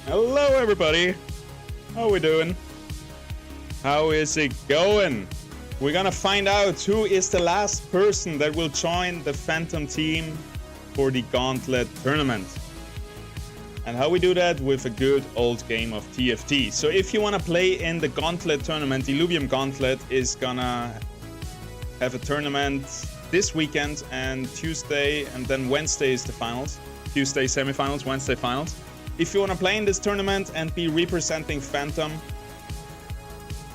Hello everybody! How we doing? How is it going? We're gonna find out who is the last person that will join the Phantom team for the Gauntlet tournament. And how we do that with a good old game of TFT. So if you wanna play in the Gauntlet tournament, Illuvium Gauntlet is gonna have a tournament this weekend and Tuesday, and then Wednesday is the finals. Tuesday semifinals, Wednesday finals. If you want to play in this tournament and be representing Phantom,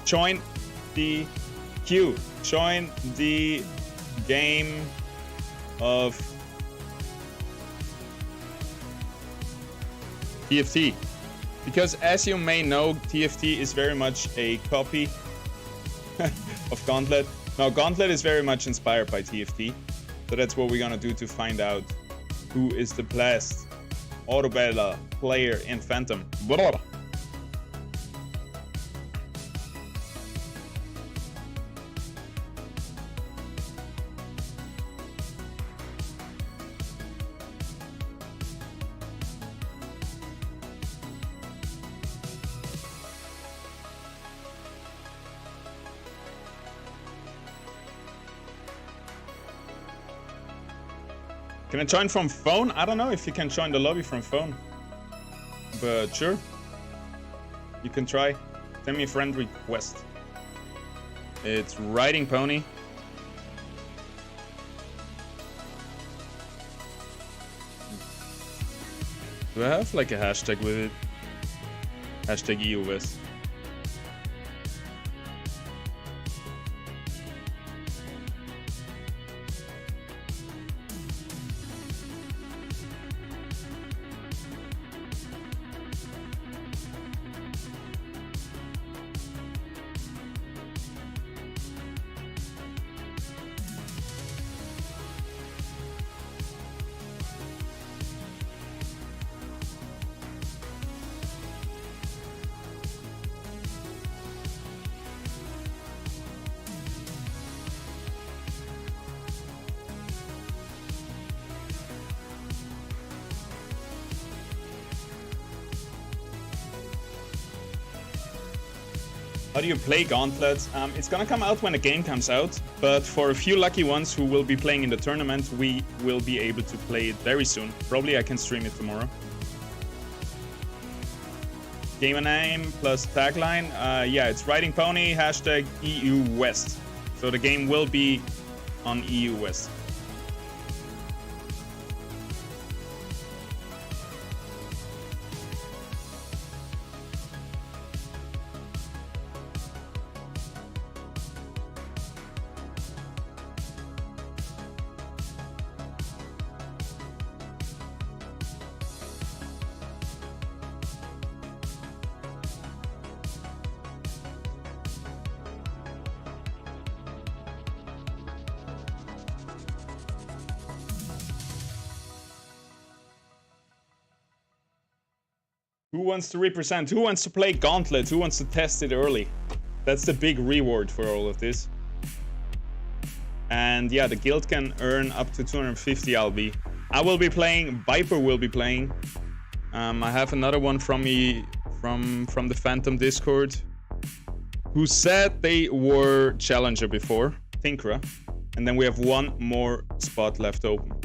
join the queue. Join the game of TFT. Because as you may know, TFT is very much a copy of Gauntlet. Now, Gauntlet is very much inspired by TFT. So that's what we're gonna do to find out who is the best auto battle player in Phantom. Blah. Can I join from phone? I don't know if you can join the lobby from phone. But sure. You can try. Send me a friend request. It's Riding Pony. Do I have like a hashtag with it? Hashtag EUS. How do you play Gauntlet? It's gonna come out when the game comes out, but for a few lucky ones who will be playing in the tournament, we will be able to play it very soon. Probably I can stream it tomorrow. Gamer name plus tagline. Yeah, it's Riding Pony, hashtag EU West. So the game will be on EU West. Who wants to represent? Who wants to play Gauntlet? Who wants to test it early? That's the big reward for all of this. And yeah, the guild can earn up to 250 LB. I will be playing, Viper will be playing. I have another one from me from the Phantom Discord who said they were Challenger before, Tinkra. And then we have one more spot left open.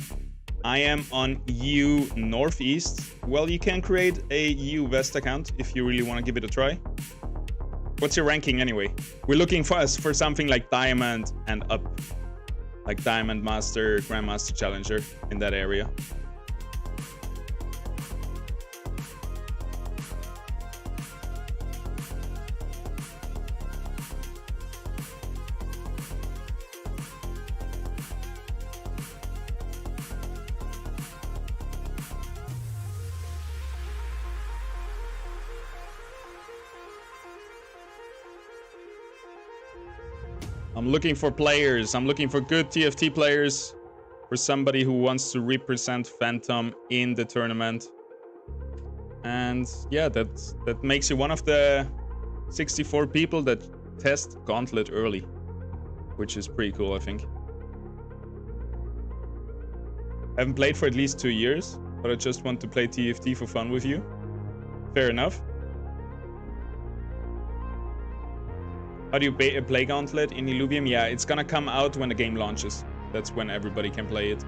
I am on EU Northeast. Well, you can create a EU West account if you really want to give it a try. What's your ranking anyway? We're looking for something like Diamond and up. Like Diamond Master, Grandmaster Challenger in that area. I'm looking for players. I'm looking for good TFT players. For somebody who wants to represent Phantom in the tournament. And yeah, that makes you one of the 64 people that test Gauntlet early. Which is pretty cool, I think. I haven't played for at least 2 years, but I just want to play TFT for fun with you. Fair enough. How do you play Gauntlet in Illuvium? Yeah, it's gonna come out when the game launches. That's when everybody can play it.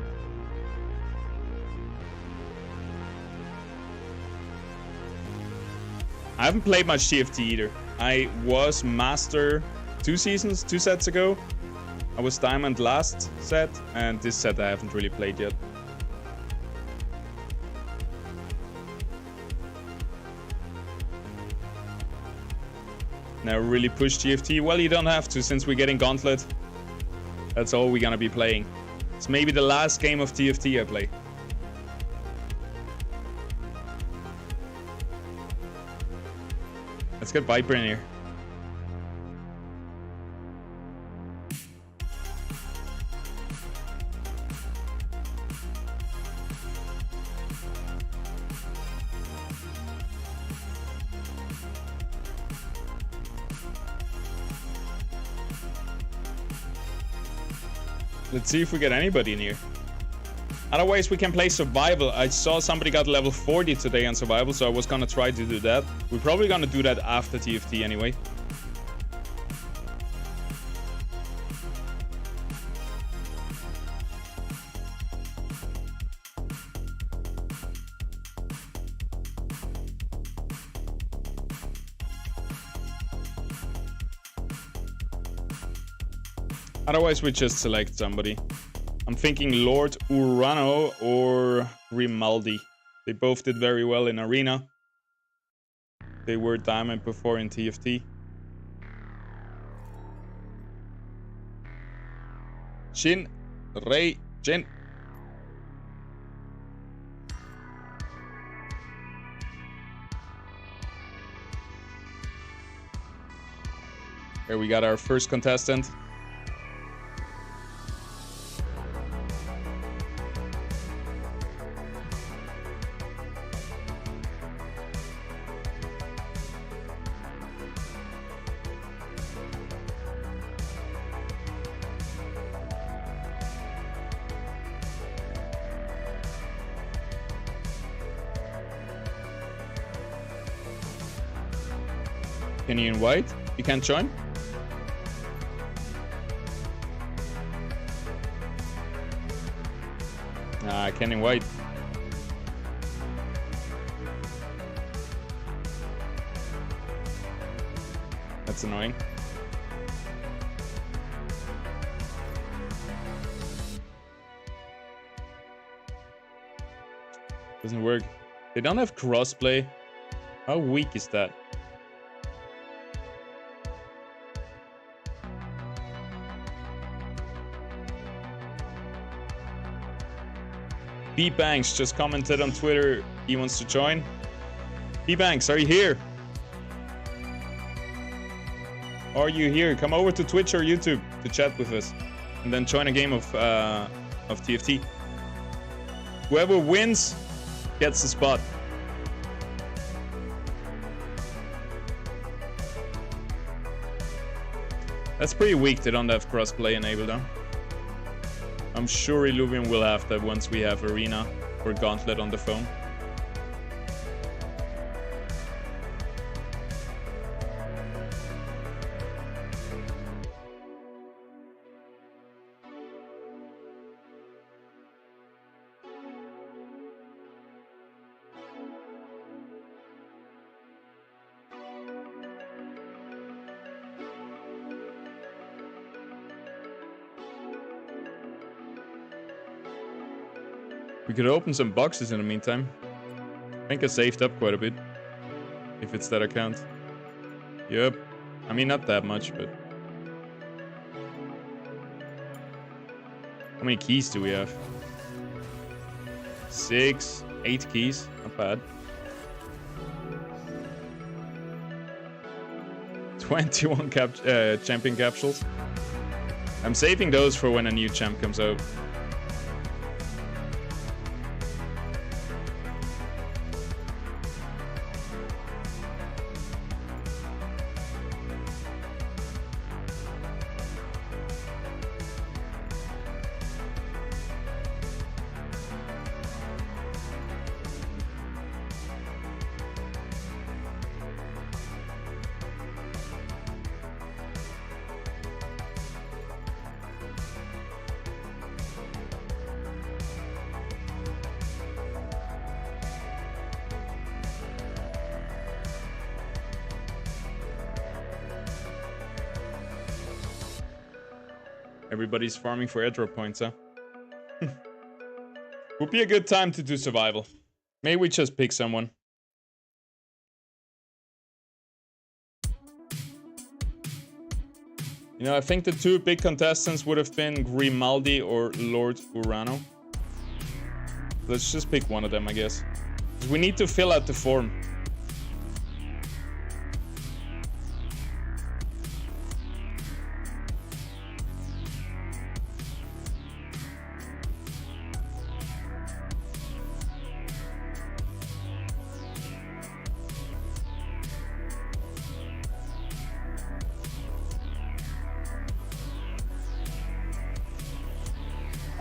I haven't played much TFT either. I was Master 2 sets ago. I was Diamond last set, and this set I haven't really played yet. Now really push TFT? Well, you don't have to, since we're getting Gauntlet. That's all we're gonna be playing. It's maybe the last game of TFT I play. Let's get Viper in here. Let's see if we get anybody in here. Otherwise, we can play Survival. I saw somebody got level 40 today on Survival, so I was gonna try to do that. We're probably gonna do that after TFT anyway. Otherwise, we just select somebody. I'm thinking Lord Urano or Grimaldi. They both did very well in Arena. They were Diamond before in TFT. Shin, Rei, Jin. Here we got our first contestant. Can you invite? You can't join? Nah, I can't invite. That's annoying. Doesn't work. They don't have crossplay. How weak is that? B-Banks just commented on Twitter he wants to join. B-Banks, are you here? Are you here? Come over to Twitch or YouTube to chat with us. And then join a game of TFT. Whoever wins gets the spot. That's pretty weak, they don't have crossplay enabled, huh? I'm sure Illuvium will have that once we have Arena or Gauntlet on the phone. We could open some boxes in the meantime. I think I saved up quite a bit. If it's that account. Yep. I mean, not that much, but... How many keys do we have? 6, 8 keys. Not bad. 21 champion capsules. I'm saving those for when a new champ comes out. Everybody's farming for airdrop points, huh? Would be a good time to do survival. Maybe we just pick someone. You know, I think the two big contestants would have been Grimaldi or Lord Urano. Let's just pick one of them, I guess. We need to fill out the form.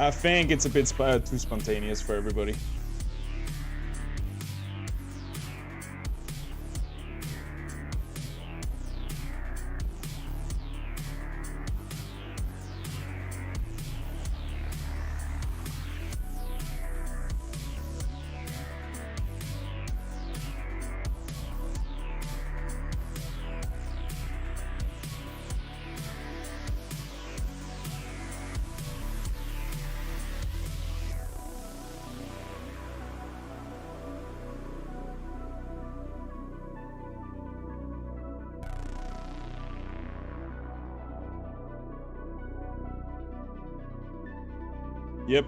I think it's a bit too spontaneous for everybody.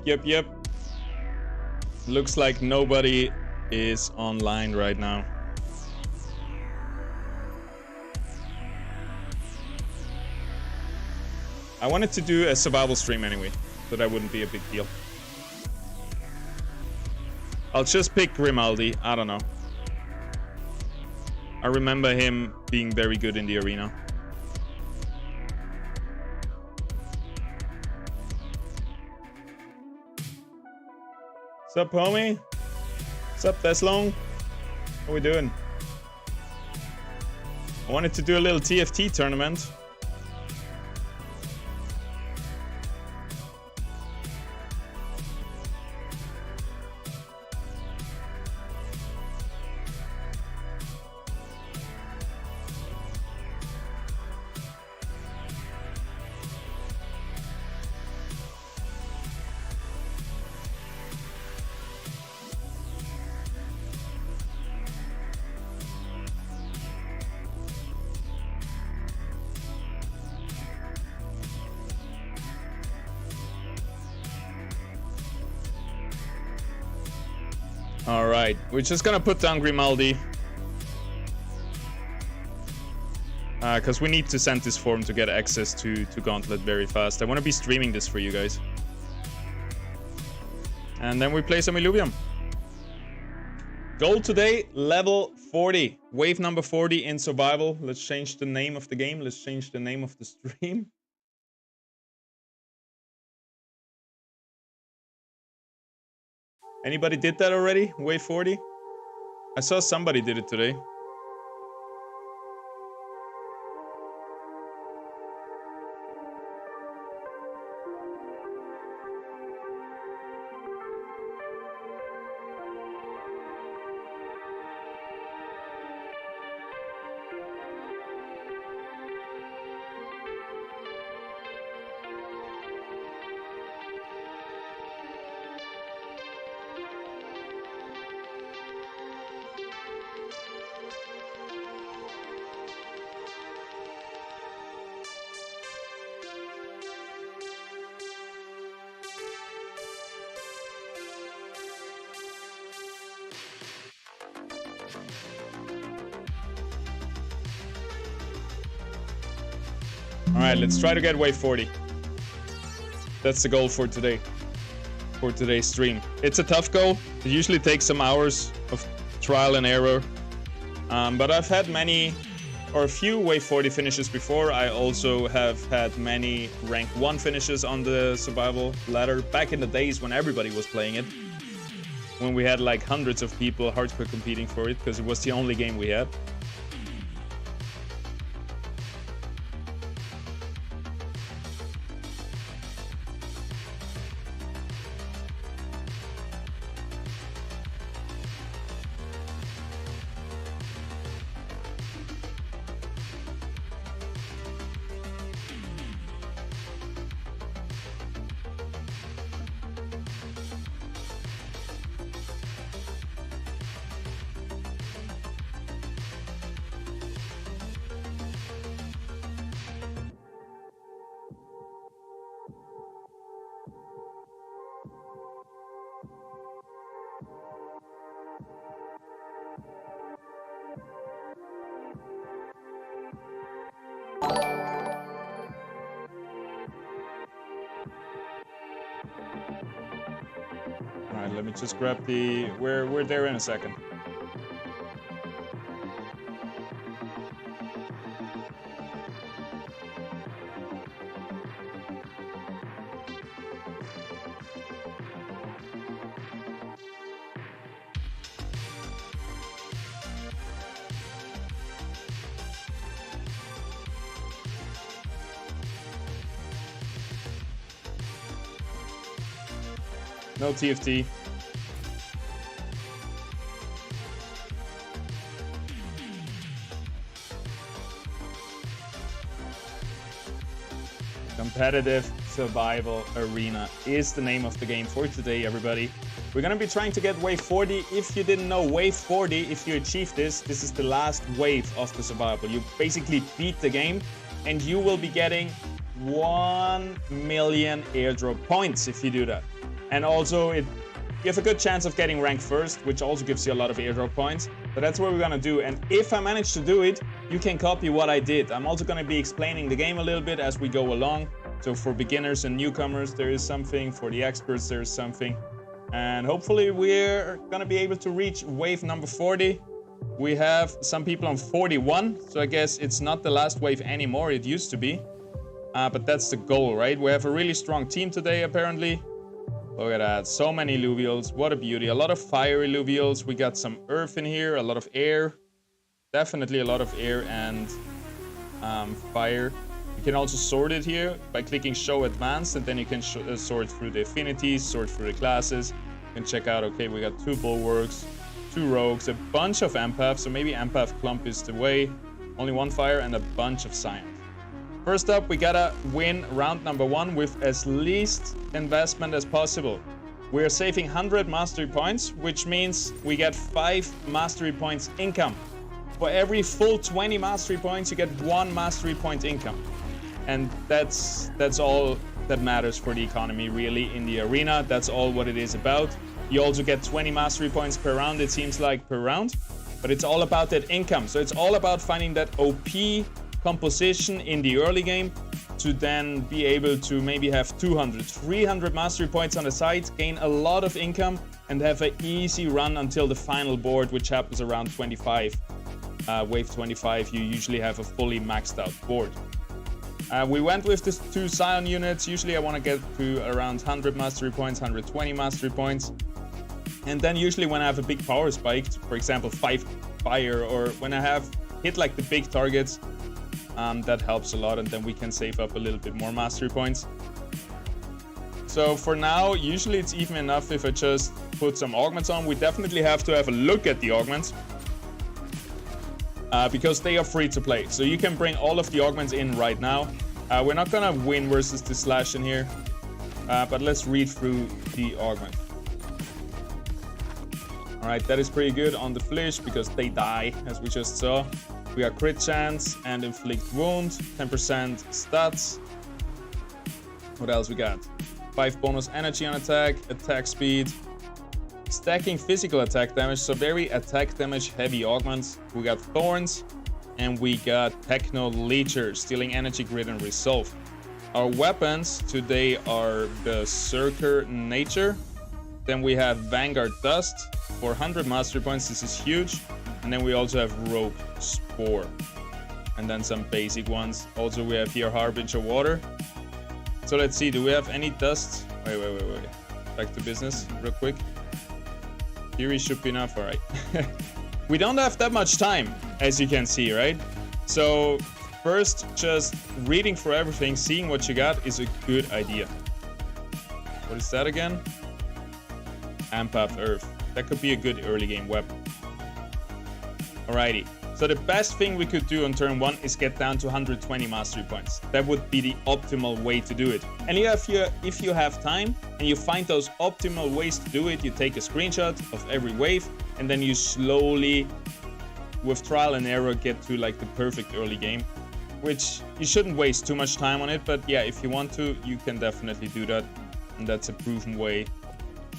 Yep. Looks like nobody is online right now. I wanted to do a survival stream anyway, so that wouldn't be a big deal. I'll just pick Grimaldi. I don't know. I remember him being very good in the arena. Sup, homie? Sup, Deslong? How we doing? I wanted to do a little TFT tournament. Alright, we're just gonna put down Grimaldi. Because we need to send this form to get access to Gauntlet very fast. I want to be streaming this for you guys. And then we play some Illuvium. Goal today, level 40. Wave number 40 in survival. Let's change the name of the game. Let's change the name of the stream. Anybody did that already? Wave 40? I saw somebody did it today. Alright, let's try to get wave 40. That's the goal for today. For today's stream. It's a tough goal. It usually takes some hours of trial and error. But I've had many, or a few wave 40 finishes before. I also have had many rank 1 finishes on the survival ladder. Back in the days when everybody was playing it. When we had like hundreds of people hardcore competing for it, because it was the only game we had. let me just grab the... We're there in a second. No TFT. Competitive Survival Arena is the name of the game for today, everybody. We're gonna be trying to get wave 40. If you didn't know, wave 40, if you achieve this is the last wave of the survival. You basically beat the game and you will be getting 1 million airdrop points if you do that. And also, you have a good chance of getting ranked first, which also gives you a lot of airdrop points. But that's what we're gonna do. And if I manage to do it, you can copy what I did. I'm also gonna be explaining the game a little bit as we go along. So for beginners and newcomers, there is something. For the experts, there is something. And hopefully we're gonna be able to reach wave number 40. We have some people on 41, so I guess it's not the last wave anymore. It used to be. But that's the goal, right? We have a really strong team today, apparently. Look at that, so many illuvials, what a beauty. A lot of fire illuvials, we got some earth in here, a lot of air. Definitely a lot of air and fire. You can also sort it here by clicking show advanced, and then you can sort through the affinities, sort through the classes. You can check out, okay, we got 2 bulwarks, 2 rogues, a bunch of empaths, so maybe empath clump is the way. Only 1 fire and a bunch of science. First up, we gotta win round number 1 with as least investment as possible. We're saving 100 mastery points, which means we get 5 mastery points income. For every full 20 mastery points, you get 1 mastery point income. And that's all that matters for the economy, really, in the arena. That's all what it is about. You also get 20 mastery points per round, it seems like, per round. But it's all about that income. So it's all about finding that OP composition in the early game to then be able to maybe have 200, 300 mastery points on the side, gain a lot of income, and have an easy run until the final board, which happens around 25. Wave 25, you usually have a fully maxed out board. We went with the 2 Scion units. Usually I want to get to around 100 mastery points, 120 mastery points. And then usually when I have a big power spike, for example 5 fire, or when I have hit like the big targets, that helps a lot, and then we can save up a little bit more mastery points. So for now, usually it's even enough if I just put some augments on. We definitely have to have a look at the augments, because they are free to play. So you can bring all of the augments in right now. We're not gonna win versus the slash in here, but let's read through the augment. Alright, that is pretty good on the Flish because they die, as we just saw. We got crit chance and inflict wound, 10% stats. What else we got? 5 bonus energy on attack, attack speed, stacking physical attack damage, so very attack damage heavy augments. We got thorns, and we got techno leecher, stealing energy, grid, and resolve. Our weapons today are berserker nature. Then we have vanguard dust for 100 mastery points. This is huge. And then we also have rogue spore, and then some basic ones. Also we have here harbinger water. So let's see, do we have any dust? Wait. Back to business real quick. Theory should be enough. All right. We don't have that much time, as you can see, right? So first, just reading for everything, seeing what you got is a good idea. What is that again? Empath Earth. That could be a good early game weapon. Alrighty, so the best thing we could do on turn 1 is get down to 120 mastery points. That would be the optimal way to do it. And if you have time and you find those optimal ways to do it, you take a screenshot of every wave, and then you slowly, with trial and error, get to like the perfect early game, which you shouldn't waste too much time on it. But yeah, if you want to, you can definitely do that, and that's a proven way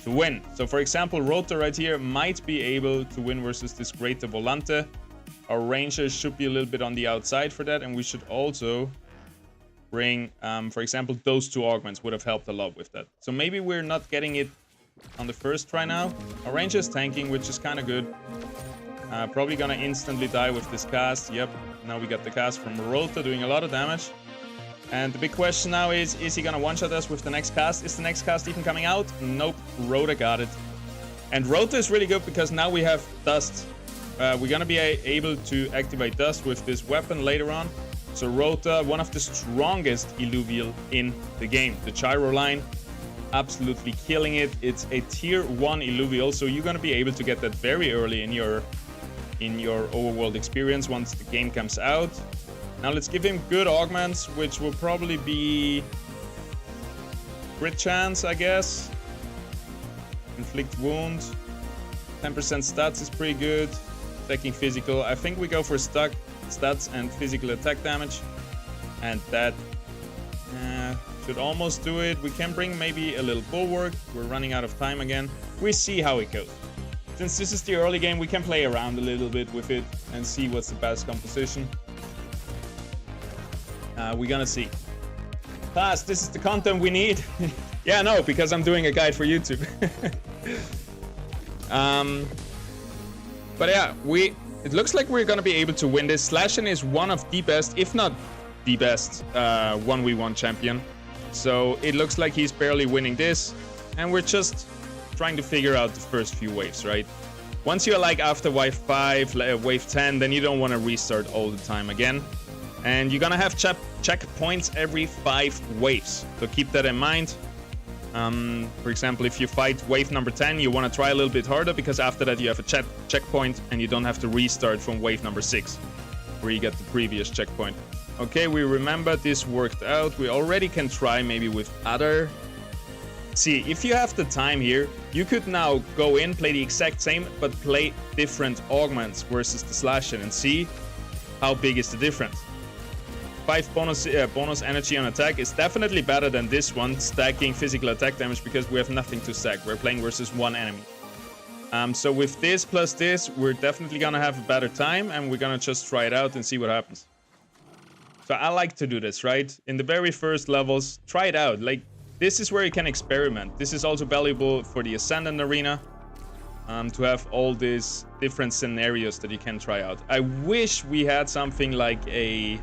to win. So for example, Rota right here might be able to win versus this Greater Volante. Our rangers should be a little bit on the outside for that, and we should also bring, for example, those 2 augments would have helped a lot with that. So maybe we're not getting it on the first try now. Our ranger is tanking, which is kind of good. Probably gonna instantly die with this cast. Yep, now we got the cast from Rota doing a lot of damage. And the big question now is he gonna one-shot us with the next cast? Is the next cast even coming out? Nope, Rota got it. And Rota is really good because now we have Dust. We're gonna be able to activate Dust with this weapon later on. So Rota, one of the strongest Illuvial in the game. The Gyro line, absolutely killing it. It's a tier 1 Illuvial, so you're gonna be able to get that very early in your overworld experience once the game comes out. Now let's give him good augments, which will probably be crit chance, I guess. Inflict wound. 10% stats is pretty good. Attacking physical. I think we go for stats and physical attack damage. And that should almost do it. We can bring maybe a little bulwark. We're running out of time again. We see how it goes. Since this is the early game, we can play around a little bit with it and see what's the best composition. We're gonna see. Class, this is the content we need. Yeah, no, because I'm doing a guide for YouTube. But yeah, it looks like we're gonna be able to win this. Slashin is one of the best, if not the best, 1v1 champion. So it looks like he's barely winning this, and we're just trying to figure out the first few waves, right? Once you're like after wave 5, wave 10, then you don't want to restart all the time again. And you're gonna have checkpoints every 5 waves, so keep that in mind. For example, if you fight wave number 10, you want to try a little bit harder, because after that you have a checkpoint and you don't have to restart from wave number 6, where you get the previous checkpoint. Okay, we remember this worked out. We already can try maybe with other... See, if you have the time here, you could now go in, play the exact same, but play different augments versus the Slashin and see how big is the difference. 5 bonus energy on attack is definitely better than this one, stacking physical attack damage, because we have nothing to stack. We're playing versus one enemy. So with this plus this, we're definitely gonna have a better time, and we're gonna just try it out and see what happens. So I like to do this, right? In the very first levels, try it out. Like, this is where you can experiment. This is also valuable for the Ascendant Arena, to have all these different scenarios that you can try out. I wish we had something like a...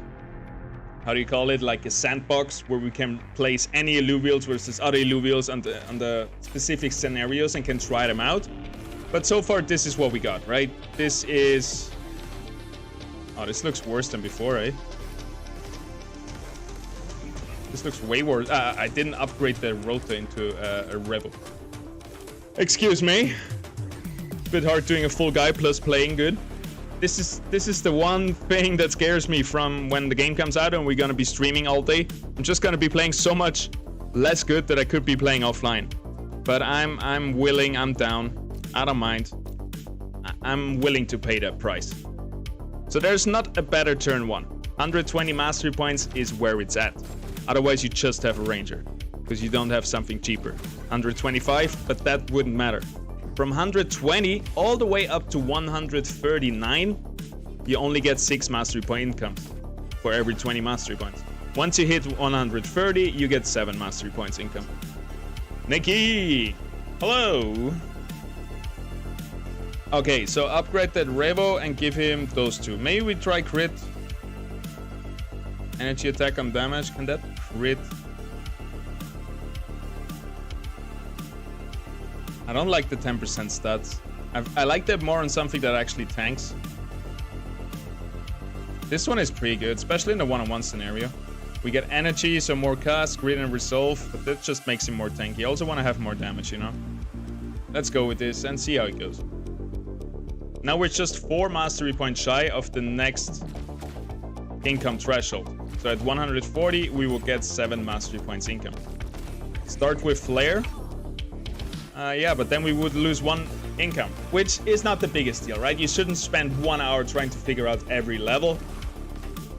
How do you call it? Like a sandbox where we can place any Illuvials versus other Illuvials on the specific scenarios and can try them out. But so far, this is what we got, right? This is... Oh, this looks worse than before, eh? This looks way worse. I didn't upgrade the Rota into a Rebel. Excuse me. Bit hard doing a full guy plus playing good. This is the one thing that scares me from when the game comes out and we're gonna be streaming all day. I'm just gonna be playing so much less good that I could be playing offline. But I'm willing, I'm down. I don't mind. I'm willing to pay that price. So there's not a better turn 1. 120 mastery points is where it's at. Otherwise you just have a ranger, because you don't have something cheaper. 125, but that wouldn't matter. From 120 all the way up to 139, you only get 6 mastery point income for every 20 mastery points. Once you hit 130, you get 7 mastery points income. Nikki! Hello! Okay, so upgrade that Revo and give him those 2. Maybe we try crit. Energy attack on damage. Can that crit? I don't like the 10% stats. I like that more on something that actually tanks. This one is pretty good, especially in the one-on-one scenario. We get energy, so more cast, grid, and resolve, but that just makes him more tanky. I also want to have more damage, you know? Let's go with this and see how it goes. Now we're just 4 mastery points shy of the next income threshold. So at 140, we will get 7 mastery points income. Start with Flare. Yeah, but then we would lose 1 income, which is not the biggest deal, right? You shouldn't spend 1 hour trying to figure out every level.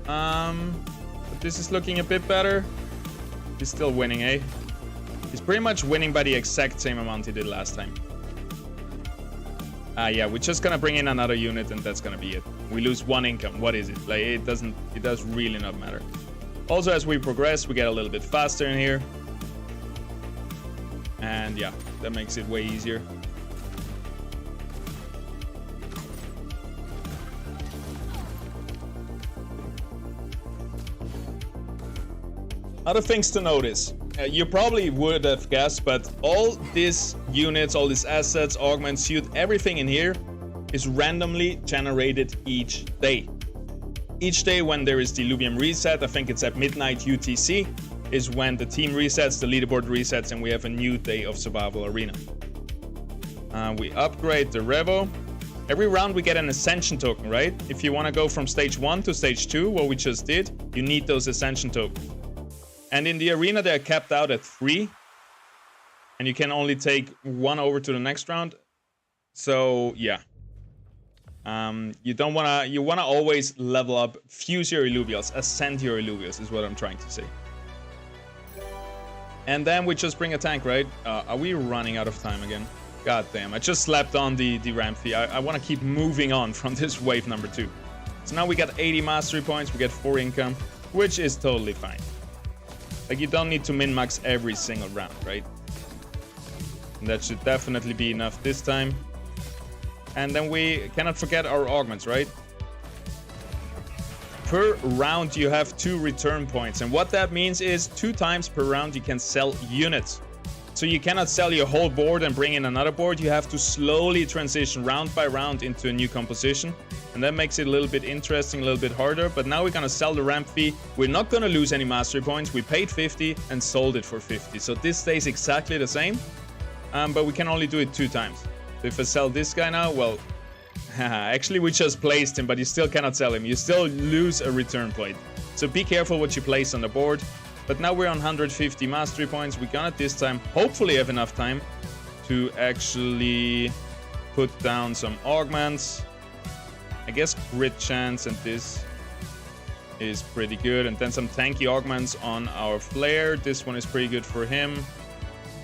But this is looking a bit better. He's still winning, eh? He's pretty much winning by the exact same amount he did last time. Yeah, we're just gonna bring in another unit and that's gonna be it. We lose 1 income. What is it? Like, it does really not matter. Also, as we progress, we get a little bit faster in here. And yeah, that makes it way easier. Other things to notice. You probably would have guessed, but all these units, all these assets, augments, suit, everything in here is randomly generated each day. Each day when there is the Illuvium reset, I think it's at midnight UTC, is when the team resets, the leaderboard resets, and we have a new day of survival arena. We upgrade the Revo. Every round we get an Ascension token, right? If you want to go from stage 1 to stage 2, what we just did, you need those Ascension tokens. And in the arena, they're capped out at 3. And you can only take 1 over to the next round. So, yeah. You wanna always level up, fuse your Illuvials, ascend your Illuvials is what I'm trying to say. And then we just bring a tank, right? Are we running out of time again? God damn, I just slapped on the ramp fee. I want to keep moving on from this wave number 2. So now we got 80 mastery points, we get 4 income, which is totally fine. Like, you don't need to min-max every single round, right? And that should definitely be enough this time. And then we cannot forget our augments, right? Per round, you have 2 return points. And what that means is 2 times per round, you can sell units. So you cannot sell your whole board and bring in another board. You have to slowly transition round by round into a new composition. And that makes it a little bit interesting, a little bit harder. But now we're going to sell the ramp fee. We're not going to lose any mastery points. We paid 50 and sold it for 50. So this stays exactly the same. But we can only do it 2 times. So if I sell this guy now, well, actually we just placed him, but you still cannot sell him. You still lose a return point. So be careful what you place on the board. But now we're on 150 mastery points. We're gonna this time hopefully have enough time to actually put down some augments. I guess crit chance and this is pretty good. And then some tanky augments on our flare. This one is pretty good for him.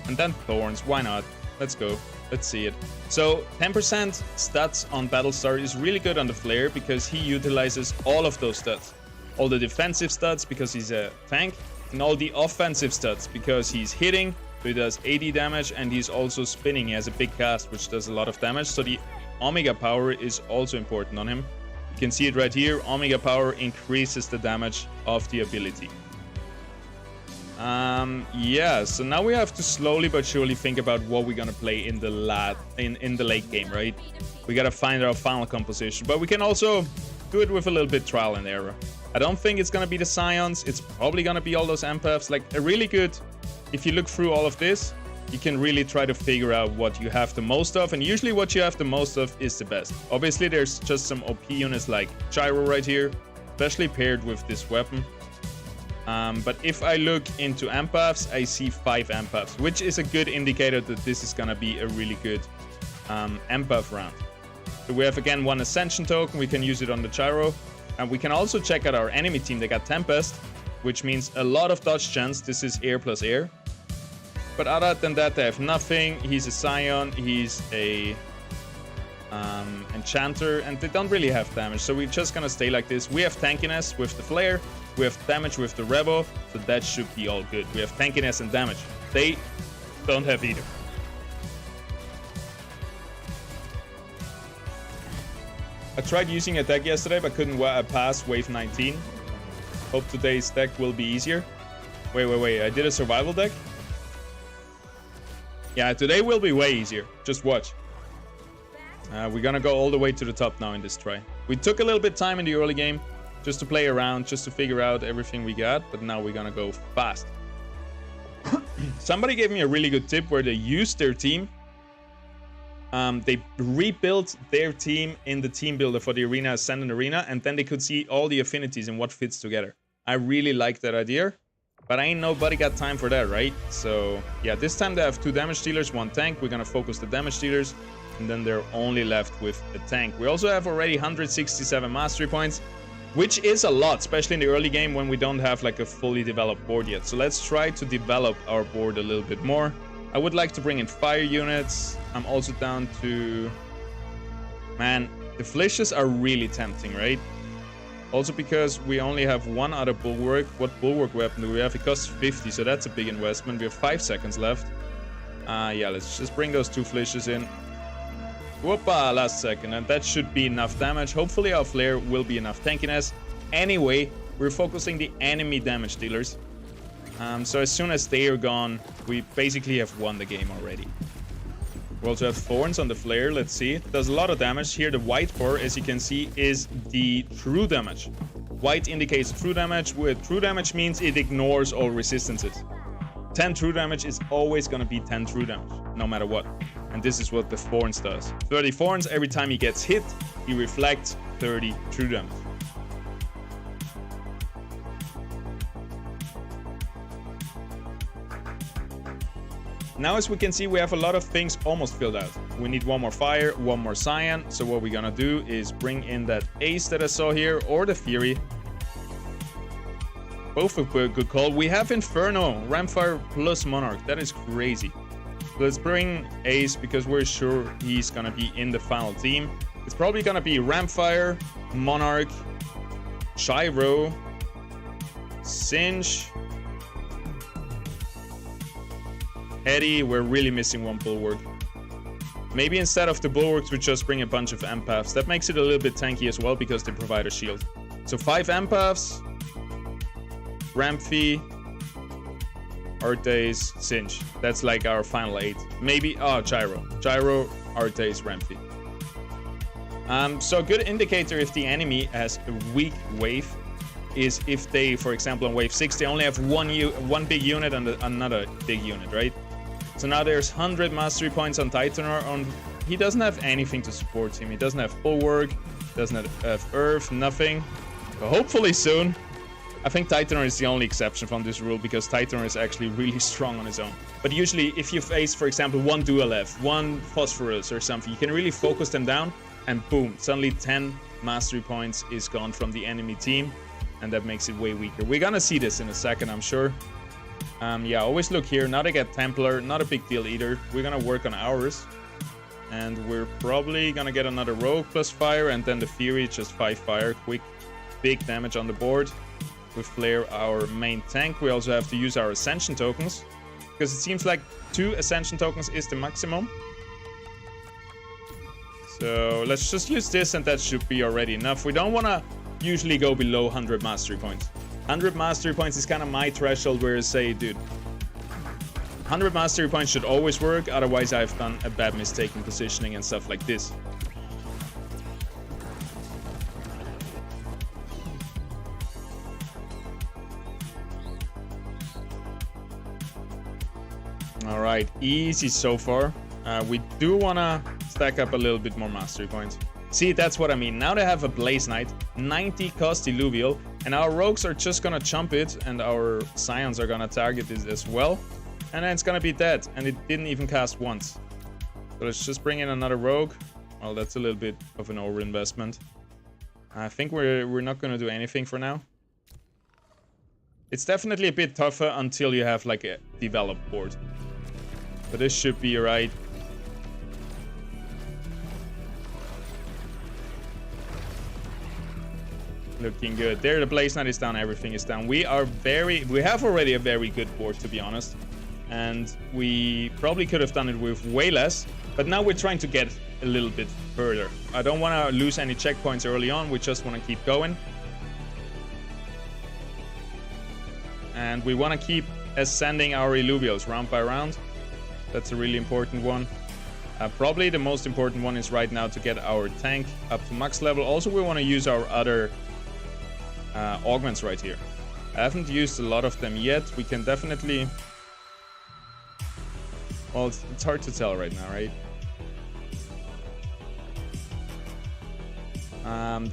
And then thorns, why not? Let's go. Let's see it. So 10% stats on Battlestar is really good on the flare because he utilizes all of those stats. All the defensive stats because he's a tank, and all the offensive stats because he's hitting, so he does 80 damage, and he's also spinning. He has a big cast which does a lot of damage, so the Omega power is also important on him. You can see it right here. Omega power increases the damage of the ability. Yeah, so now we have to slowly but surely think about what we're gonna play in the late game, right? We gotta find our final composition, but we can also do it with a little bit trial and error. I don't think it's gonna be the Scions. It's probably gonna be all those empaths. Like, a really good, if you look through all of this, you can really try to figure out what you have the most of, and usually what you have the most of is the best. Obviously, there's just some OP units like Gyro right here, especially paired with this weapon. But if I look into empaths, I see 5 empaths, which is a good indicator that this is gonna be a really good empath round. So we have again 1 Ascension token. We can use it on the Gyro. And we can also check out our enemy team. They got Tempest, which means a lot of dodge chance. This is air plus air. But other than that, they have nothing. He's a Scion. He's a Enchanter. And they don't really have damage. So we're just gonna stay like this. We have tankiness with the Flare. We have damage with the Revo. So that should be all good. We have tankiness and damage. They don't have either. I tried using a deck yesterday, but couldn't pass wave 19. Hope today's deck will be easier. Wait. I did a survival deck? Yeah, today will be way easier. Just watch. We're gonna go all the way to the top now in this try. We took a little bit time in the early game just to play around, just to figure out everything we got, but now we're gonna go fast. Somebody gave me a really good tip where they used their team. They rebuilt their team in the team builder for the arena, Ascendant Arena, and then they could see all the affinities and what fits together. I really like that idea, but ain't nobody got time for that, right? So yeah, this time they have 2 damage dealers, 1 tank. We're gonna focus the damage dealers, and then they're only left with the tank. We also have already 167 mastery points, which is a lot, especially in the early game when we don't have like a fully developed board yet. So let's try to develop our board a little bit more. I would like to bring in fire units. I'm also down to... Man, the Flishes are really tempting, right? Also because we only have 1 other bulwark. What bulwark weapon do we have? It costs 50, so that's a big investment. We have 5 seconds left. Yeah, let's just bring those 2 flishes in. Whoopa, last second, and that should be enough damage. Hopefully our flare will be enough tankiness. Anyway, we're focusing the enemy damage dealers. So as soon as they are gone, we basically have won the game already. We also have thorns on the flare. Let's see. It does a lot of damage. Here the white bar, as you can see, is the true damage. White indicates true damage. With true damage means it ignores all resistances. 10 true damage is always going to be 10 true damage, no matter what. And this is what the thorns does. 30 thorns, every time he gets hit, he reflects 30 true damage. Now, as we can see, we have a lot of things almost filled out. We need 1 more fire, 1 more cyan. So what we're gonna do is bring in that ace that I saw here, or the fury. Both a good call. We have Inferno, Ramfire plus Monarch. That is crazy. Let's bring Ace because we're sure he's gonna be in the final team. It's probably gonna be Ramfire, Monarch, Gyro, Singe, Eddie. We're really missing 1 Bulwark. Maybe instead of the Bulwarks, we just bring a bunch of Empaths. That makes it a little bit tanky as well because they provide a shield. So 5 Empaths, Ramphi, Artes, Singe. That's like our final 8. Maybe, Gyro, Artes, Ramphi. So a good indicator if the enemy has a weak wave is if they, for example, on wave 6, they only have one big unit and another big unit, right? So now there's 100 mastery points on Titanar. He doesn't have anything to support him. He doesn't have Bulwark, doesn't have Earth, nothing. But hopefully soon. I think Titanar is the only exception from this rule because Titanar is actually really strong on his own. But usually if you face, for example, 1 Dualef, 1 Phosphorus or something, you can really focus them down and boom, suddenly 10 mastery points is gone from the enemy team. And that makes it way weaker. We're gonna see this in a second, I'm sure. Yeah, always look here. Now they get Templar, not a big deal either. We're gonna work on ours. And we're probably gonna get another Rogue plus fire, and then the Fury, just 5 fire, quick, big damage on the board. We flare our main tank. We also have to use our Ascension tokens, because it seems like 2 Ascension tokens is the maximum. So let's just use this, and that should be already enough. We don't wanna usually go below 100 mastery points. 100 mastery points is kind of my threshold where I say, dude, 100 mastery points should always work, otherwise I've done a bad mistake in positioning and stuff like this. Alright, easy so far. We do want to stack up a little bit more mastery points. See, that's what I mean. Now they have a Blaze Knight, 90 cost Illuvial, and our Rogues are just gonna chump it, and our Scions are gonna target it as well. And then it's gonna be dead, and it didn't even cast once. So let's just bring in another Rogue. Well, that's a little bit of an overinvestment. I think we're not gonna do anything for now. It's definitely a bit tougher until you have like a developed board. But this should be right. Looking good. There, the Blaze Knight is down, everything is down. We have already a very good board, to be honest. And we probably could have done it with way less, but now we're trying to get a little bit further. I don't want to lose any checkpoints early on, we just want to keep going. And we want to keep ascending our Illuvials round by round. That's a really important one. Probably the most important one is right now to get our tank up to max level. Also, we want to use our other augments right here. I haven't used a lot of them yet. We can definitely... Well, it's hard to tell right now, right?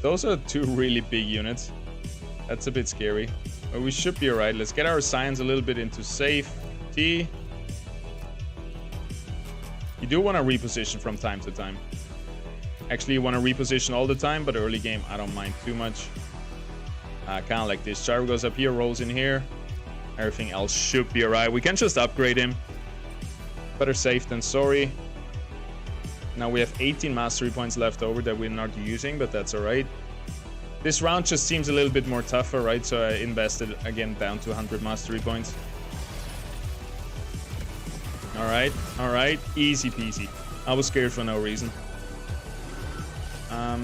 Those are 2 really big units. That's a bit scary. But we should be alright. Let's get our Scions a little bit into safety. You do want to reposition from time to time. Actually, you want to reposition all the time, but early game, I don't mind too much. Kind of like this. Gyro goes up here, rolls in here. Everything else should be alright. We can just upgrade him. Better safe than sorry. Now we have 18 mastery points left over that we're not using, but that's alright. This round just seems a little bit more tougher, right? So I invested again down to 100 mastery points. Alright. Easy peasy. I was scared for no reason.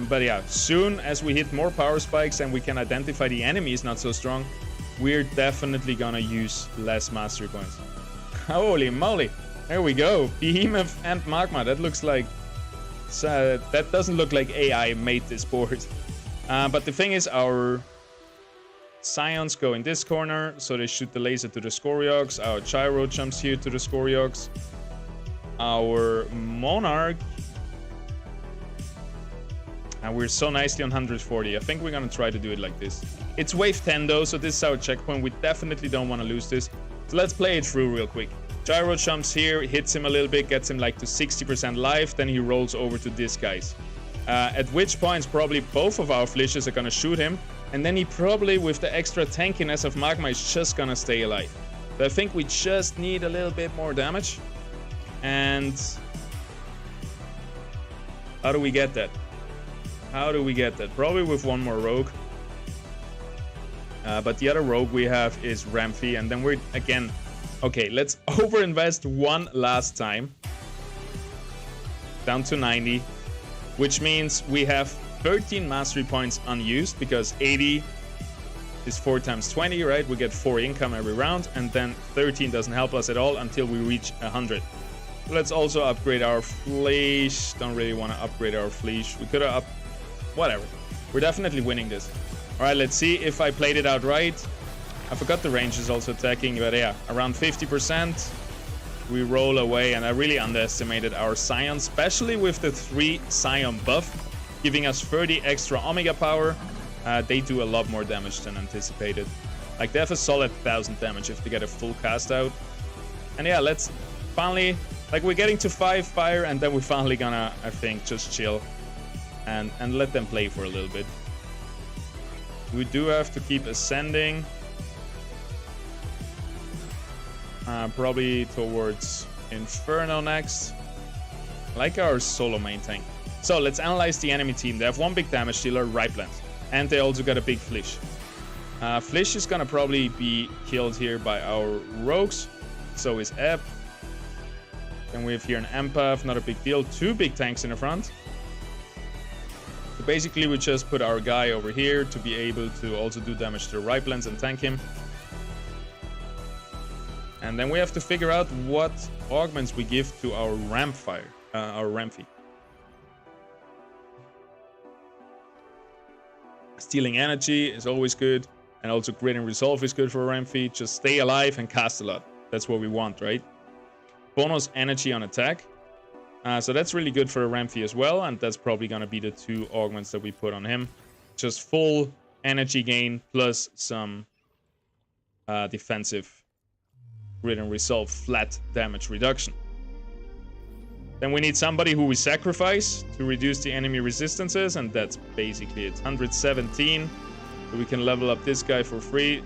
But yeah, soon as we hit more power spikes and we can identify the enemy is not so strong, we're definitely gonna use less mastery points. Holy moly. There we go. Behemoth and Magma. That looks like... that doesn't look like AI made this board. But the thing is, our Scions go in this corner, so they shoot the laser to the Scoriox. Our Gyro jumps here to the Scoriox. Our Monarch... And we're so nicely on 140. I think we're gonna try to do it like this. It's wave 10 though, so this is our checkpoint. We definitely don't want to lose this. So let's play it through real quick. Gyro jumps here, hits him a little bit, gets him like to 60% life, then he rolls over to this guy's. At which points probably both of our flishes are gonna shoot him, and then he probably, with the extra tankiness of Magma, is just gonna stay alive. So I think we just need a little bit more damage. And... how do we get that? How do we get that? Probably with one more rogue. But the other rogue we have is Ramfy, and then we're again... okay, let's overinvest one last time. Down to 90. Which means we have 13 mastery points unused, because 80 is 4 times 20, right? We get 4 income every round, and then 13 doesn't help us at all until we reach 100. Let's also upgrade our flesh. Don't really want to upgrade our flesh. We could have whatever. We're definitely winning this. Alright, let's see if I played it out right. I forgot the range is also attacking, but yeah, around 50%. We roll away, and I really underestimated our Scion, especially with the 3 Scion buff, giving us 30 extra Omega power. They do a lot more damage than anticipated. Like, they have a solid 1000 damage if they get a full cast out. And yeah, let's finally... like, we're getting to 5 fire, and then we're finally gonna, I think, just chill. And let them play for a little bit. We do have to keep ascending. Probably towards Inferno next. I like our solo main tank. So let's analyze the enemy team. They have 1 big damage dealer, Ripeland. And they also got a big Flish. Flish is gonna probably be killed here by our rogues. So is Ebb. Then we have here an Empath, not a big deal. 2 big tanks in the front. So basically we just put our guy over here to be able to also do damage to the Ripelands and tank him. And then we have to figure out what augments we give to our Ramfy. Stealing energy is always good, and also grit and resolve is good for Ramfy. Just stay alive and cast a lot. That's what we want, right? Bonus energy on attack. So that's really good for Ramfy as well, and that's probably going to be the 2 augments that we put on him. Just full energy gain plus some defensive grit and resolve flat damage reduction. Then we need somebody who we sacrifice to reduce the enemy resistances, and that's basically it. 117. So we can level up this guy for free.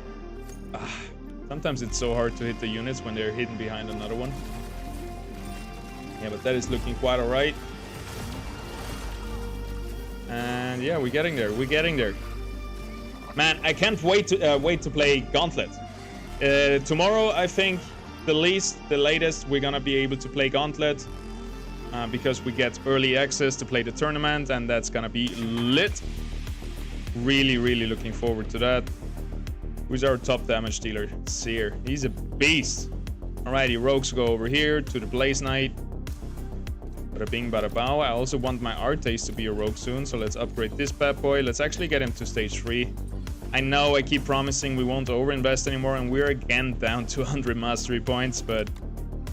Sometimes it's so hard to hit the units when they're hidden behind another one. Yeah, but that is looking quite alright. And yeah, we're getting there. We're getting there. Man, I can't wait to play Gauntlet. Tomorrow, I think, the latest, we're gonna be able to play Gauntlet. Because we get early access to play the tournament, and that's gonna be lit. Really, really looking forward to that. Who's our top damage dealer? Seer. He's a beast. Alrighty, rogues go over here to the Blaze Knight. Bada bing, bada bow. I also want my Artes to be a rogue soon, so let's upgrade this bad boy. Let's actually get him to stage 3. I know I keep promising we won't overinvest anymore, and we're again down to 100 mastery points, but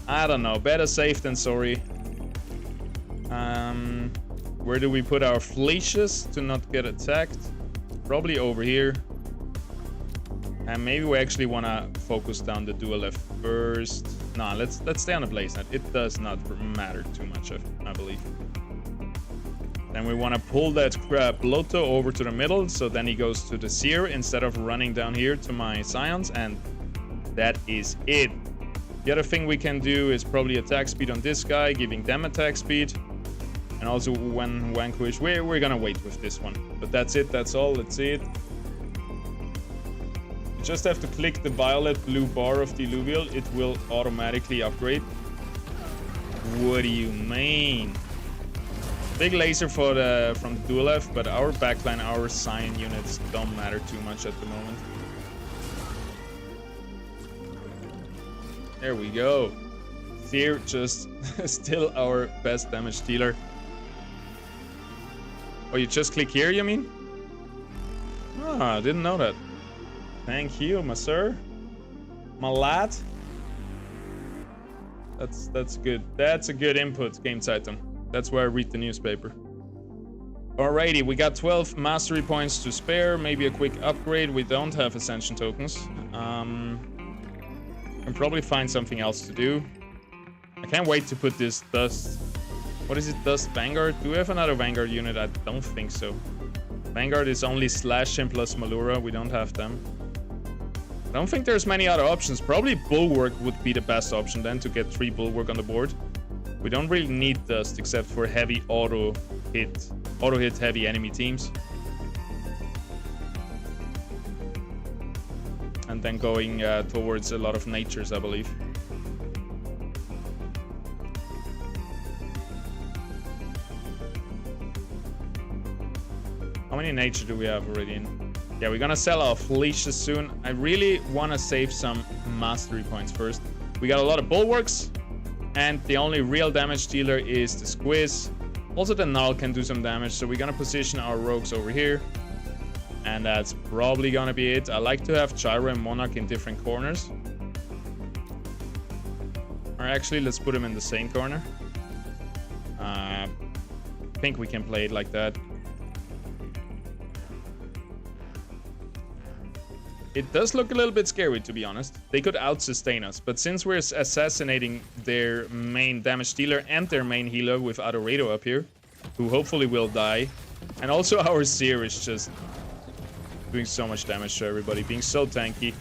I don't know. Better safe than sorry. Where do we put our fleeces to not get attacked? Probably over here. And maybe we actually want to focus down the dual left first. No, let's stay on the Blaze Knight. It does not matter too much, I believe. Then we want to pull that Blotto over to the middle, so then he goes to the Seer instead of running down here to my Scions, and that is it. The other thing we can do is probably attack speed on this guy, giving them attack speed. And also when Vanquish, we're gonna wait with this one. But that's it, that's all, let's see it. You just have to click the violet blue bar of the Illuvium, it will automatically upgrade. What do you mean? Big laser for from the dual F, but our backline, our Scion units don't matter too much at the moment. There we go. Fear just still our best damage dealer. Oh, you just click here, you mean? Ah, I didn't know that. Thank you, my sir. My lad. That's good. That's a good input, Game Titan. That's where I read the newspaper. Alrighty, we got 12 mastery points to spare. Maybe a quick upgrade. We don't have ascension tokens. Can probably find something else to do. I can't wait to put this dust. What is it? Dust Vanguard? Do we have another Vanguard unit? I don't think so. Vanguard is only Slash Him plus Malura. We don't have them. I don't think there's many other options. Probably Bulwark would be the best option then to get 3 Bulwark on the board. We don't really need Dust except for heavy auto hit heavy enemy teams. And then going towards a lot of natures, I believe. How many nature do we have already in? Yeah, we're gonna sell off leashes soon. I really want to save some mastery points first. We got a lot of bulwarks, and the only real damage dealer is the Squiz. Also, the Null can do some damage, so we're gonna position our rogues over here. And that's probably gonna be it. I like to have Gyro and Monarch in different corners. Or actually, let's put them in the same corner. I think we can play it like that. It does look a little bit scary, to be honest. They could out-sustain us, but since we're assassinating their main damage dealer and their main healer with Adoredo up here, who hopefully will die, and also our Seer is just doing so much damage to everybody, being so tanky.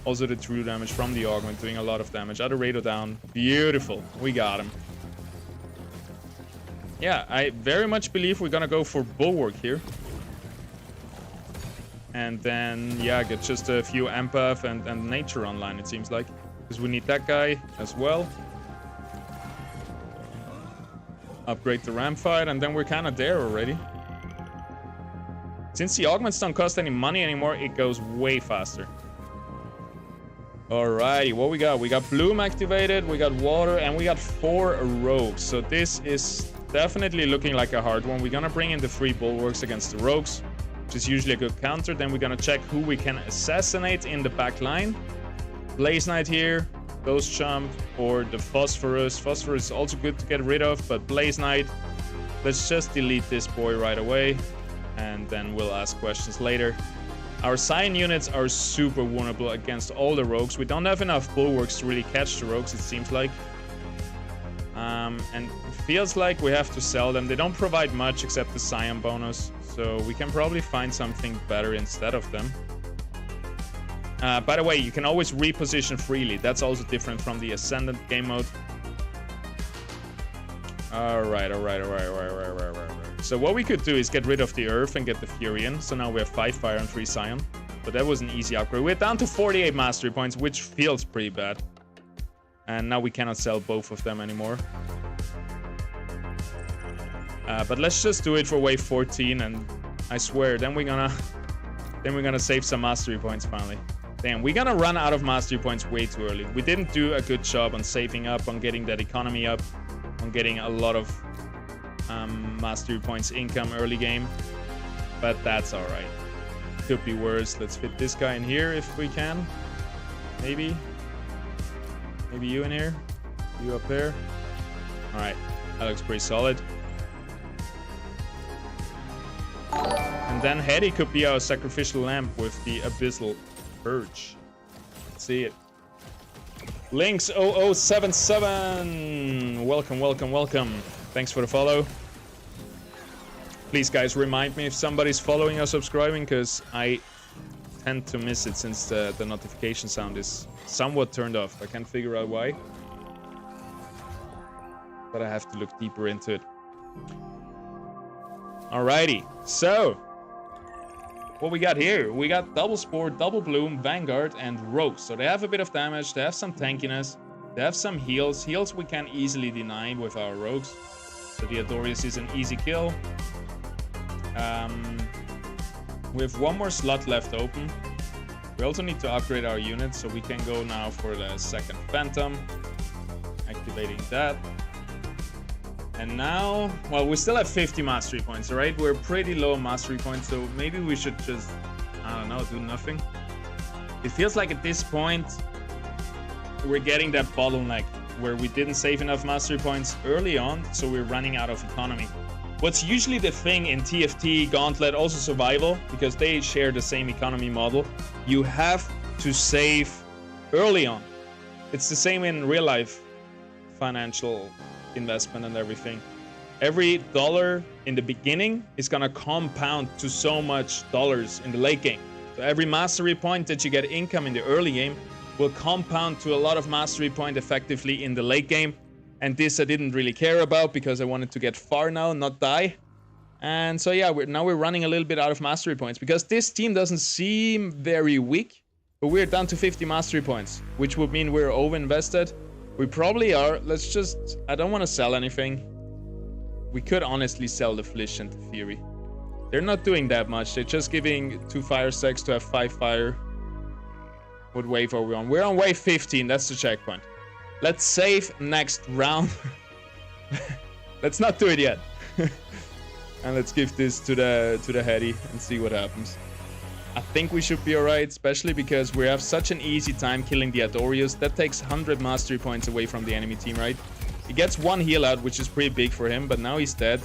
Also the true damage from the Augment doing a lot of damage. Adoredo down. Beautiful. We got him. Yeah, I very much believe we're gonna go for Bulwark here. And then, yeah, get just a few Empath and Nature online, it seems like. Because we need that guy as well. Upgrade the Ram fight, and then we're kind of there already. Since the Augments don't cost any money anymore, it goes way faster. Alrighty, what we got? We got Bloom activated, we got Water, and we got 4 Rogues. So this is definitely looking like a hard one. We're gonna bring in the 3 Bulwarks against the Rogues, which is usually a good counter. Then we're gonna check who we can assassinate in the back line. Blaze Knight here, Ghost Jump, or the Phosphorus. Phosphorus is also good to get rid of, but Blaze Knight, let's just delete this boy right away, and then we'll ask questions later. Our Scion units are super vulnerable against all the Rogues. We don't have enough Bulwarks to really catch the Rogues, it seems like. And it feels like we have to sell them. They don't provide much except the Scion bonus, so we can probably find something better instead of them. By the way, you can always reposition freely. That's also different from the Ascendant game mode. Alright. So what we could do is get rid of the Earth and get the Furion. So now we have 5 Fire and 3 Scion. But that was an easy upgrade. We're down to 48 mastery points, which feels pretty bad. And now we cannot sell both of them anymore. But let's just do it for wave 14, and I swear, then we're gonna save some mastery points finally. Damn, we're gonna run out of mastery points way too early. We didn't do a good job on saving up, on getting that economy up, on getting a lot of mastery points income early game. But that's alright. Could be worse. Let's fit this guy in here if we can. Maybe you in here. You up there. Alright, that looks pretty solid. And then Hedy could be our sacrificial lamp with the Abyssal Purge. Let's see it. Links 0077. Welcome. Thanks for the follow. Please, guys, remind me if somebody's following or subscribing, because I tend to miss it since the notification sound is somewhat turned off. I can't figure out why. But I have to look deeper into it. Alrighty, so what we got here? We got Double Spore, Double Bloom, Vanguard, and Rogue. So they have a bit of damage, they have some tankiness. They have some heals. Heals we can easily deny with our rogues. So the Adorius is an easy kill. We have one more slot left open. We also need to upgrade our units, so we can go now for the second Phantom. Activating that. And now, well, we still have 50 mastery points, right? We're pretty low mastery points, so maybe we should just, I don't know, do nothing. It feels like at this point, we're getting that bottleneck where we didn't save enough mastery points early on, so we're running out of economy. What's usually the thing in TFT, Gauntlet, also Survival, because they share the same economy model, you have to save early on. It's the same in real life financial investment and everything. Every dollar in the beginning is gonna compound to so much dollars in the late game. So every mastery point that you get income in the early game will compound to a lot of mastery point effectively in the late game. And this I didn't really care about because I wanted to get far now, not die. And so yeah, now we're running a little bit out of mastery points because this team doesn't seem very weak, but we're down to 50 mastery points, which would mean we're over-invested. We probably are. Let's just, I don't want to sell anything. We could honestly sell the Flish and the Fury. They're not doing that much. They're just giving 2 fire stacks to have 5 fire. What wave are we on? We're on wave 15. That's the checkpoint. Let's save next round. Let's not do it yet. And let's give this to the heady and see what happens. I think we should be alright, especially because we have such an easy time killing the Adorius. That takes 100 mastery points away from the enemy team, right? He gets 1 heal out, which is pretty big for him, but now he's dead.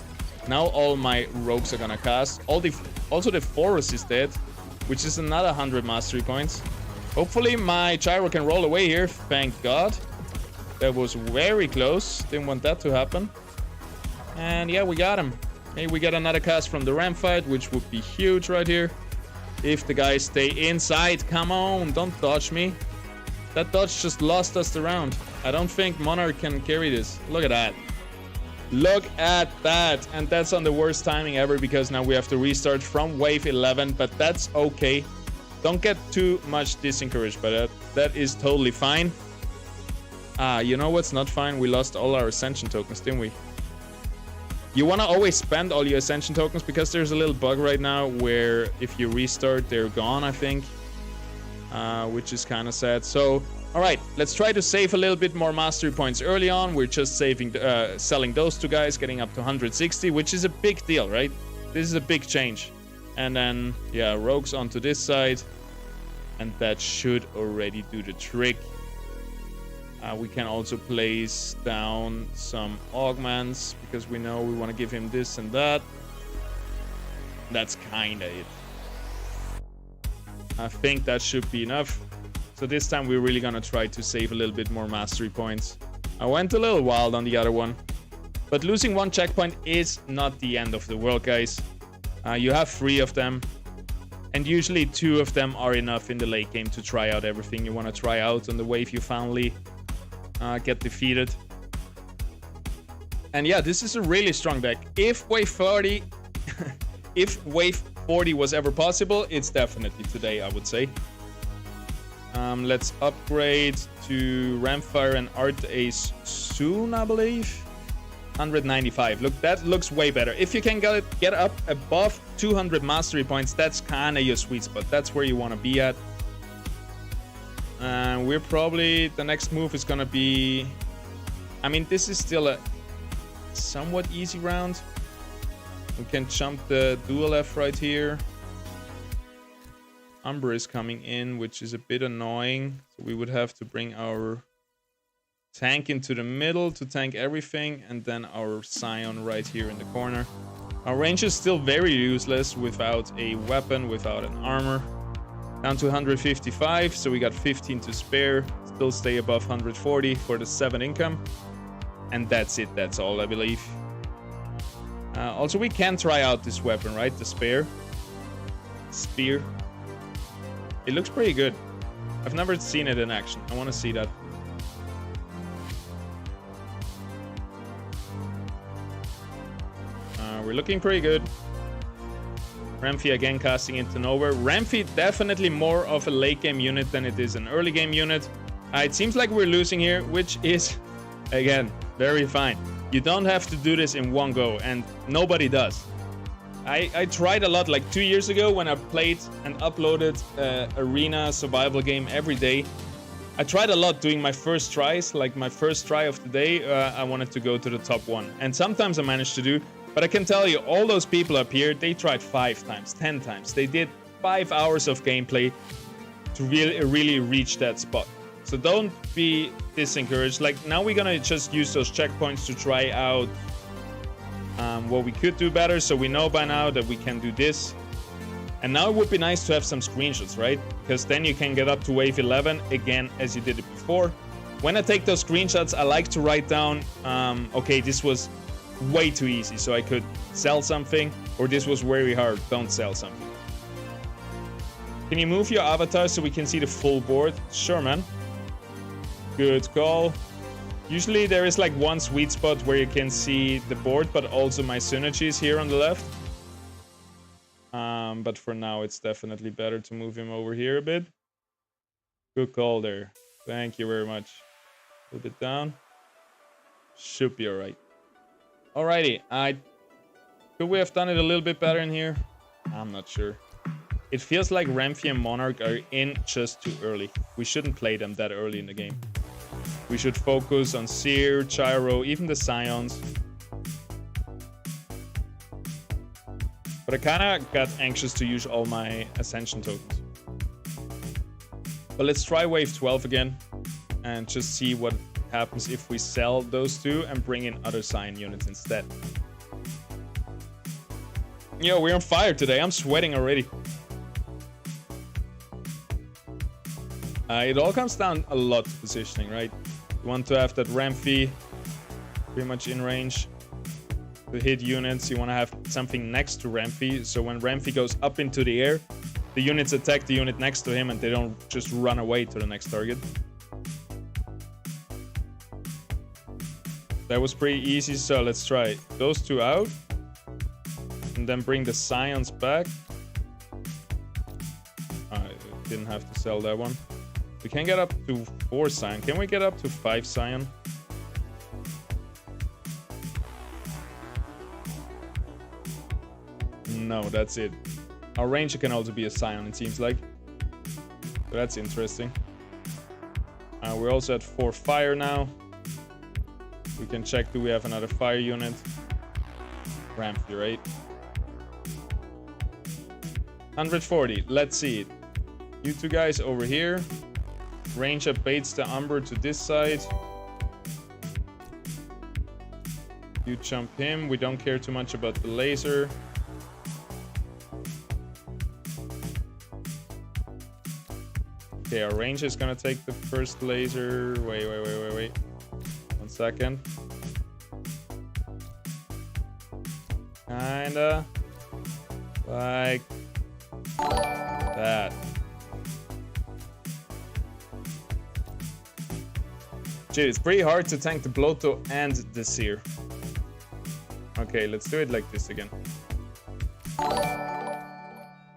Now all my rogues are gonna cast. Also the Forest is dead, which is another 100 mastery points. Hopefully my Gyro can roll away here, thank God. That was very close. Didn't want that to happen. And yeah, we got him. Hey, we got another cast from the Ram fight, which would be huge right here. If the guys stay inside. Come on, don't dodge me. That dodge just lost us the round. I don't think Monarch can carry this. Look at that. Look at that. And that's on the worst timing ever because now we have to restart from wave 11. But that's okay. Don't get too much disencouraged by that. That is totally fine. You know what's not fine? We lost all our Ascension tokens, didn't we? You want to always spend all your Ascension tokens because there's a little bug right now where if you restart, they're gone, I think. Which is kind of sad. So, alright, let's try to save a little bit more mastery points early on. We're just selling those 2 guys, getting up to 160, which is a big deal, right? This is a big change. And then, yeah, rogues onto this side. And that should already do the trick. We can also place down some augments because we know we want to give him this and that. That's kind of it. I think that should be enough. So this time we're really going to try to save a little bit more mastery points. I went a little wild on the other one. But losing 1 checkpoint is not the end of the world, guys. You have 3 of them. And usually 2 of them are enough in the late game to try out everything you want to try out on the wave you finally get defeated. And yeah, this is a really strong deck. If wave 40 if wave 40 was ever possible, it's definitely today, I would say. Let's upgrade to Ramfire and Art Ace soon, I believe. 195. Look, that looks way better. If you can get up above 200 mastery points, that's kind of your sweet spot. That's where you want to be at. We're probably, the next move is gonna be, I mean, this is still a somewhat easy round. We can jump the dual F right here. Umber is coming in, which is a bit annoying. So we would have to bring our tank into the middle to tank everything, and then our Scion right here in the corner. Our range is still very useless without a weapon, without an armor. Down to 155, so we got 15 to spare. Still stay above 140 for the 7 income. And that's it, that's all, I believe. Also, we can try out this weapon, right? The spear. It looks pretty good. I've never seen it in action. I want to see that. We're looking pretty good. Ramfi again casting into nowhere. Ramfi definitely more of a late game unit than it is an early game unit. It seems like we're losing here, which is, again, very fine. You don't have to do this in one go, and nobody does. I tried a lot, like 2 years ago when I played and uploaded arena survival game every day. I tried a lot doing my first tries, like my first try of the day, I wanted to go to the top 1. And sometimes I managed to do, but I can tell you, all those people up here, they tried 5 times, 10 times. They did 5 hours of gameplay to really reach that spot. So don't be disencouraged. Like, now we're gonna just use those checkpoints to try out what we could do better. So we know by now that we can do this. And now it would be nice to have some screenshots, right? Because then you can get up to wave 11 again as you did it before. When I take those screenshots, I like to write down, okay, this was way too easy, so I could sell something, or this was very hard, don't sell something. Can you move your avatar so we can see the full board? Sure, man. Good call. Usually there is like one sweet spot where you can see the board, but also my synergies here on the left. But for now, it's definitely better to move him over here a bit. Good call there. Thank you very much. A little bit down. Should be alright. Alrighty. Could we have done it a little bit better in here? I'm not sure. It feels like Ramphie and Monarch are in just too early. We shouldn't play them that early in the game. We should focus on Seer, Gyro, even the Scions. But I kinda got anxious to use all my Ascension tokens. But let's try wave 12 again and just see what happens if we sell those two and bring in other Scion units instead. Yo, we're on fire today. I'm sweating already. It all comes down a lot to positioning, right? You want to have that Ramphie pretty much in range to hit units. You want to have something next to Ramphie, so when Ramphie goes up into the air, the units attack the unit next to him and they don't just run away to the next target. That was pretty easy, so let's try those two out. And then bring the Scions back. I didn't have to sell that one. We can get up to 4 Scion. Can we get up to 5 Scion? No, that's it. Our ranger can also be a Scion, it seems like. So that's interesting. We're also at 4 fire now. We can check, do we have another fire unit? Ramphie, right? 140, let's see it. You two guys over here. Ranger baits the Umber to this side. You jump him. We don't care too much about the laser. Okay, our Ranger is gonna take the first laser. Wait. 1 second. Kinda like that. Dude, it's pretty hard to tank the Blotto and the Seer. Okay, let's do it like this again.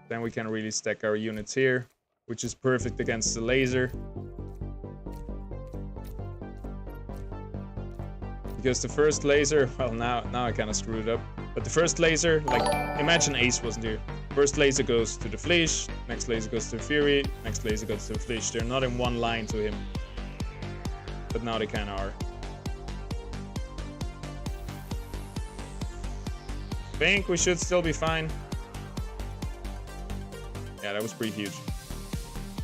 Then we can really stack our units here, which is perfect against the laser. Because the first laser, well, now I kind of screwed up. But the first laser, like, imagine Ace wasn't here. First laser goes to the Flesh, next laser goes to the Fury, next laser goes to the Flesh. They're not in one line to him. But now they kind of are. Think we should still be fine. Yeah, that was pretty huge.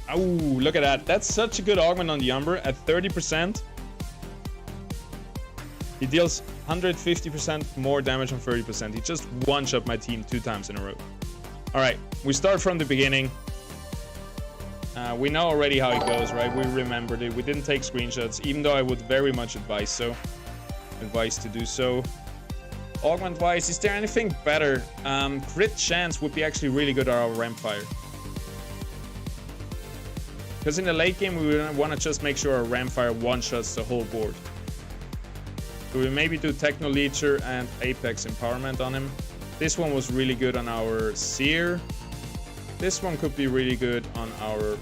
Oh, look at that. That's such a good augment on the Umber at 30%. He deals 150% more damage on 30%. He just one-shot my team 2 times in a row. Alright, we start from the beginning. We know already how it goes, right? We remembered it. We didn't take screenshots, even though I would very much advise to do so. Augment-wise, is there anything better? Crit chance would be actually really good on our Ramfire. Because in the late game, we want to just make sure our Ramfire one-shots the whole board. So we maybe do Techno Leecher and Apex Empowerment on him. This one was really good on our Seer. This one could be really good on our...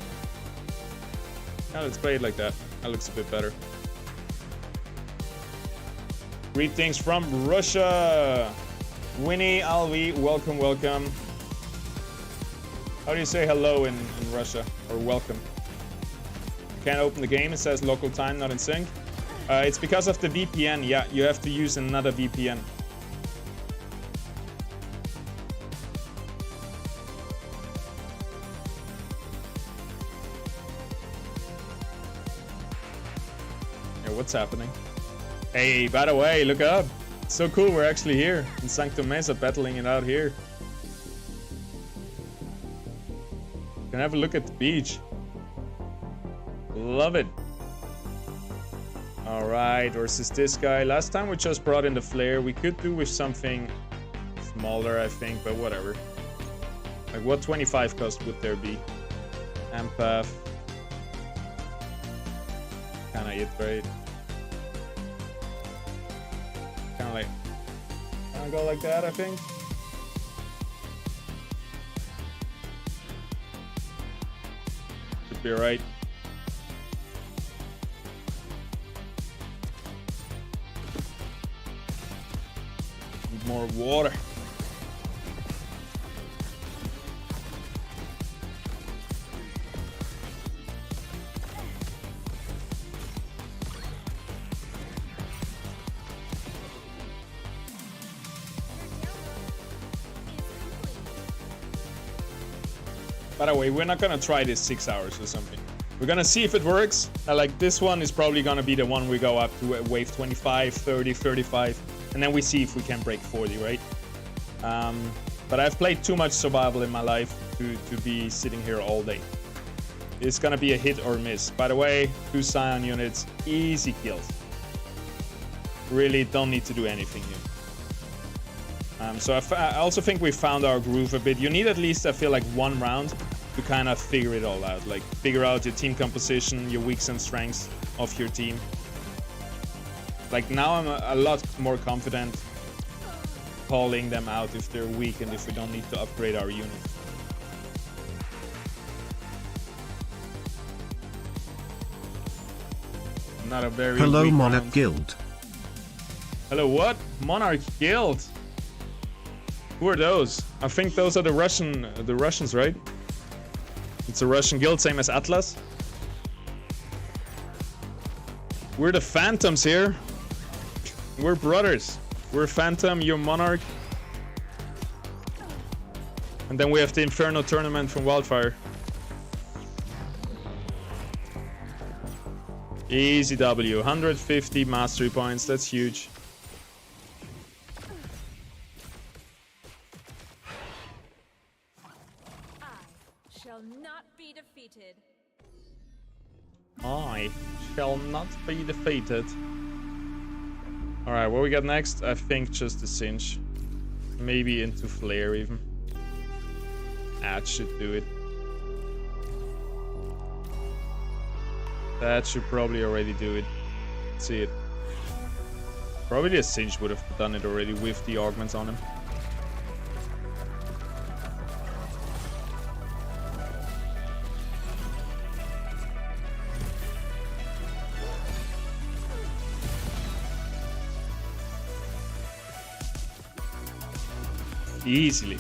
Now let's play it like that. That looks a bit better. Greetings from Russia. Winnie, Alvi, welcome, welcome. How do you say hello in Russia? Or welcome? Can't open the game, it says local time, not in sync. It's because of the VPN, yeah, you have to use another VPN. Yeah, what's happening? Hey, by the way, look up. It's so cool, we're actually here in Sanctum Mesa, battling it out here. Can have a look at the beach. Love it. Alright, versus this guy. Last time we just brought in the flare. We could do with something smaller, I think, but whatever. Like, what 25 cost would there be? Empath. Kinda it, right? Kinda go like that, I think. Should be alright. Need more water. By the way, we're not gonna try this 6 hours or something. We're gonna see if it works. Like, this one is probably gonna be the one we go up to wave 25, 30, 35. And then we see if we can break 40, right? But I've played too much survival in my life to be sitting here all day. It's gonna be a hit or miss. By the way, 2 Scion units, easy kills. Really don't need to do anything here. So I also think we found our groove a bit. You need at least, I feel like, 1 round to kind of figure it all out. Like, figure out your team composition, your weaks and strengths of your team. Like, now I'm a lot more confident calling them out if they're weak and if we don't need to upgrade our unit. Not a very Hello, weak Monarch round. Guild. Hello, what? Monarch Guild? Who are those? I think those are the Russians, right? It's a Russian guild, same as Atlas. We're the Phantoms here. We're brothers. We're Phantom, you're Monarch. And then we have the Inferno tournament from Wildfire. Easy W, 150 mastery points, that's huge. I shall not be defeated. Alright, what we got next? I think just a cinch. Maybe into flare even. That should do it. That should probably already do it. Let's see it. Probably a cinch would have done it already with the augments on him. Easily.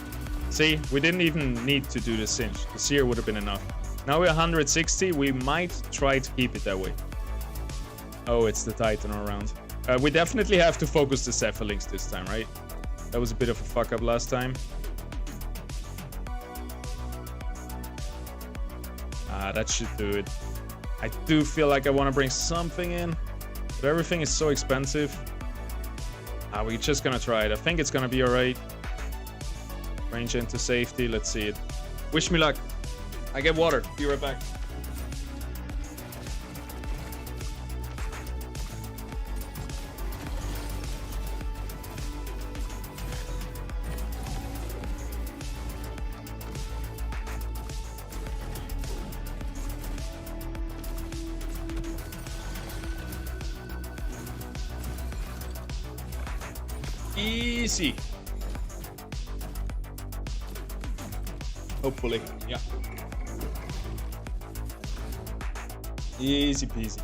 See, we didn't even need to do the cinch. The seer would have been enough. Now we're 160. We might try to keep it that way. Oh, it's the Titan all around. We definitely have to focus the Cephalings this time, right? That was a bit of a fuck up last time. That should do it. I do feel like I want to bring something in, but everything is so expensive. We're just gonna try it. I think it's gonna be alright. Range into safety. Let's see it. Wish me luck. I get water. Be right back. Easy. Hopefully, yeah. Easy peasy.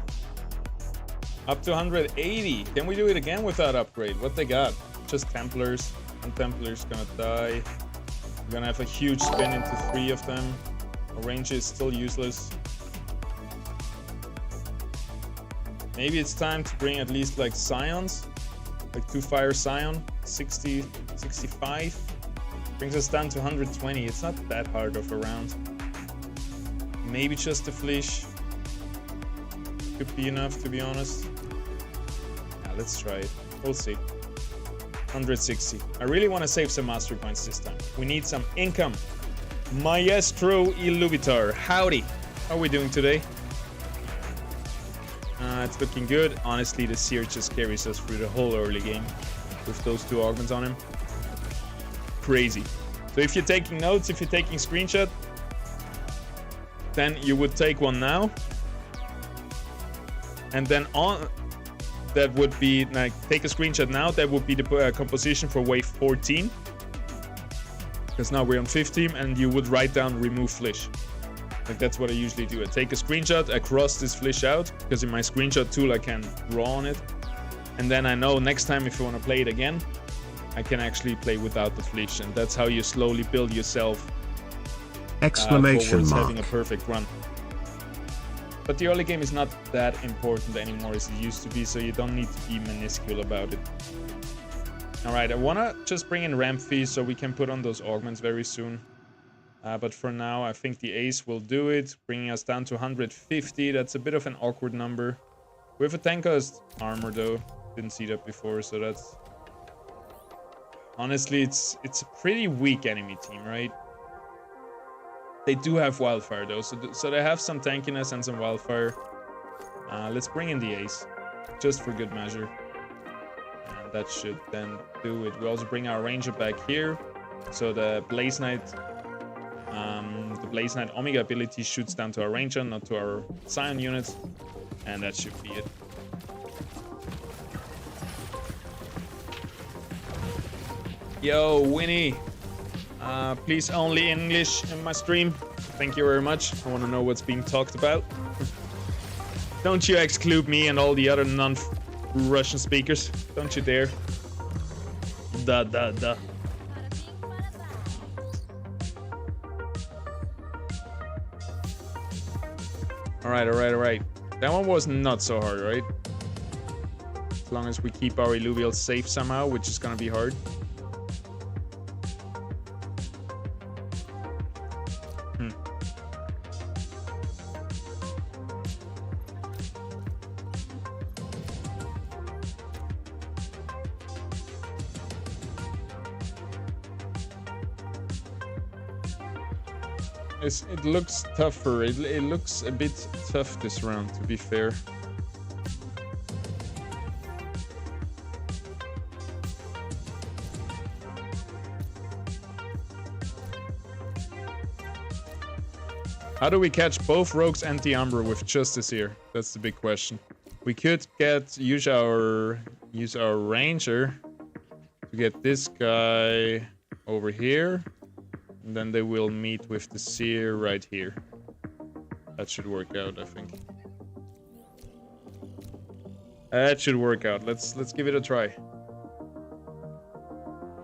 Up to 180. Can we do it again without upgrade? What they got? Just Templars. One Templar's gonna die. We're gonna have a huge spin into 3 of them. Our range is still useless. Maybe it's time to bring at least like Scions. Like 2 Fire Scion. 60, 65. Brings us down to 120. It's not that hard of a round. Maybe just a Fleesh. Could be enough, to be honest. Yeah, let's try it. We'll see. 160. I really want to save some mastery points this time. We need some income. Maestro Illuvitar. Howdy. How are we doing today? It's looking good. Honestly, the Seer just carries us through the whole early game with those 2 augments on him. Crazy. So if you're taking notes, if you're taking screenshot, then you would take one now. And then on that would be like take a screenshot now. That would be the composition for wave 14. Because now we're on 15, and you would write down remove Flish. Like that's what I usually do. I take a screenshot, I cross this Flish out, because in my screenshot tool I can draw on it. And then I know next time if you want to play it again, I can actually play without the Flish. And that's how you slowly build yourself exclamation mark having a perfect run. But the early game is not that important anymore as it used to be, so you don't need to be minuscule about it. Alright, I wanna just bring in ramp fees so we can put on those augments very soon. But for now, I think the Ace will do it, bringing us down to 150. That's a bit of an awkward number. We have a tankist armor though. Didn't see that before, so that's... Honestly, it's a pretty weak enemy team, right? They do have Wildfire though, so they have some tankiness and some Wildfire. Let's bring in the Ace, just for good measure. And that should then do it. We also bring our Ranger back here, so the Blaze Knight Omega ability shoots down to our Ranger, not to our Scion units, and that should be it. Yo, Winnie! Please only English in my stream. Thank you very much. I want to know what's being talked about. Don't you exclude me and all the other non-Russian speakers. Don't you dare. Da. Alright. That one was not so hard, right? As long as we keep our Illuvials safe somehow, which is gonna be hard. It looks tougher. It looks a bit tough this round, to be fair. How do we catch both rogues and the Umbra with Justice here? That's the big question. We could use our Ranger to get this guy over here. And then they will meet with the Seer right here. That should work out, I think. That should work out. Let's give it a try.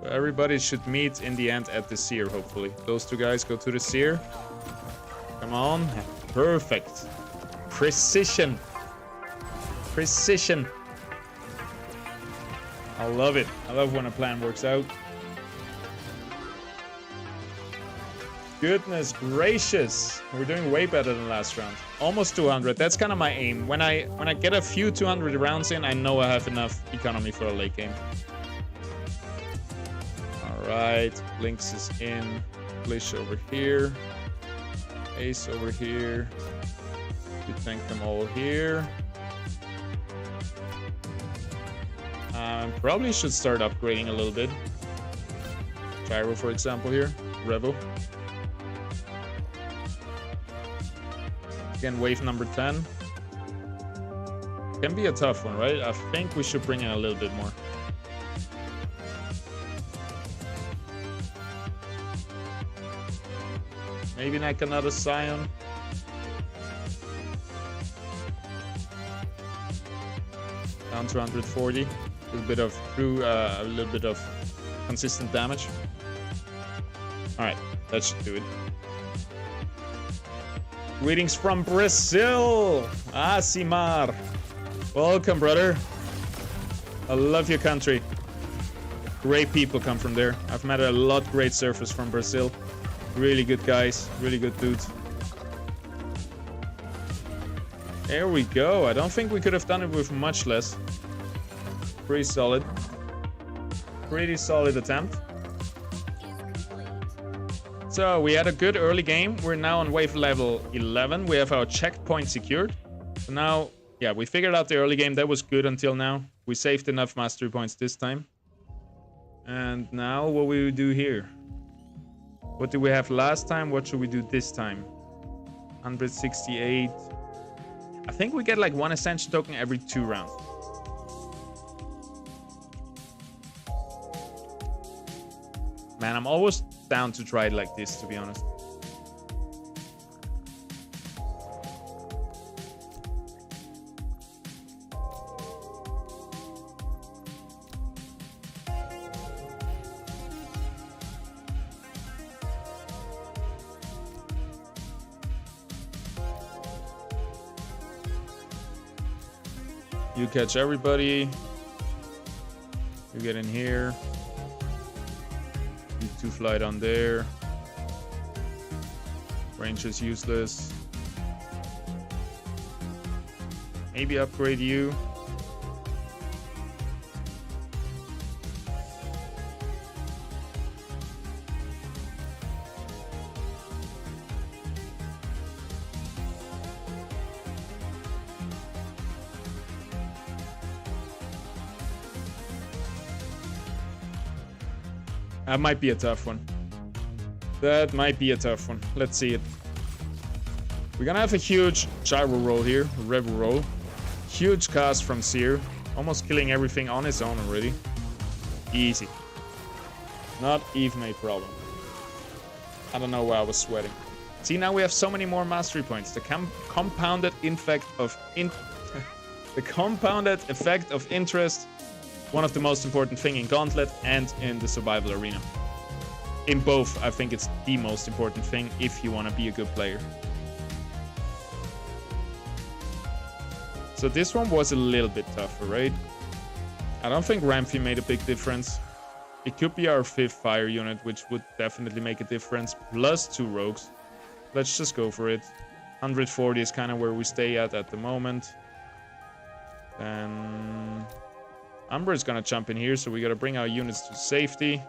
So everybody should meet in the end at the Seer, hopefully. Those 2 guys go to the Seer. Come on. Perfect. Precision. Precision. I love it. I love when a plan works out. Goodness gracious, we're doing way better than last round. Almost 200. That's kind of my aim. When I get a few 200 rounds in, I know I have enough economy for a late game. All right, Lynx is in. Flish over here. Ace over here. We tank them all here. Probably should start upgrading a little bit. Gyro, for example, here. Revo. Again, wave number 10. Can be a tough one, right? I think we should bring in a little bit more. Maybe like another Scion. Down to 140. A little bit of consistent damage. All right, that should do it. Greetings from Brazil, Asimar. Welcome, brother. I love your country. Great people come from there. I've met a lot of great surfers from Brazil. Really good guys, really good dudes. There we go. I don't think we could have done it with much less. Pretty solid. Pretty solid attempt. So we had a good early game. We're now on wave level 11. We have our checkpoint secured. So now, yeah, we figured out the early game. That was good until now. We saved enough mastery points this time. And now what will we do here? What did we have last time? What should we do this time? 168. I think we get like 1 ascension token every 2 rounds. Man, I'm always down to try it like this, to be honest. You catch everybody. You get in here. You 2 fly down there. Range is useless. Maybe upgrade you. That might be a tough one. That might be a tough one. Let's see it. We're gonna have a huge gyro roll here, rev roll. Huge cast from Seer. Almost killing everything on his own already. Easy. Not even a problem. I don't know why I was sweating. See, now we have so many more mastery points. The compounded effect of the compounded effect of interest. One of the most important thing in Gauntlet and in the survival arena. In both, I think it's the most important thing if you want to be a good player. So this one was a little bit tougher, right? I don't think Ramphy made a big difference. It could be our 5th fire unit, which would definitely make a difference, plus 2 rogues. Let's just go for it. 140 is kind of where we stay at the moment. Then Umber is gonna jump in here, so we gotta bring our units to safety.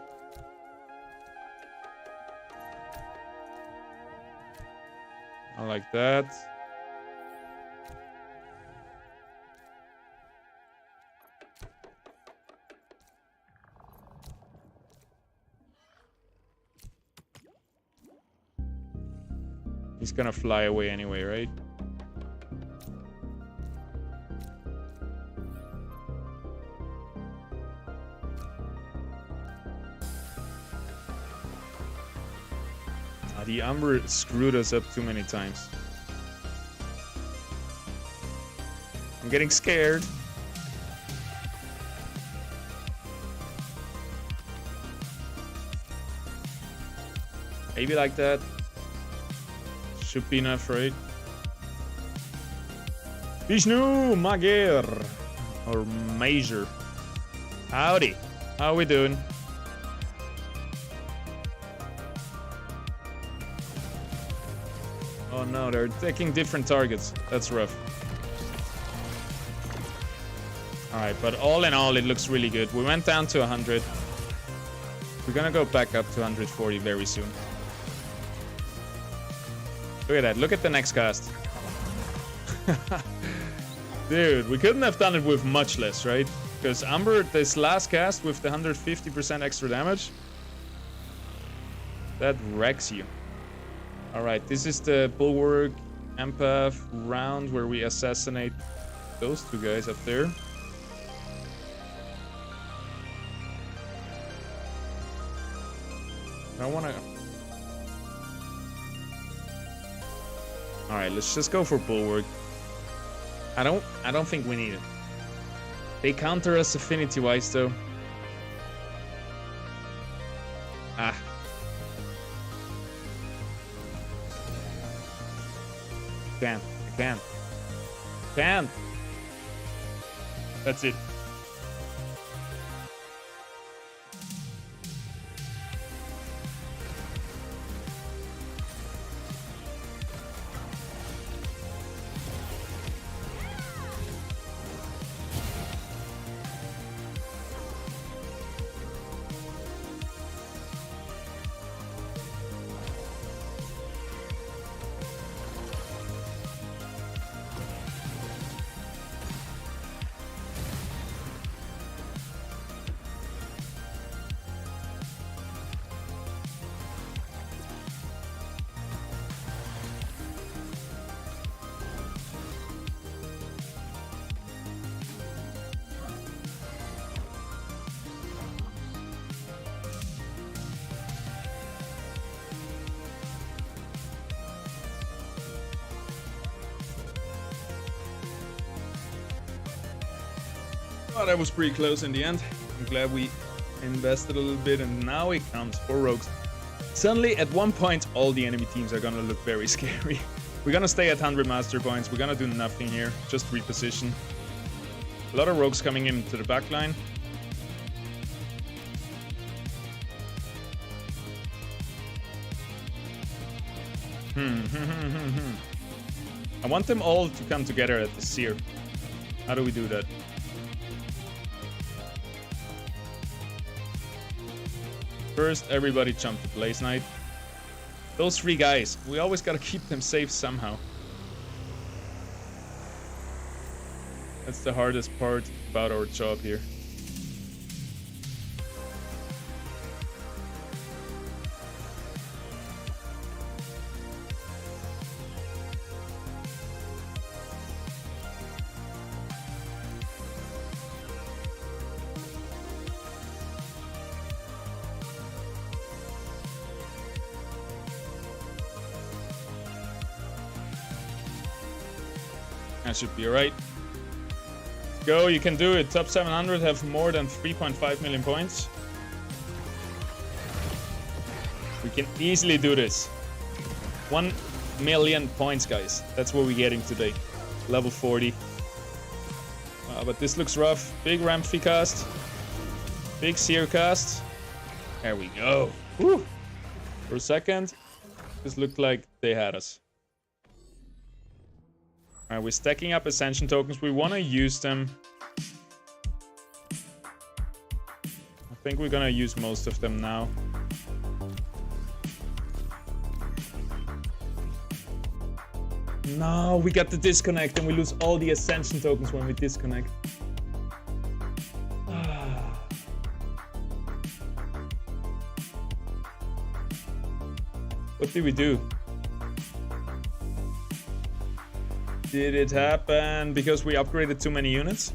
I like that. He's gonna fly away anyway, right? The Umber screwed us up too many times. I'm getting scared. Maybe like that. Should be enough, right? Vishnu Magir or Major. Howdy. How we doing? Oh no, they're taking different targets. That's rough. Alright, but all in all, it looks really good. We went down to 100. We're gonna go back up to 140 very soon. Look at that. Look at the next cast. Dude, we couldn't have done it with much less, right? Because Umber, this last cast with the 150% extra damage, that wrecks you. Alright, this is the Bulwark Empath round where we assassinate those 2 guys up there. I wanna... Alright, let's just go for Bulwark. I don't think we need it. They counter us affinity-wise, though. Ah. Can't. I can't. Can't. That's it. Oh, that was pretty close in the end. I'm glad we invested a little bit, and now it counts for rogues. Suddenly, at one point, all the enemy teams are gonna look very scary. We're gonna stay at 100 master points. We're gonna do nothing here, just reposition. A lot of rogues coming into the back line. I want them all to come together at the seer. How do we do that? First, everybody jump to Blaze Knight. Those three guys, we always gotta keep them safe somehow. That's the hardest part about our job here. That should be alright. Go, you can do it. Top 700 have more than 3.5 million points. We can easily do this. 1 million points, guys. That's what we're getting today. Level 40. But this looks rough. Big Ramphy cast. Big Seer cast. There we go. Whew. For a second, this looked like they had us. Alright, we're stacking up Ascension tokens. We want to use them. I think we're gonna use most of them now. No, we got the disconnect and we lose all the Ascension tokens when we disconnect. What did we do? Did it happen because we upgraded too many units?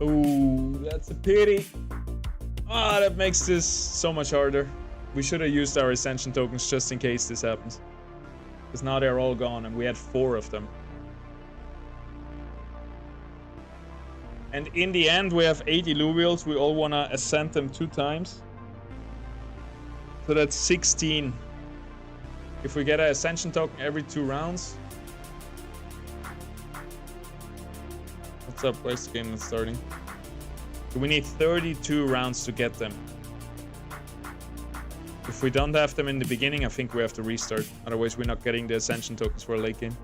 Oh, that's a pity. Ah, that makes this so much harder. We should have used our Ascension tokens just in case this happens. Because now they're all gone and we had 4 of them. And in the end, we have 8 Illuvials. We all want to ascend them 2 times. So that's 16. If we get an Ascension token every 2 rounds. What's up? Where's the game that's starting? So we need 32 rounds to get them. If we don't have them in the beginning, I think we have to restart. Otherwise, we're not getting the Ascension tokens for a late game.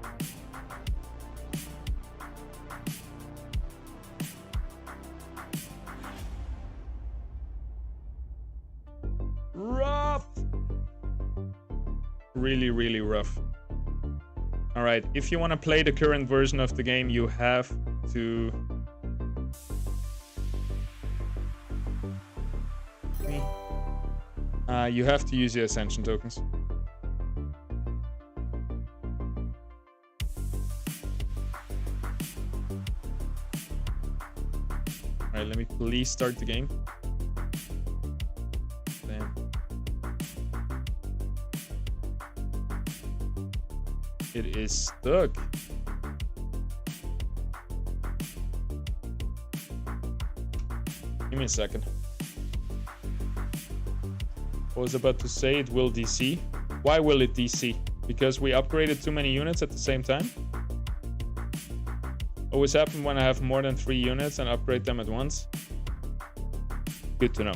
Rough! Really, really rough. Alright, if you want to play the current version of the game, you have to... you have to use your Ascension tokens. Alright, let me please start the game. is stuck. Give me a second. I was about to say it will DC. Why will it DC? Because we upgraded too many units at the same time? Always happen when I have more than 3 units and upgrade them at once. Good to know.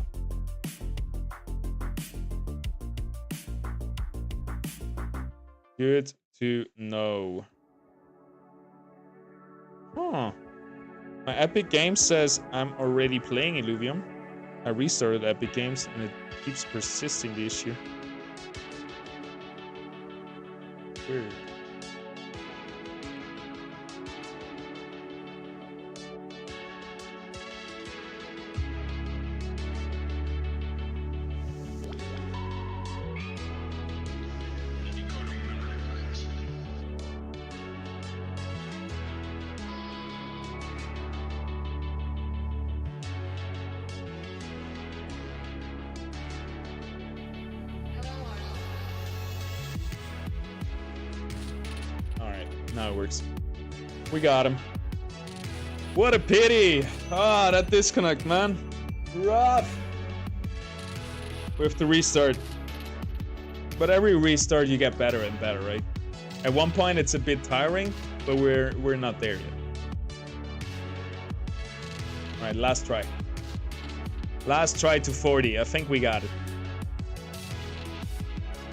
Good to know. Huh. My Epic Games says I'm already playing Illuvium. I restarted Epic Games and it keeps persisting the issue. Weird. Now it works. We got him. What a pity. Ah, that disconnect, man. Rough. We have to restart. But every restart you get better and better, right? At one point it's a bit tiring, but we're not there yet. Alright, last try. Last try to 40. I think we got it.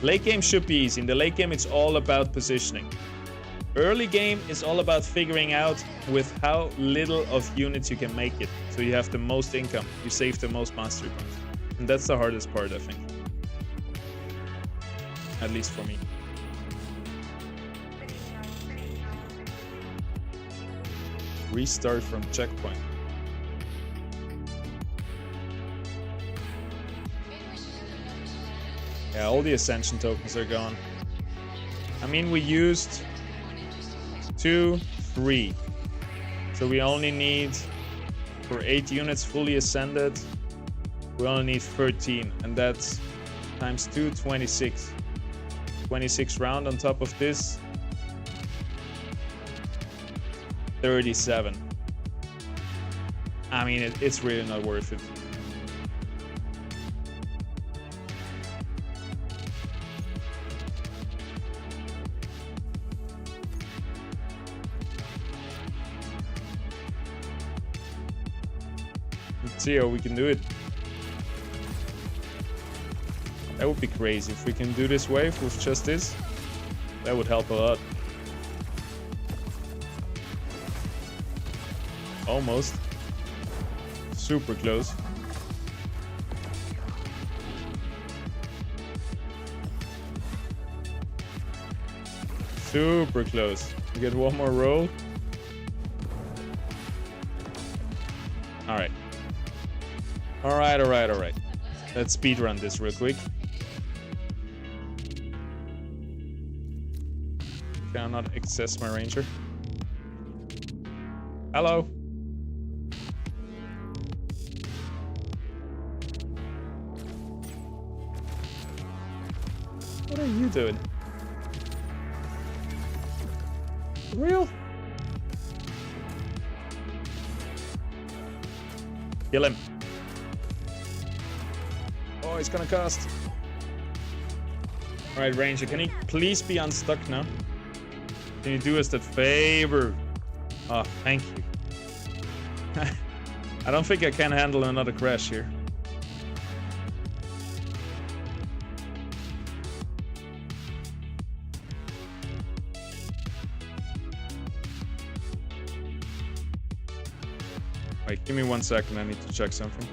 Late game should be easy. In the late game it's all about positioning. Early game is all about figuring out with how little of units you can make it. So you have the most income. You save the most mastery points. And that's the hardest part, I think. At least for me. Restart from checkpoint. Yeah, all the ascension tokens are gone. I mean, we used 2, 3. So we only need, for 8 units fully ascended, we only need 13. And that's times 2, 26. 26 round on top of this. 37. I mean, it's really not worth it. Let's see how we can do it. That would be crazy. If we can do this wave with just this, that would help a lot. Almost. Super close. Super close. We get one more roll. Alright. Alright. Let's speedrun this real quick. Cannot access my ranger. Hello. What are you doing? Real? Kill him. Oh, he's gonna cast. Alright, Ranger, can you please be unstuck now? Can you do us that favor? Oh, thank you. I don't think I can handle another crash here. Wait, give me 1 second. I need to check something.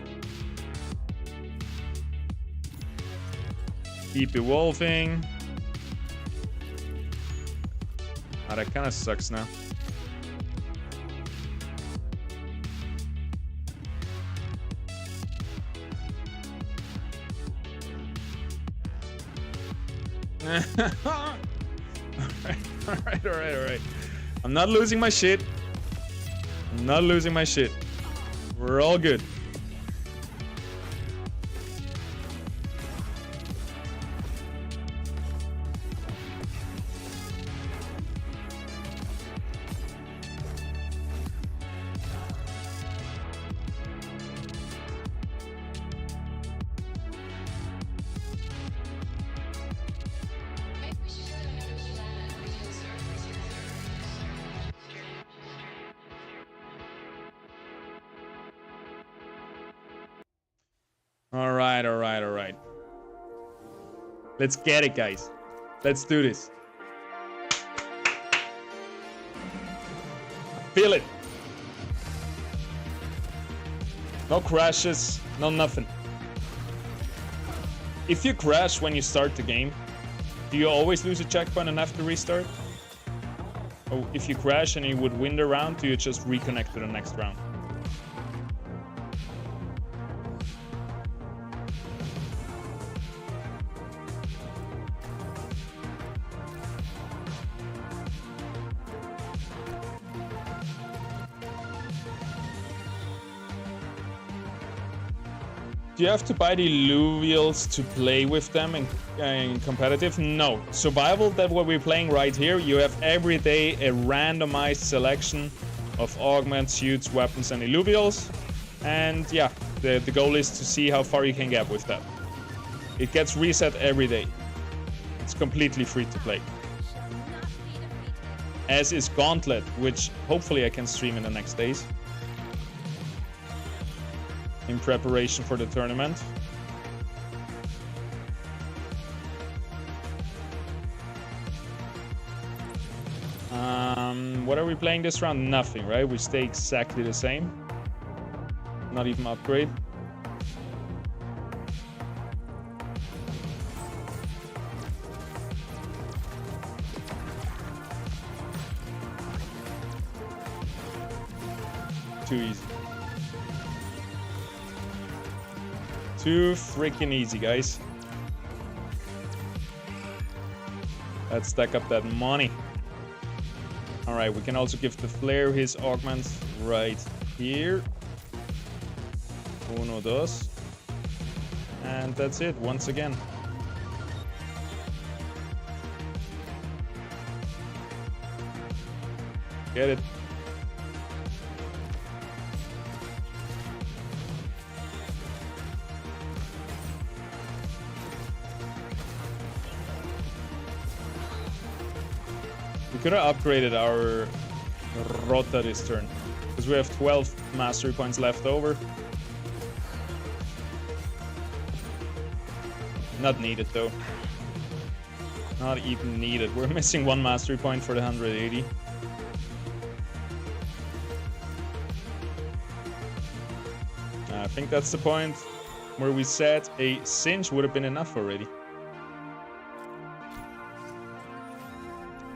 Keep evolving. Ah, that kind of sucks now. Alright. I'm not losing my shit. We're all good. All right, all right, all right. Let's get it, guys. Let's do this. Feel it. No crashes, no nothing. If you crash when you start the game, do you always lose a checkpoint and have to restart? Or if you crash and you would win the round, do you just reconnect to the next round? Do you have to buy the Illuvials to play with them in competitive? No. Survival, that what we're playing right here, you have every day a randomized selection of augments, suits, weapons, and Illuvials. And yeah, the goal is to see how far you can get with that. It gets reset every day. It's completely free to play. As is Gauntlet, which hopefully I can stream in the next days, in preparation for the tournament. What are we playing this round? Nothing, right? We stay exactly the same. Not even upgrade. Too easy. Too freaking easy, guys. Let's stack up that money. Alright, we can also give the Flare his augments right here. Uno, dos. And that's it, once again. Get it. We could have upgraded our Rota this turn, because we have 12 mastery points left over. Not needed though. Not even needed. We're missing one mastery point for the 180. I think that's the point where we said a Singe would have been enough already.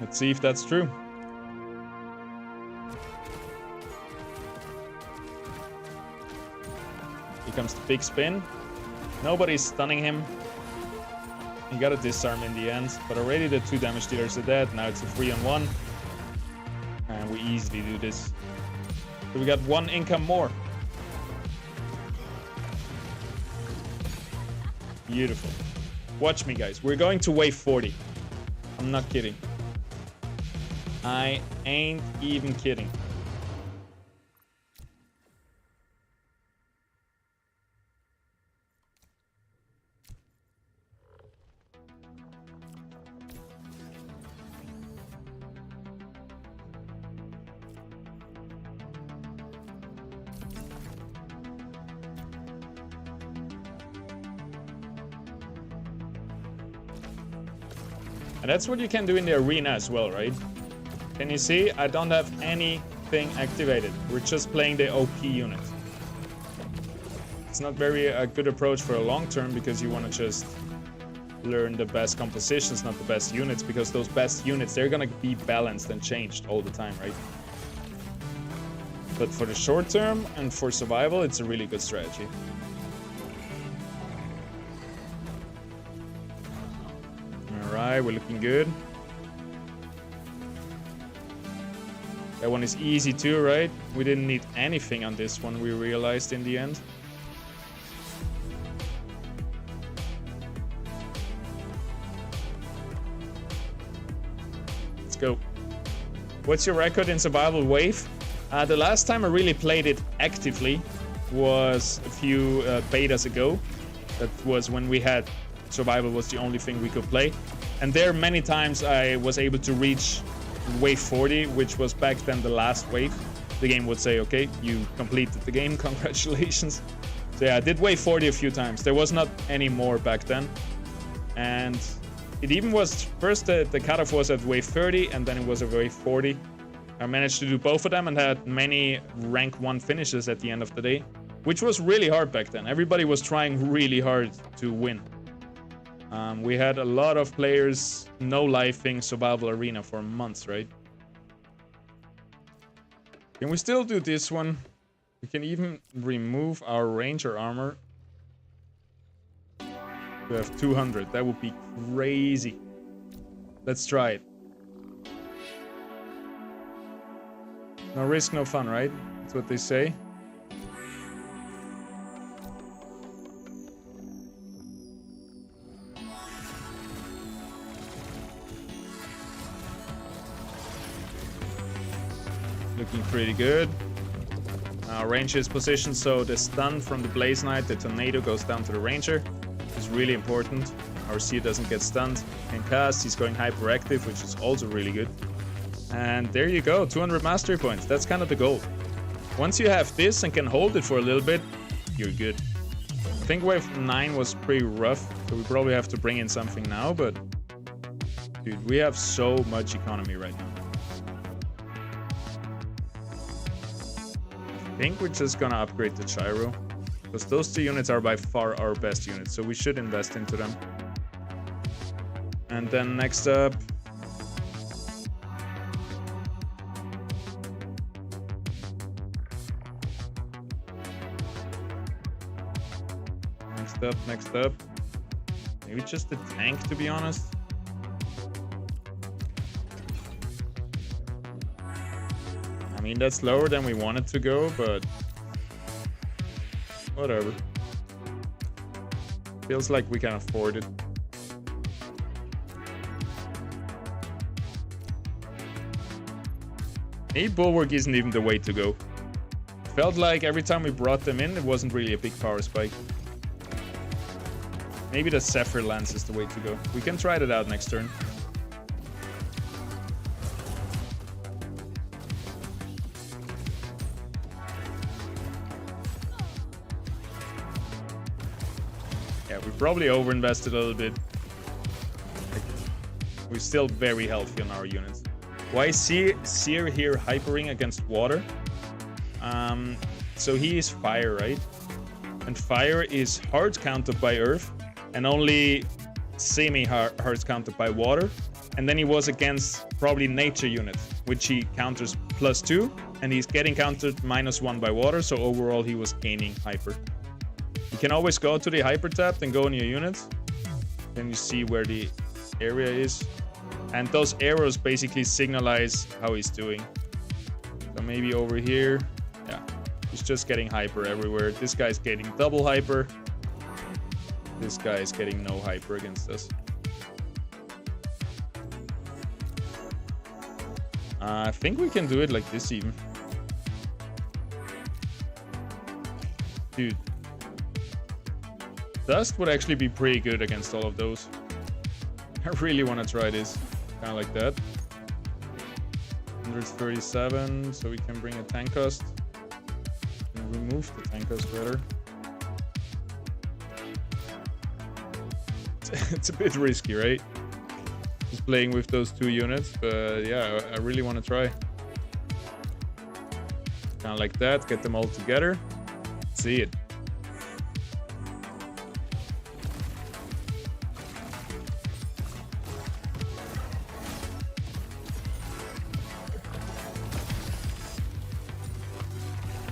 Let's see if that's true. Here comes the big spin. Nobody's stunning him. He got a disarm in the end, but already the 2 damage dealers are dead. Now it's a 3-on-1. And we easily do this. So we got 1 income more. Beautiful. Watch me, guys. We're going to wave 40. I'm not kidding. I ain't even kidding. And that's what you can do in the arena as well, right? Can you see? I don't have anything activated. We're just playing the OP unit. It's not very a good approach for a long term, because you want to just learn the best compositions, not the best units, because those best units, they're going to be balanced and changed all the time, right? But for the short term and for survival, it's a really good strategy. Alright, we're looking good. That one is easy too, right? We didn't need anything on this one, we realized in the end. Let's go. What's your record in survival wave? The last time I really played it actively was a few betas ago. That was when we had survival was the only thing we could play. And there many times I was able to reach wave 40, which was back then the last wave. The game would say, okay, you completed the game, congratulations. So yeah, I did wave 40 a few times. There was not any more back then. And it even was, first the cutoff was at wave 30 and then it was at wave 40. I managed to do both of them and had many rank 1 finishes at the end of the day, which was really hard back then. Everybody was trying really hard to win. We had a lot of players no-lifing survival arena for months, right? Can we still do this one? We can even remove our ranger armor. We have 200. That would be crazy. Let's try it. No risk, no fun, right? That's what they say. Looking pretty good. Ranger is positioned so the stun from the Blaze Knight, the tornado, goes down to the Ranger. Which is really important. Our seer doesn't get stunned. Can cast. He's going hyperactive, which is also really good. And there you go, 200 mastery points. That's kind of the goal. Once you have this and can hold it for a little bit, you're good. I think wave 9 was pretty rough, so we probably have to bring in something now, but dude, we have so much economy right now. I think we're just gonna upgrade the gyro, because those 2 units are by far our best units, so we should invest into them. And then next up, next up, maybe just the tank, to be honest. I mean, that's lower than we wanted to go, but whatever. Feels like we can afford it. Maybe Bulwark isn't even the way to go. Felt like every time we brought them in, it wasn't really a big power spike. Maybe the Zephyr Lance is the way to go. We can try that out next turn. Yeah, we probably overinvested a little bit. We're still very healthy on our units. Why is Seer here hypering against water? So he is fire, right? And fire is hard countered by earth and only semi-hard countered by water. And then he was against probably nature units, which he counters +2, and he's getting countered -1 by water, so overall he was gaining hyper. You can always go to the hyper tab and go on your units. Then you see where the area is. And those arrows basically signalize how he's doing. So maybe over here, yeah, he's just getting hyper everywhere. This guy's getting double hyper. This guy is getting no hyper against us. I think we can do it like this even. Dude. Dust would actually be pretty good against all of those. I really want to try this. Kind of like that. 137, so we can bring a tank cost. And remove the tank cost better. It's a bit risky, right? Just playing with those 2 units, but yeah, I really want to try. Kind of like that, get them all together. See it.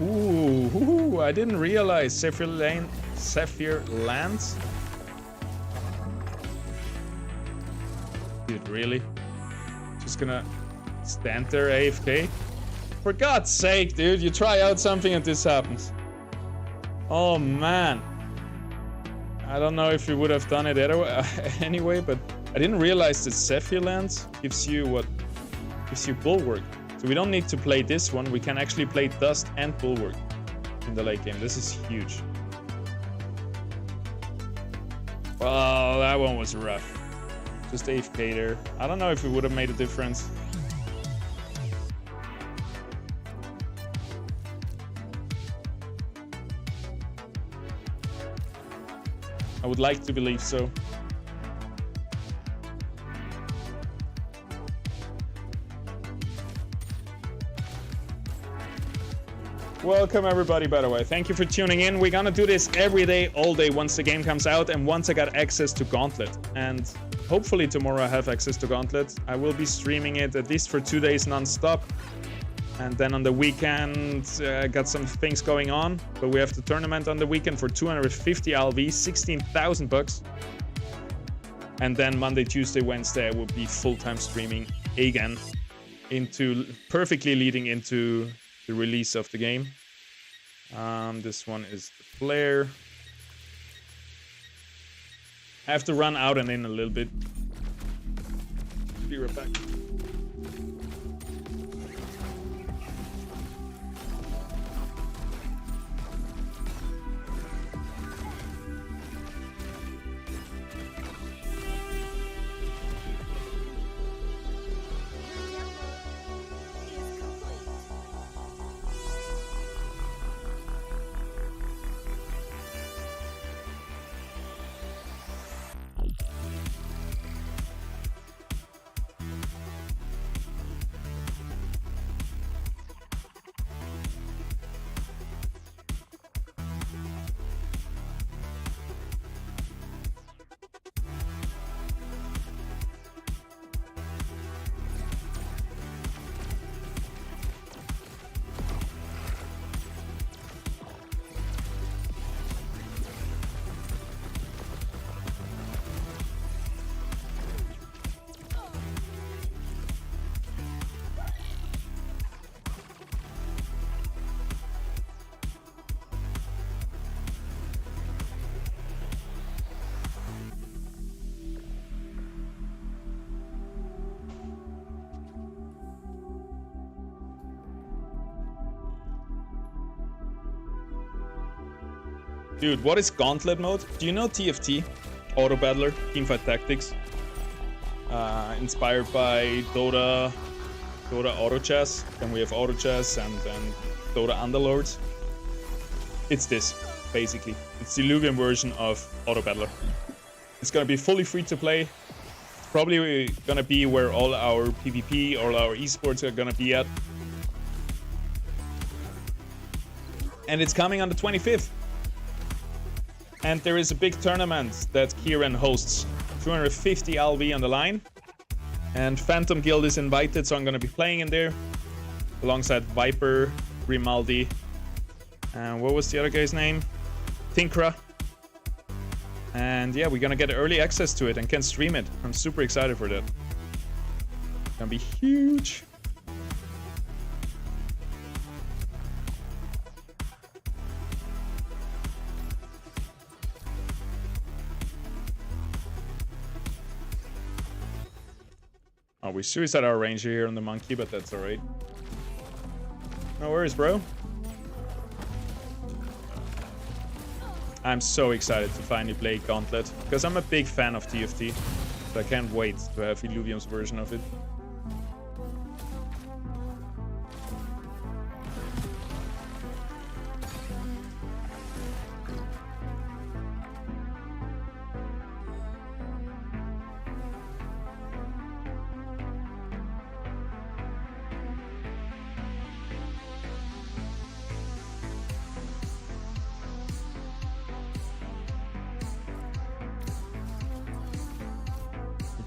Ooh, I didn't realize Zephyr Lance. Dude, really? Just gonna stand there AFK? For God's sake, dude, you try out something and this happens. Oh man. I don't know if you would have done it anyway, but I didn't realize that Zephyr Lance gives you what? Gives you Bulwark. So we don't need to play this one. We can actually play Dust and Bulwark in the late game. This is huge. Well, that one was rough. Just AFK there. I don't know if it would have made a difference. I would like to believe so. Welcome everybody, by the way. Thank you for tuning in. We're gonna do this every day, all day, once the game comes out and once I got access to Gauntlet. And hopefully tomorrow I have access to Gauntlet. I will be streaming it at least for 2 days non-stop. And then on the weekend, got some things going on. But we have the tournament on the weekend for 250 LV, 16,000 bucks. And then Monday, Tuesday, Wednesday, I will be full-time streaming again, perfectly leading into the release of the game. This one is the player. I have to run out and in a little bit. Be right back. Dude, what is Gauntlet mode? Do you know TFT? Auto Battler, Teamfight Tactics. Inspired by Dota Auto Chess. Then we have Auto Chess and Dota Underlords. It's this, basically. It's the Illuvium version of Auto Battler. It's gonna be fully free to play. It's probably gonna be where all our PvP, all our esports are gonna be at. And it's coming on the 25th. And there is a big tournament that Kieran hosts. 250 LV on the line. And Phantom Guild is invited, so I'm going to be playing in there. Alongside Viper, Grimaldi. And what was the other guy's name? Tinkra. And yeah, we're going to get early access to it and can stream it. I'm super excited for that. It's going to be huge. Oh, we suicide our ranger here on the monkey, but that's alright. No worries, bro. I'm so excited to finally play Gauntlet, because I'm a big fan of TFT. So I can't wait to have Illuvium's version of it.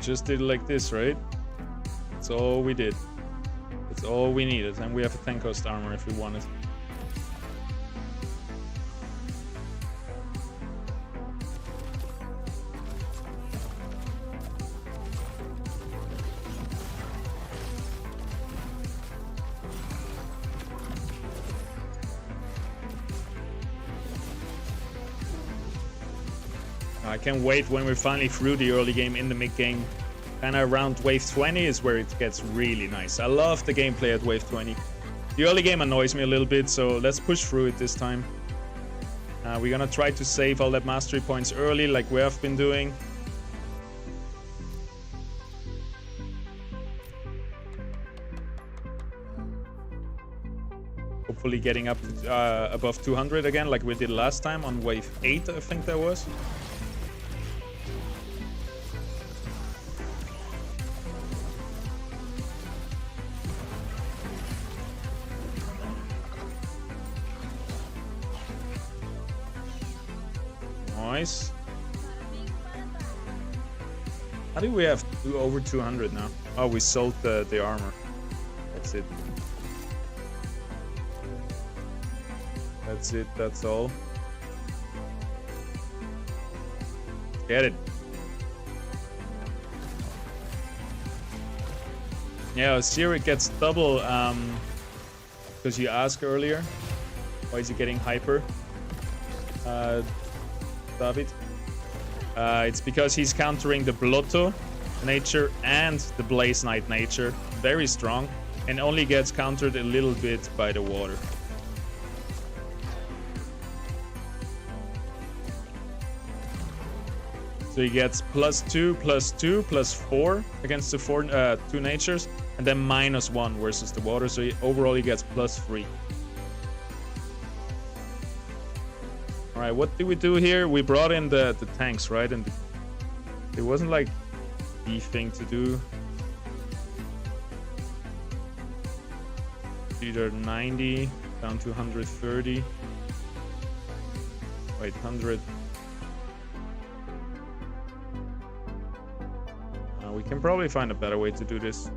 Just did it like this, right? That's all we did. That's all we needed. And we have a 10 cost armor if we want it. I can't wait when we're finally through the early game in the mid game. Kind of around wave 20 is where it gets really nice. I love the gameplay at wave 20. The early game annoys me a little bit, so let's push through it this time. We're gonna try to save all that mastery points early like we have been doing. Hopefully getting up to, above 200 again like we did last time on wave 8, I think that was. Nice. How do we have over 200 now? Oh, we sold the armor. That's it. That's it, that's all. Get it. Yeah, Siri gets double because you asked earlier. Why is he getting hyper? David? It's because he's countering the Blotto nature and the Blaze Knight nature. Very strong. And only gets countered a little bit by the water. So he gets +2, +2, +4 against the two natures. And then -1 versus the water. So overall he gets +3. Alright, what did we do here? We brought in the tanks, right? And it wasn't like the thing to do. Either 90 down to 130. Wait, 100. We can probably find a better way to do this.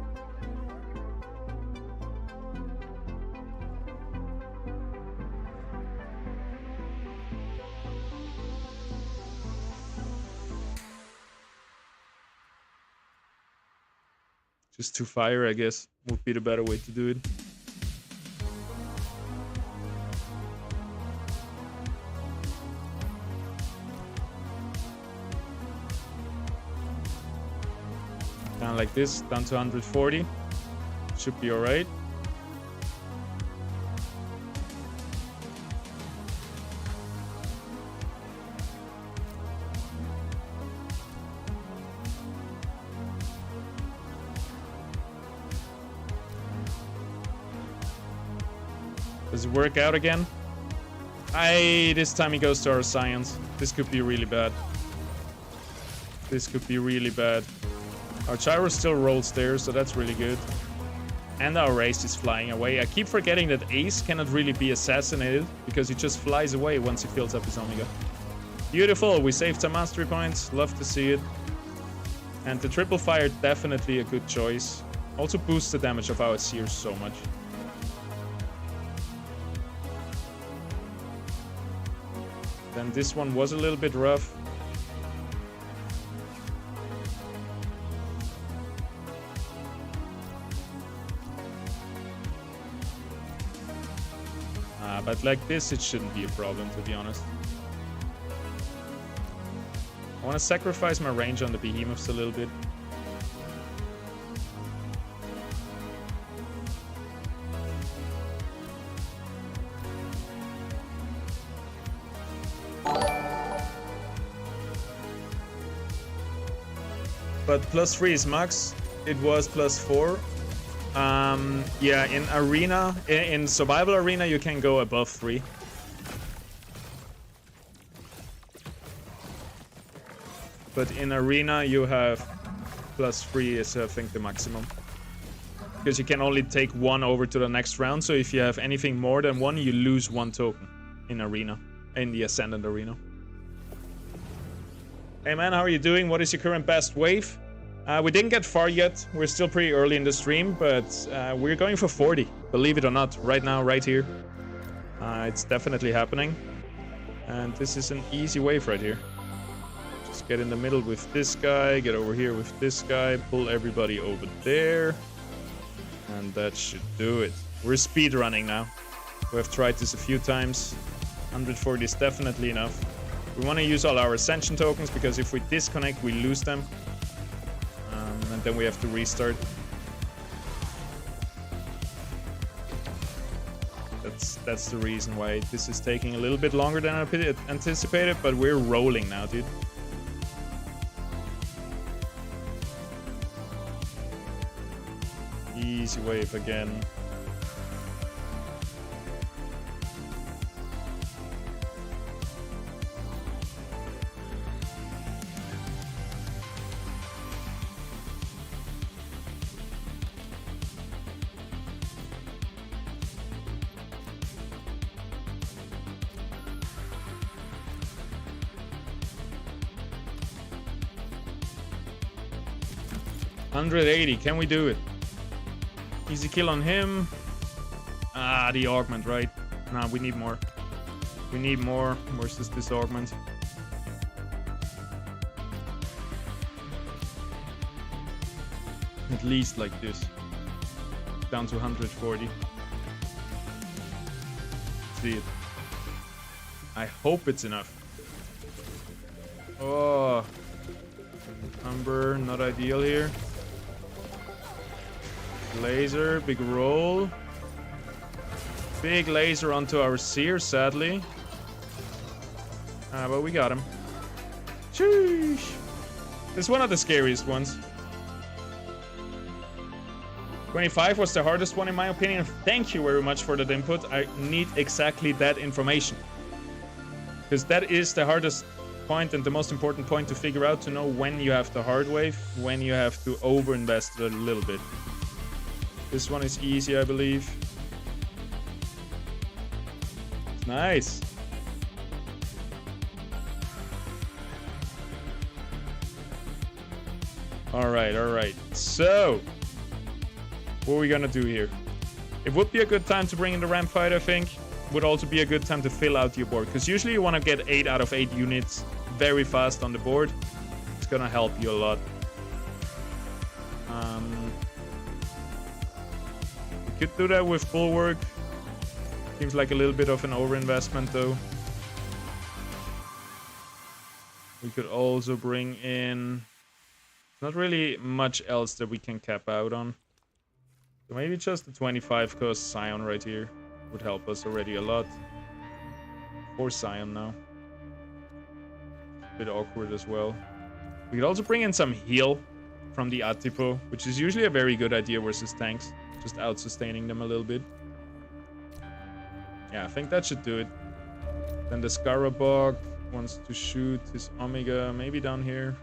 Just to fire, I guess, would be the better way to do it. Kind of like this, down to 140. Should be alright. Does it work out again? This time he goes to our science. This could be really bad. This could be really bad. Our gyro still rolls there, so that's really good. And our race is flying away. I keep forgetting that Ace cannot really be assassinated because he just flies away once he fills up his Omega. Beautiful, we saved some mastery points. Love to see it. And the triple fire, definitely a good choice. Also boosts the damage of our Seers so much. Then this one was a little bit rough. But like this, it shouldn't be a problem, to be honest. I want to sacrifice my range on the behemoths a little bit. But +3 is max. It was +4. Yeah, in arena, in survival arena, you can go above 3. But in arena, you have +3 is, I think, the maximum. Because you can only take 1 over to the next round. So if you have anything more than 1, you lose 1 token in arena, in the Ascendant arena. Hey man, how are you doing? What is your current best wave? We didn't get far yet. We're still pretty early in the stream, but we're going for 40. Believe it or not, right now, right here. It's definitely happening. And this is an easy wave right here. Just get in the middle with this guy, get over here with this guy, pull everybody over there. And that should do it. We're speed running now. We have tried this a few times. 140 is definitely enough. We want to use all our Ascension tokens, because if we disconnect, we lose them. And then we have to restart. That's the reason why this is taking a little bit longer than I anticipated, but we're rolling now, dude. Easy wave again. 180. Can we do it? Easy kill on him. Ah, the augment, right? Nah, we need more. We need more versus this augment. At least like this. Down to 140. See it. I hope it's enough. Oh. Umber, not ideal here. Laser, big roll. Big laser onto our seer, sadly. But we got him. Sheesh. It's one of the scariest ones. 25 was the hardest one in my opinion. Thank you very much for that input. I need exactly that information. Because that is the hardest point and the most important point to figure out, to know when you have the hard wave, when you have to overinvest a little bit. This one is easy, I believe. It's nice. Alright, alright. So, what are we gonna do here? It would be a good time to bring in the ramp fight, I think. Would also be a good time to fill out your board, because usually you want to get 8 out of 8 units very fast on the board. It's gonna help you a lot. We could do that with Bulwark. Seems like a little bit of an overinvestment though. We could also bring in... not really much else that we can cap out on. So maybe just the 25 cost Scion right here would help us already a lot. 4 Scion now. A bit awkward as well. We could also bring in some heal from the Atipo, which is usually a very good idea versus tanks. Just out-sustaining them a little bit. Yeah, I think that should do it. Then the Scarabog wants to shoot his Omega, maybe down here.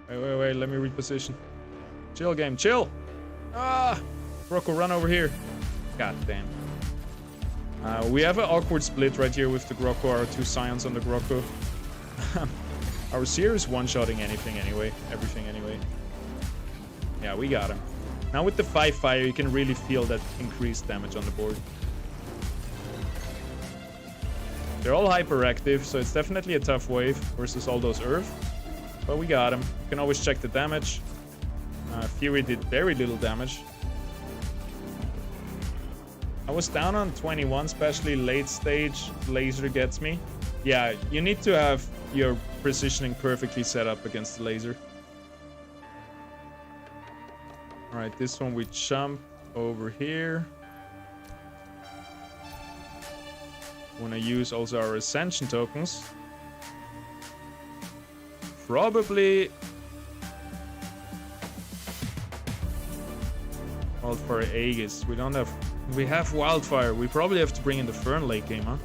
Wait, let me reposition. Chill, game, chill! Ah! Rocco, run over here. God damn. We have an awkward split right here with the Grocco, our 2 Scions on the Grocco. Our Seer is one-shotting everything anyway. Yeah, we got him. Now with the 5 fire, you can really feel that increased damage on the board. They're all hyperactive, so it's definitely a tough wave versus all those Earth. But we got him. You can always check the damage. Fury did very little damage. I was down on 21, especially late stage. Laser gets me. Yeah, you need to have your positioning perfectly set up against the laser. Alright, this one we jump over here. Want to use also our Ascension tokens. Probably Wildfire Aegis. We don't have... we have Wildfire. We probably have to bring in the Fern late game, huh?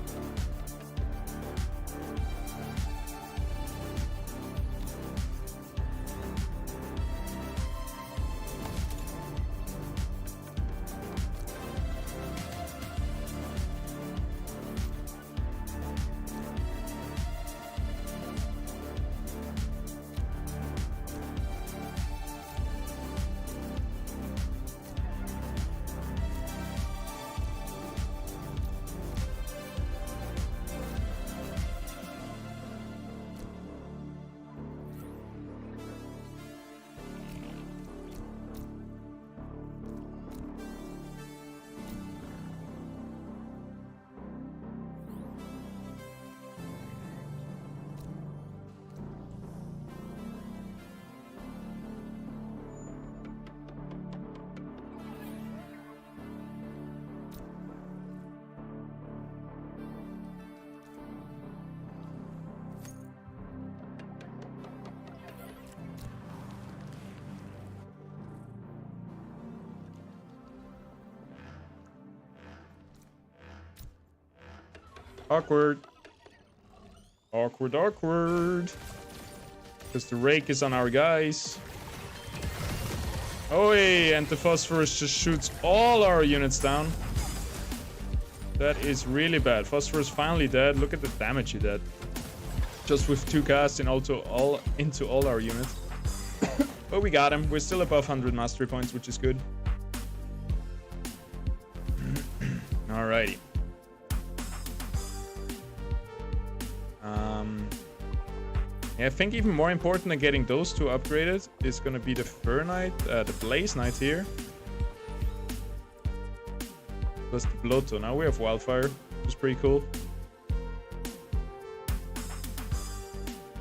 Awkward. Awkward, awkward. Because the rake is on our guys. Oh, hey, and the phosphorus just shoots all our units down. That is really bad. Phosphorus finally dead. Look at the damage he did. Just with 2 casts into all our units. But we got him. We're still above 100 mastery points, which is good. Alrighty. Yeah, I think even more important than getting those 2 upgraded is going to be the Fur Knight, the Blaze Knight here. Plus the Blotto. Now we have Wildfire, which is pretty cool.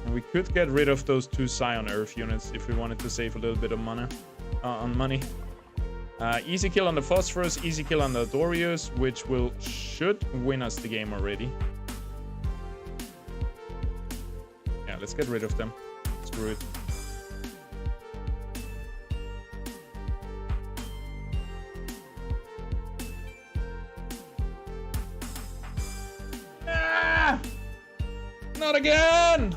And we could get rid of those 2 Scion Earth units if we wanted to save a little bit of money. Easy kill on the Phosphorus, easy kill on the Dorius, which should win us the game already. Yeah, let's get rid of them. Screw it. Ah! Not again!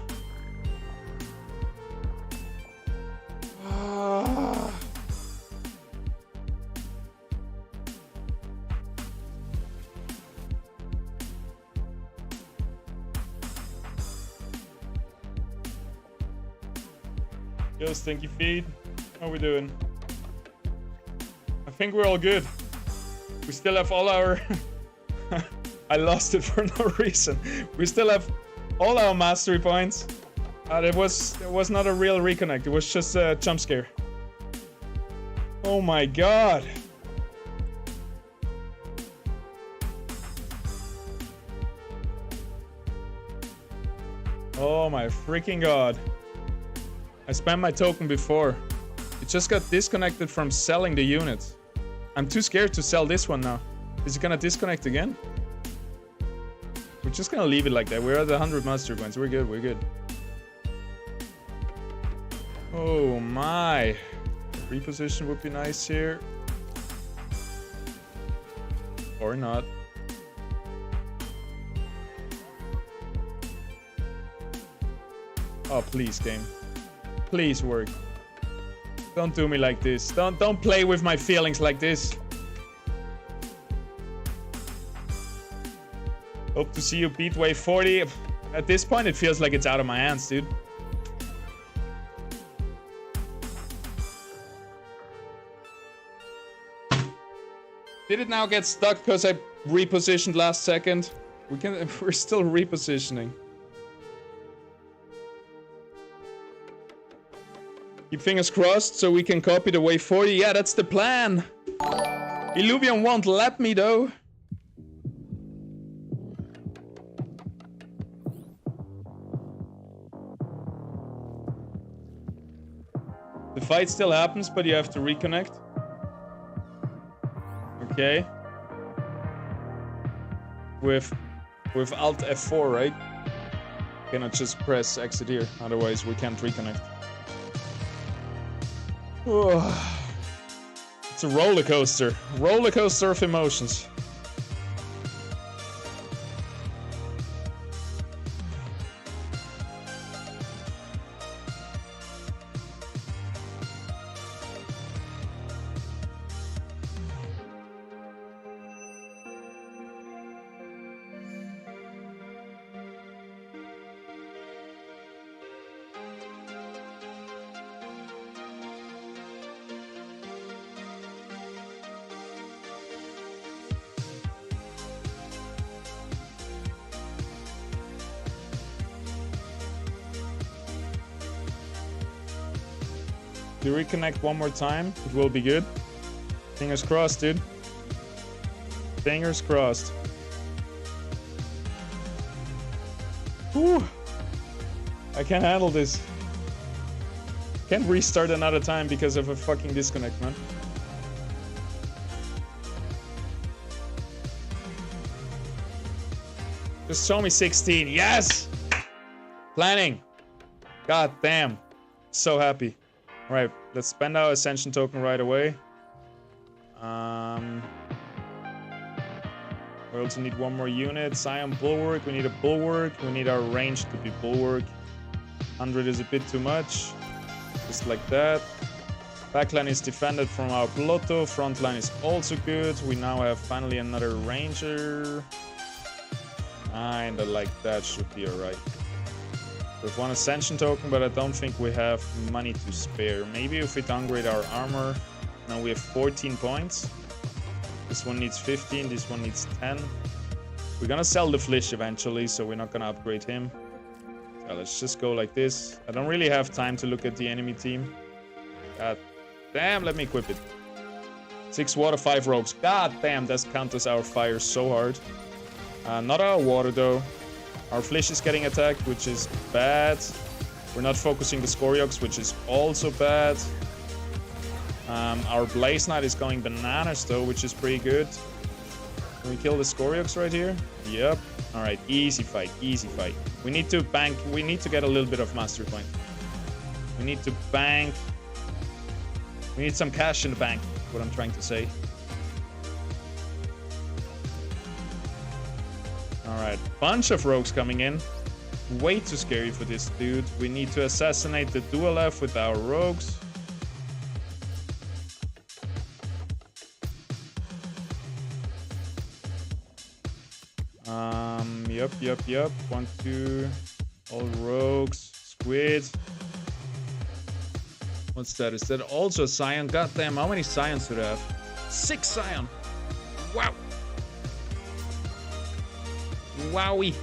Yo, Stinky Feet. How we doing? I think we're all good. We still have all our... I lost it for no reason. We still have all our mastery points. It was not a real reconnect. It was just a jump scare. Oh my god. Oh my freaking god. I spammed my token before. It just got disconnected from selling the units. I'm too scared to sell this one now. Is it gonna disconnect again? We're just gonna leave it like that. We're at 100 mastery points. We're good, we're good. Oh my. Reposition would be nice here. Or not. Oh, please, game. Please work. Don't do me like this. Don't play with my feelings like this. Hope to see you beat wave 40. At this point, it feels like it's out of my hands, dude. Did it now get stuck because I repositioned last second? We're still repositioning. Keep fingers crossed so we can copy the wave 40. Yeah, that's the plan. Illuvium won't let me though. The fight still happens, but you have to reconnect. Okay. With Alt F4, right? Cannot just press exit here, otherwise we can't reconnect. Oh. It's a roller coaster of emotions. If you reconnect one more time, it will be good. Fingers crossed, dude. Fingers crossed. Whew. I can't handle this. Can't restart another time because of a fucking disconnect, man. Just show me 16. Yes! Planning. God damn. So happy. Alright, let's spend our Ascension token right away. We also need one more unit. Scion Bulwark. We need a Bulwark. We need our range to be Bulwark. 100 is a bit too much. Just like that. Backline is defended from our Blotto. Frontline is also good. We now have finally another Ranger. Kinda like that should be alright. We have one Ascension token, but I don't think we have money to spare. Maybe if we downgrade our armor. Now we have 14 points. This one needs 15, this one needs 10. We're gonna sell the Flish eventually, so we're not gonna upgrade him. So let's just go like this. I don't really have time to look at the enemy team. God damn, let me equip it. 6 water, 5 rogues. God damn, that counters our fire so hard. Not our water though. Our Flish is getting attacked, which is bad. We're not focusing the Scoriox, which is also bad. Our Blaze Knight is going bananas though, which is pretty good. Can we kill the Scoriox right here? Yep. Alright, easy fight, easy fight. We need to bank, we need to get a little bit of Mastery Point. We need to bank. We need some cash in the bank, what I'm trying to say. Alright, bunch of rogues coming in. Way too scary for this dude. We need to assassinate the Dual F with our rogues. Yep. 1, 2. All rogues. Squid. What's that? Is that also a Scion? God damn, how many Scions do they have? 6 Scion. Wow. Wowie.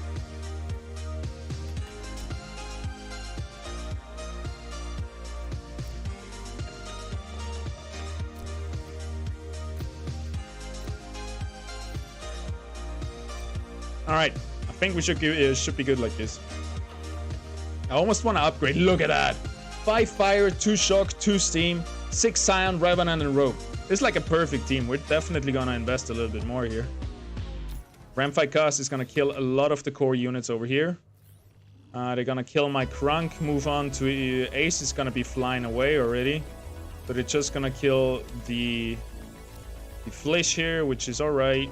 All right, I think we should be good like this. I almost want to upgrade. Look at that. 5 fire, 2 shock, 2 steam, 6 Scion, Revenant, and Rogue. This is like a perfect team. We're definitely gonna invest a little bit more here. Ramfight Cast is gonna kill a lot of the core units over here. They're gonna kill my Krunk, move on to Ace is gonna be flying away already. So they're just gonna kill the Flish here, which is alright.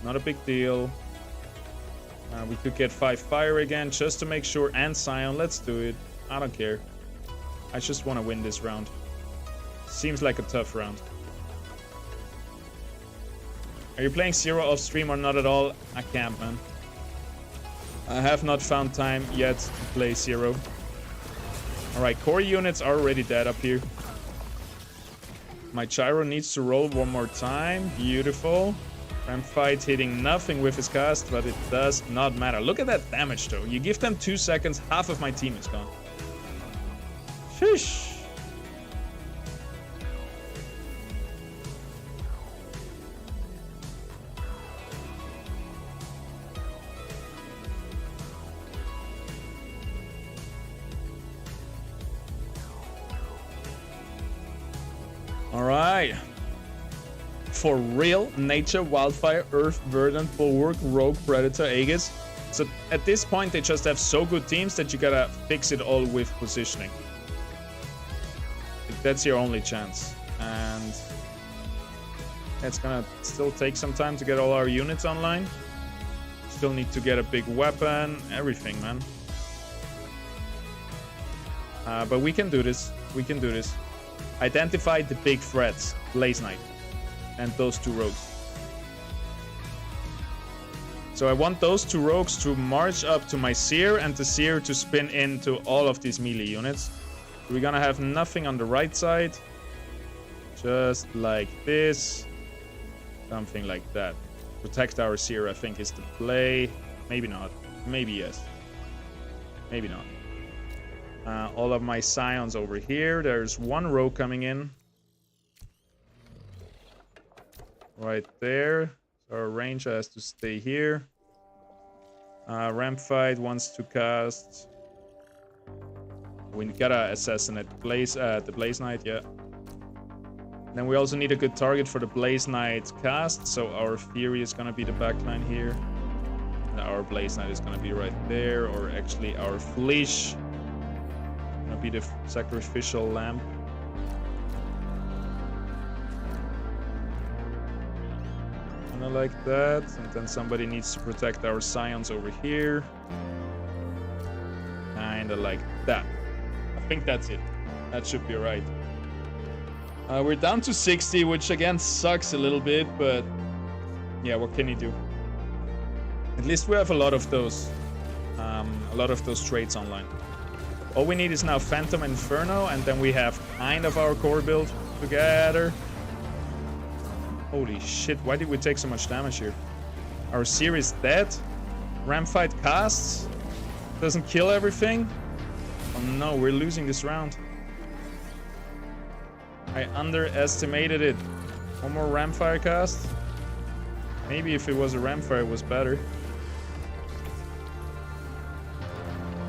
Not a big deal. We could get 5 fire again just to make sure, and Scion. Let's do it. I don't care. I just want to win this round. Seems like a tough round. Are you playing Zero off stream or not at all? I can't, man. I have not found time yet to play Zero. Alright, core units are already dead up here. My Gyro needs to roll one more time. Beautiful. Ramfight hitting nothing with his cast, but it does not matter. Look at that damage though. You give them 2 seconds, half of my team is gone. Sheesh. All right. For real, Nature, Wildfire, Earth, Verdant, Bulwark, Rogue, Predator, Aegis. So at this point, they just have so good teams that you gotta fix it all with positioning. That's your only chance. And it's gonna still take some time to get all our units online. Still need to get a big weapon, everything, man. But we can do this. We can do this. Identify the big threats. Blaze Knight. And those 2 rogues. So I want those 2 rogues to march up to my Seer and the Seer to spin into all of these melee units. We're gonna have nothing on the right side. Just like this. Something like that. Protect our Seer, I think, is the play. Maybe not. Maybe yes. Maybe not. All of my Scions over here. There's 1 rogue coming in. Right there. So our Ranger has to stay here. Ramfight wants to cast. We gotta assassinate the Blaze Knight, yeah. Then we also need a good target for the Blaze Knight cast. So our Fury is gonna be the backline here. And our Blaze Knight is gonna be right there. Or actually our Fleece. Gonna be the sacrificial lamb. Like that, and then somebody needs to protect our Scions over here. Kinda like that. I think that's it. That should be right. We're down to 60, which again sucks a little bit, but yeah, what can you do? At least we have a lot of those traits online. All we need is now Phantom Inferno, and then we have kind of our core build together. Holy shit, why did we take so much damage here? Our Seer is dead. Ram fight casts. Doesn't kill everything. Oh no, we're losing this round. I underestimated it. One more Ramfire cast. Maybe if it was a Ramfire, it was better.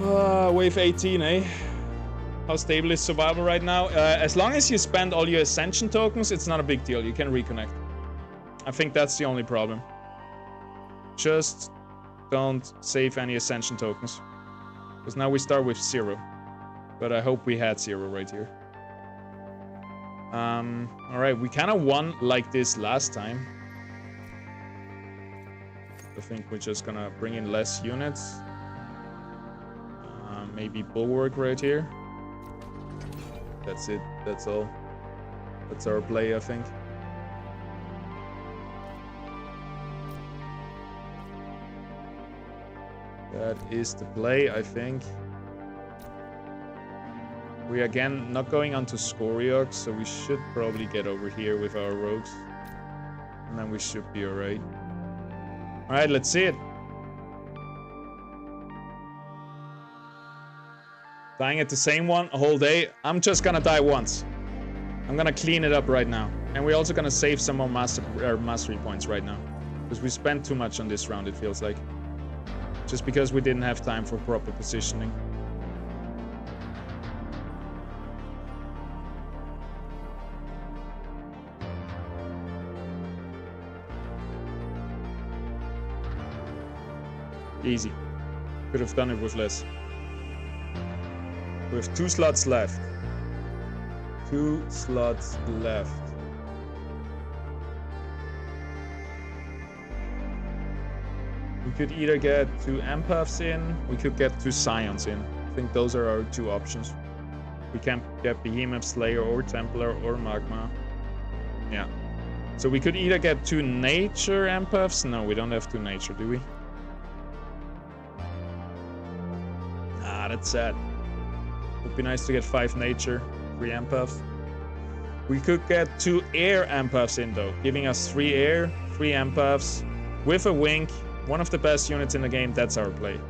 Wave 18, eh? How stable is survival right now? As long as you spend all your Ascension tokens, it's not a big deal. You can reconnect. I think that's the only problem. Just don't save any Ascension tokens. Because now we start with 0. But I hope we had 0 right here. Alright, we kind of won like this last time. I think we're just gonna bring in less units. Maybe Bulwark right here. That's it, that's all. That's our play, I think. That is the play, I think. We're again not going onto Skoriok, so we should probably get over here with our rogues. And then we should be alright. Alright, let's see it. Dying at the same one a whole day. I'm just gonna die once. I'm gonna clean it up right now. And we're also gonna save some more mastery points right now. Because we spent too much on this round, it feels like. Just because we didn't have time for proper positioning. Easy. Could have done it with less. We have 2 slots left. 2 slots left. We could either get 2 empaths in, we could get 2 scions in. I think those are our 2 options. We can get Behemoth Slayer or Templar or Magma. Yeah. So we could either get 2 nature empaths. No, we don't have 2 nature, do we? Ah, that's sad. Would be nice to get 5 nature, 3 empaths. We could get 2 air empaths in though, giving us 3 air, 3 empaths, with a wink, one of the best units in the game. That's our play.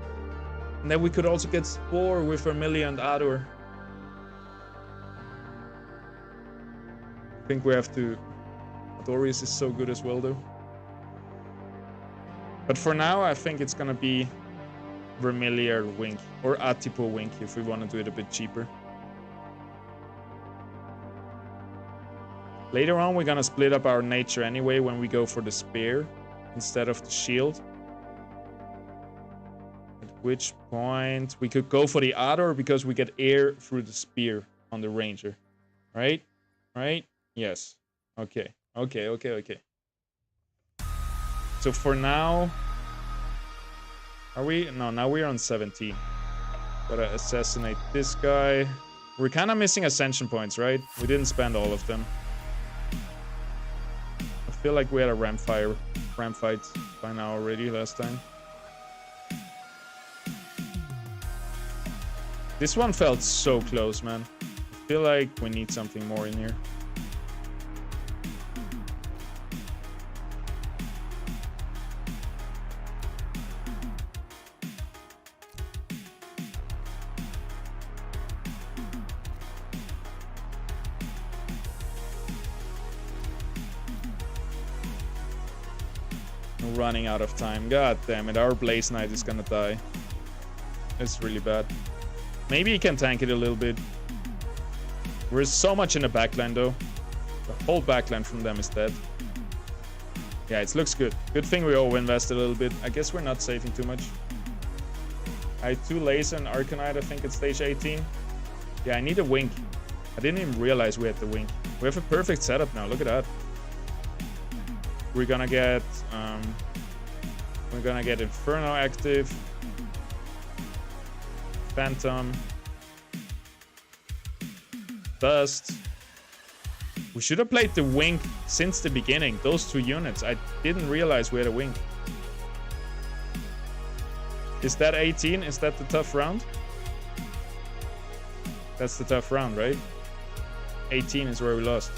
And then we could also get Spore with Vermilion and Ador. I think we have to... Adorius is so good as well though. But for now, I think it's gonna be Vermilion Wink or Atipo Wink if we want to do it a bit cheaper. Later on, we're gonna split up our nature anyway when we go for the spear instead of the shield. At which point we could go for the Ador because we get air through the spear on the ranger. Right? Right? Yes. Okay. Okay. So for now... Are we? No, now we're on 17. Gotta assassinate this guy. We're kind of missing ascension points, right? We didn't spend all of them. I feel like we had a ram fight by now already last time. This one felt so close, man. I feel like we need something more in here. Running out of time. God damn it, our Blaze Knight is gonna die. It's really bad. Maybe he can tank it a little bit. We're so much in the backline though. The whole backline from them is dead. Yeah, it looks good. Good thing we over-invest a little bit. I guess we're not saving too much. I had 2 laser and Arcanite, I think, at stage 18. Yeah, I need a wink. I didn't even realize we had the wink. We have a perfect setup now, look at that. We're gonna get Inferno active, Phantom, Dust, We should have played the Wink since the beginning. Those 2 units. I didn't realize we had a Wink. Is that 18? Is that the tough round? That's the tough round, right? 18 is where we lost.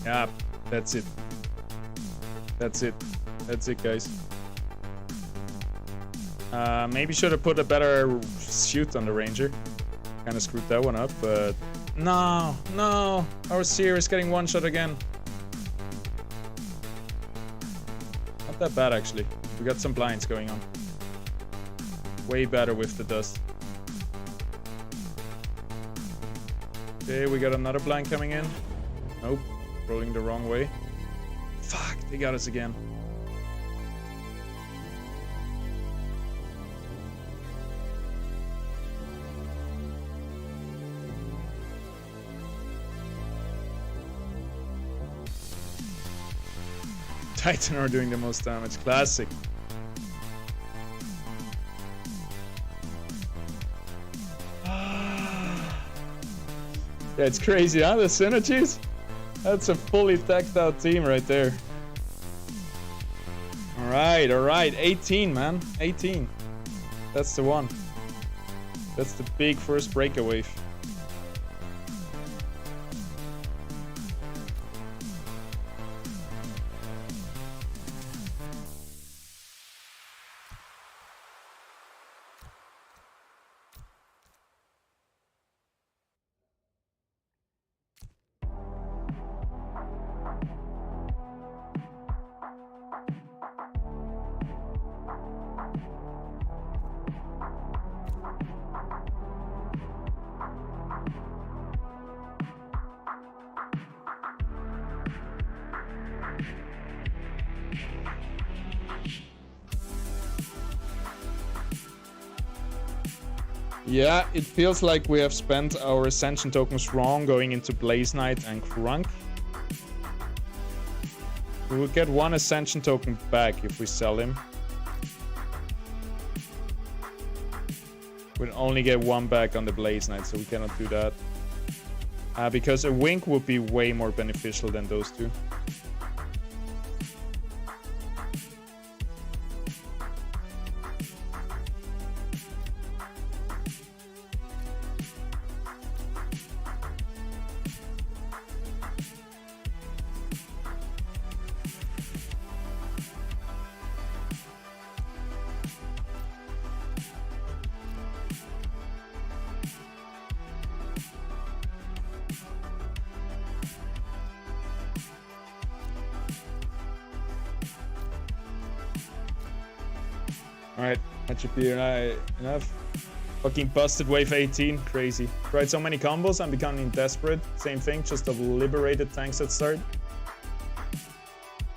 Yeah, that's it. That's it. That's it, guys. Maybe should have put a better shoot on the Ranger. Kind of screwed that one up, but... No, no! Our Seer is getting one shot again. Not that bad, actually. We got some blinds going on. Way better with the dust. Okay, we got another blind coming in. Nope. Rolling the wrong way. Fuck, they got us again. Titan are doing the most damage. Classic. Yeah, it's crazy, huh? The synergies? That's a fully teched out team right there. Alright, alright. 18, man. 18. That's the one. That's the big first breaker wave. Yeah, it feels like we have spent our Ascension tokens wrong going into Blaze Knight and Crunk. We will get one Ascension token back if we sell him. We'll only get one back on the Blaze Knight, so we cannot do that. Because a Wink would be way more beneficial than those two. Alright, that should be enough. Fucking busted wave 18, crazy. Tried so many combos, I'm becoming desperate. Same thing, just a liberated tanks at start.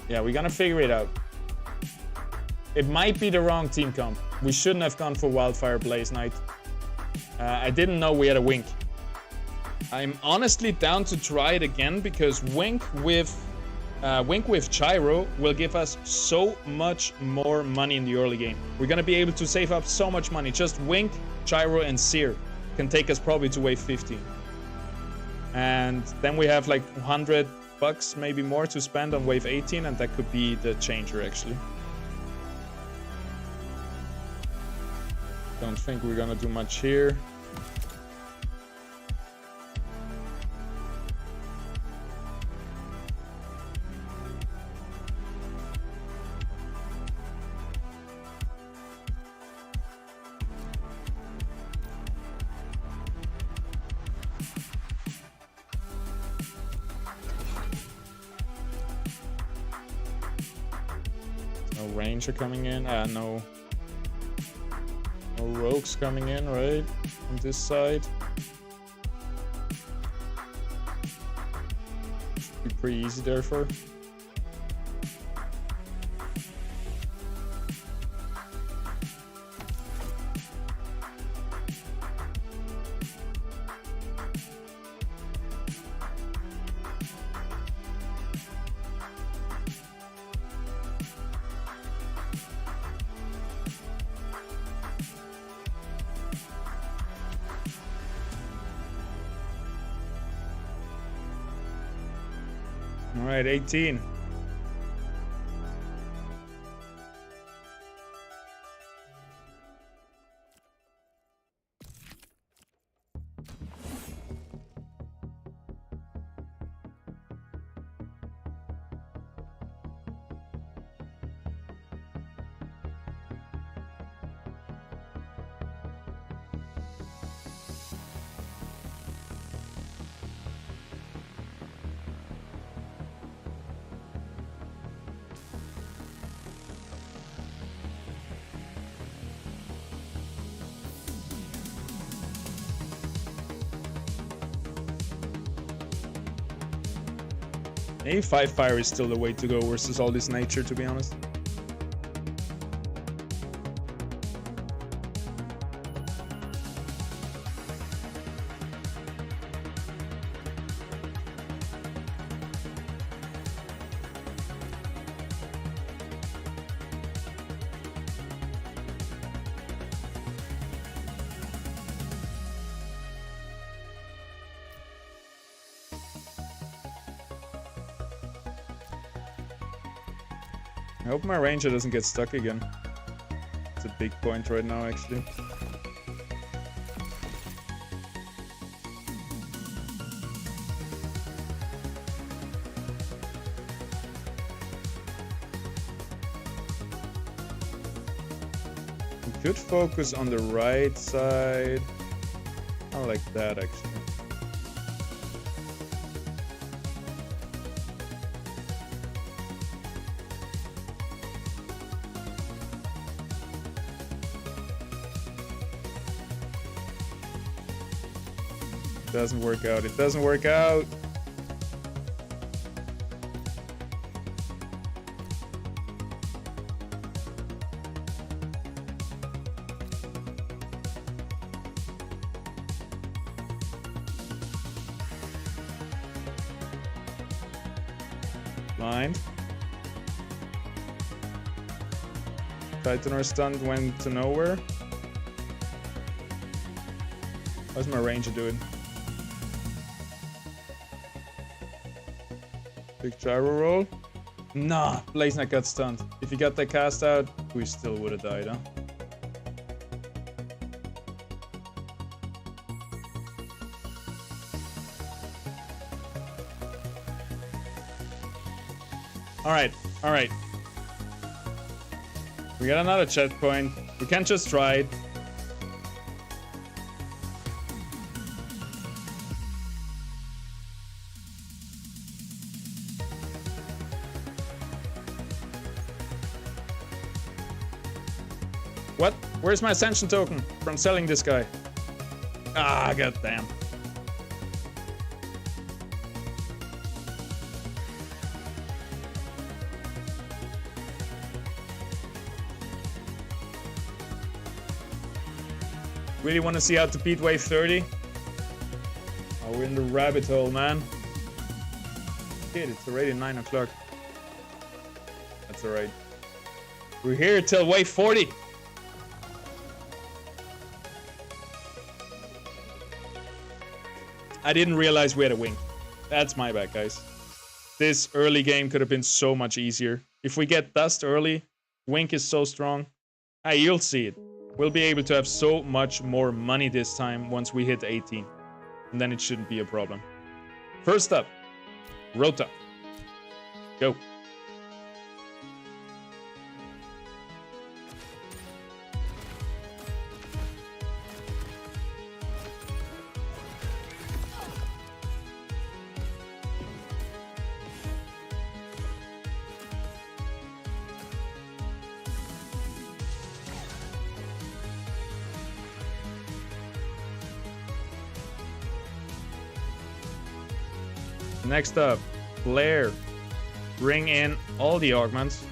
Yeah, we're gonna figure it out. It might be the wrong team comp. We shouldn't have gone for Wildfire Blaze Knight. I didn't know we had a Wink. I'm honestly down to try it again because Wink with Gyro will give us so much more money in the early game. We're gonna be able to save up so much money. Just Wink, Gyro, and Seer can take us probably to wave 15. And then we have like $100 maybe more to spend on wave 18, and that could be the changer actually. Don't think we're gonna do much here. No Ranger coming in. No Rogues coming in, right? On this side. Should be pretty easy therefore. All right, 18. Maybe 5 fire is still the way to go versus all this nature, to be honest. I hope my ranger doesn't get stuck again. It's a big point right now, actually. We could focus on the right side. I like that, actually. Doesn't work out. It doesn't work out. Blind. Titan or stunned went to nowhere. How's my ranger doing? Big gyro roll. Nah, Blaze Knight got stunned. If he got that cast out, we still would have died, huh? Alright, alright. We got another checkpoint. We can't just try it. What? Where's my ascension token from selling this guy? Ah, goddamn. Really want to see how to beat wave 30? Oh, we're in the rabbit hole, man. Shit, it's already 9 o'clock. That's alright. We're here till wave 40. I didn't realize we had a wing. That's my bad, guys. This early game could have been so much easier. If we get dust early, Wink is so strong. Ah, you'll see it. We'll be able to have so much more money this time once we hit 18. And then it shouldn't be a problem. First up, Rota. Go. Next up, Blair. Bring in all the augments.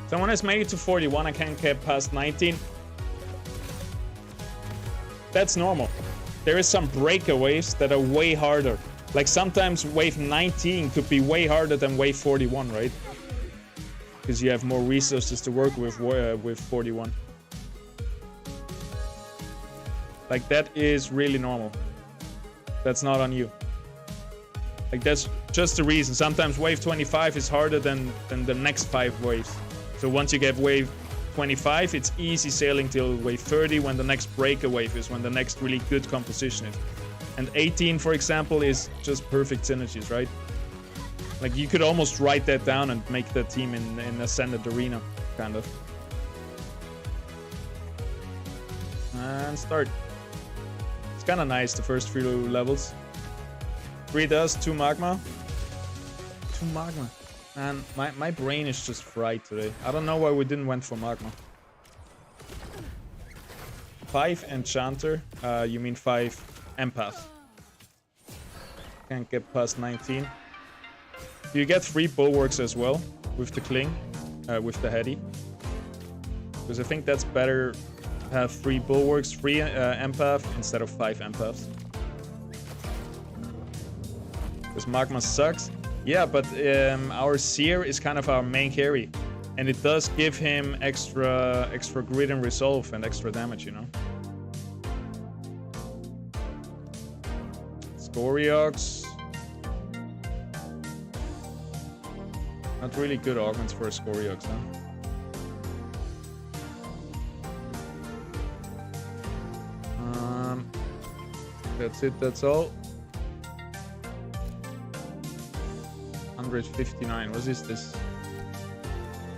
Someone has made it to 41 and can't get past 19. That's normal. There is some breakaways that are way harder. Like sometimes wave 19 could be way harder than wave 41, right? Because you have more resources to work with 41. Like that is really normal. That's not on you. Like that's just the reason. Sometimes wave 25 is harder than the next 5 waves. So once you get wave 25, it's easy sailing till wave 30 when the next breaker wave is, when the next really good composition is. And 18, for example, is just perfect synergies, right? Like you could almost write that down and make that team in Ascended Arena, kind of. And start. It's kind of nice, the first 3 levels. 3 dust, 2 magma. 2 magma. And my brain is just fried today. I don't know why we didn't went for magma. 5 enchanter. You mean 5 empath. Can't get past 19. You get 3 bulwarks as well with the cling, with the heady. Because I think that's better to have 3 bulwarks, 3 empath instead of 5 empaths. Because magma sucks. Yeah, but our Seer is kind of our main carry. And it does give him extra grid and resolve and extra damage, you know. Scoriox. Not really good augments for a Scoriox, huh? That's it, that's all. 159. What is this?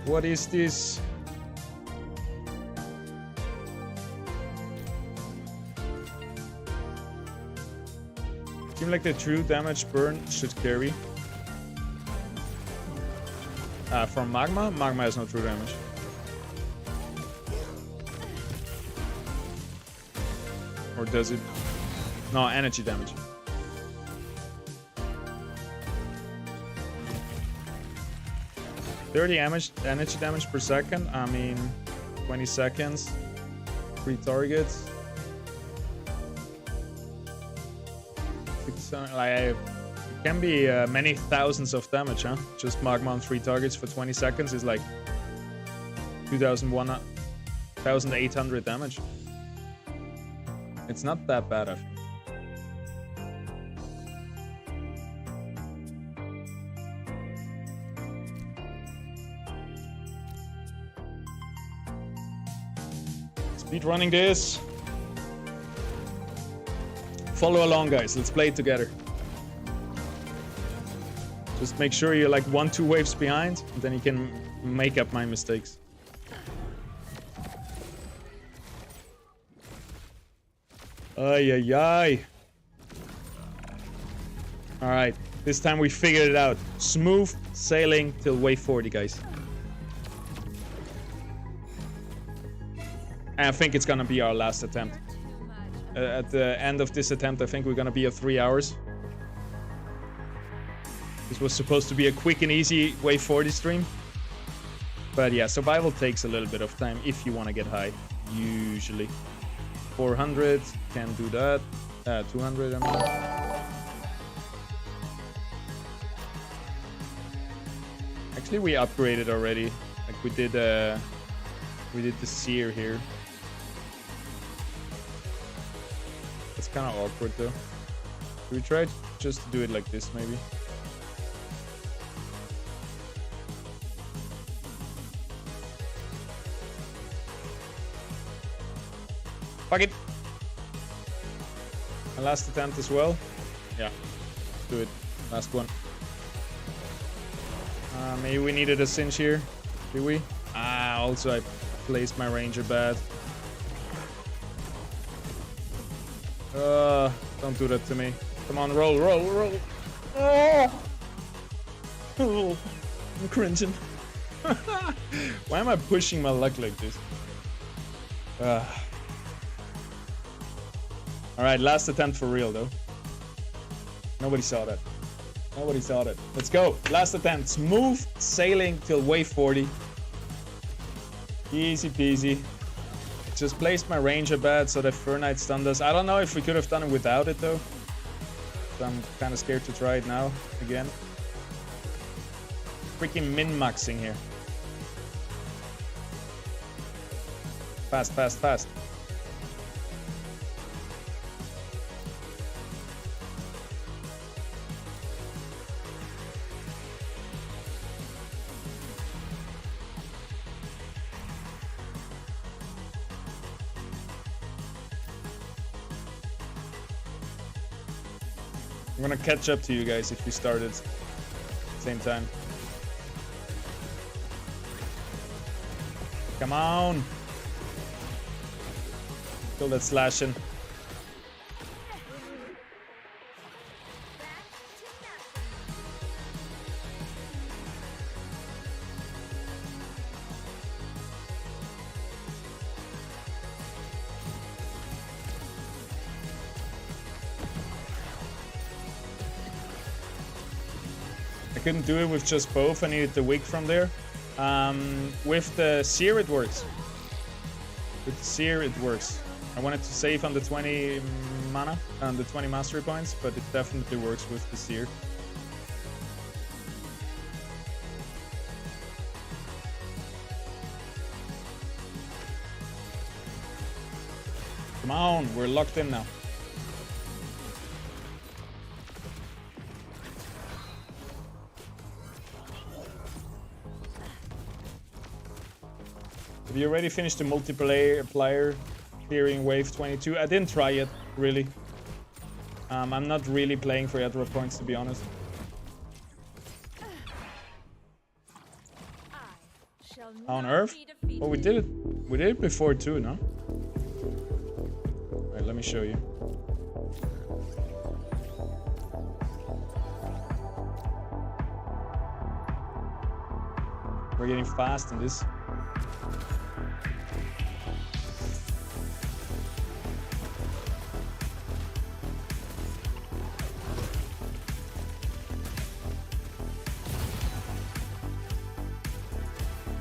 What is this? Seems like the true damage burn should carry. From magma? Magma has no true damage. Or does it? No, energy damage. Energy damage per second. I mean, 20 seconds. 3 targets. It can be many thousands of damage, huh? Just magma on 3 targets for 20 seconds is like 2,800 damage. It's not that bad, I think. Speed running this. Follow along, guys. Let's play it together. Just make sure you're like 1-2 waves behind, and then you can make up my mistakes. Ay, ay, ay. Alright, this time we figured it out. Smooth sailing till wave 40, guys. And I think it's gonna be our last attempt. At the end of this attempt, I think we're gonna be at 3 hours. This was supposed to be a quick and easy Wave 40 stream. But yeah, survival takes a little bit of time if you want to get high, usually. 400, can do that. 200, I mean. Actually, we upgraded already. Like we did the seer here. It's kind of awkward though. Should we try just to do it like this, maybe? Fuck it. My last attempt as well. Yeah, let's do it. Last one. Maybe we needed a cinch here. Did we? Also I placed my ranger bad. Don't do that to me. Come on, roll. Oh, I'm cringing. Why am I pushing my luck like this? Alright, last attempt for real though. Nobody saw that. Let's go. Last attempt. Smooth sailing till wave 40. Easy peasy. Just placed my ranger bad so that Fernite stunned us. I don't know if we could have done it without it though. So I'm kind of scared to try it now again. Freaking min-maxing here. Fast. I'm gonna catch up to you guys if you started at the same time. Come on! Kill that slashing. I couldn't do it with just both. I needed the wig from there. With the seer it works. With the seer it works. I wanted to save on the 20 mana and the 20 mastery points, but it definitely works with the seer. Come on, we're locked in now. Have you already finished the multiplayer clearing wave 22? I didn't try yet, really. I'm not really playing for Airdrop points, to be honest. On Earth? Oh, we did it. We did it before too, no? Alright, let me show you. We're getting fast in this.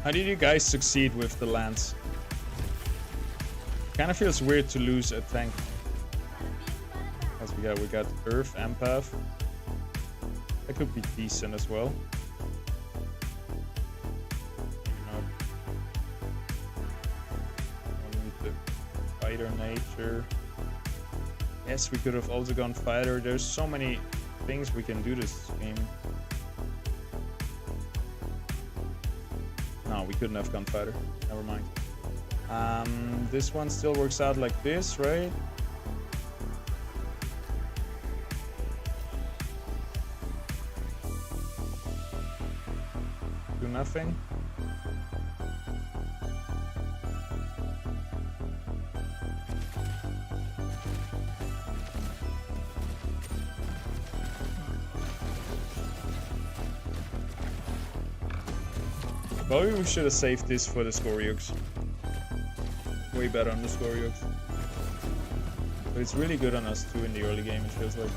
How did you guys succeed with the lands? Kind of feels weird to lose a tank. As we got Earth Empath. That could be decent as well. Maybe not. Fighter nature. Yes, we could have also gone fighter. There's so many things we can do this game. No, we couldn't have gone fighter. Never mind. This one still works out like this, right? Do nothing. Maybe we should have saved this for the Scoryux. way better on the Scoriox. But it's really good on us too in the early game, it feels like.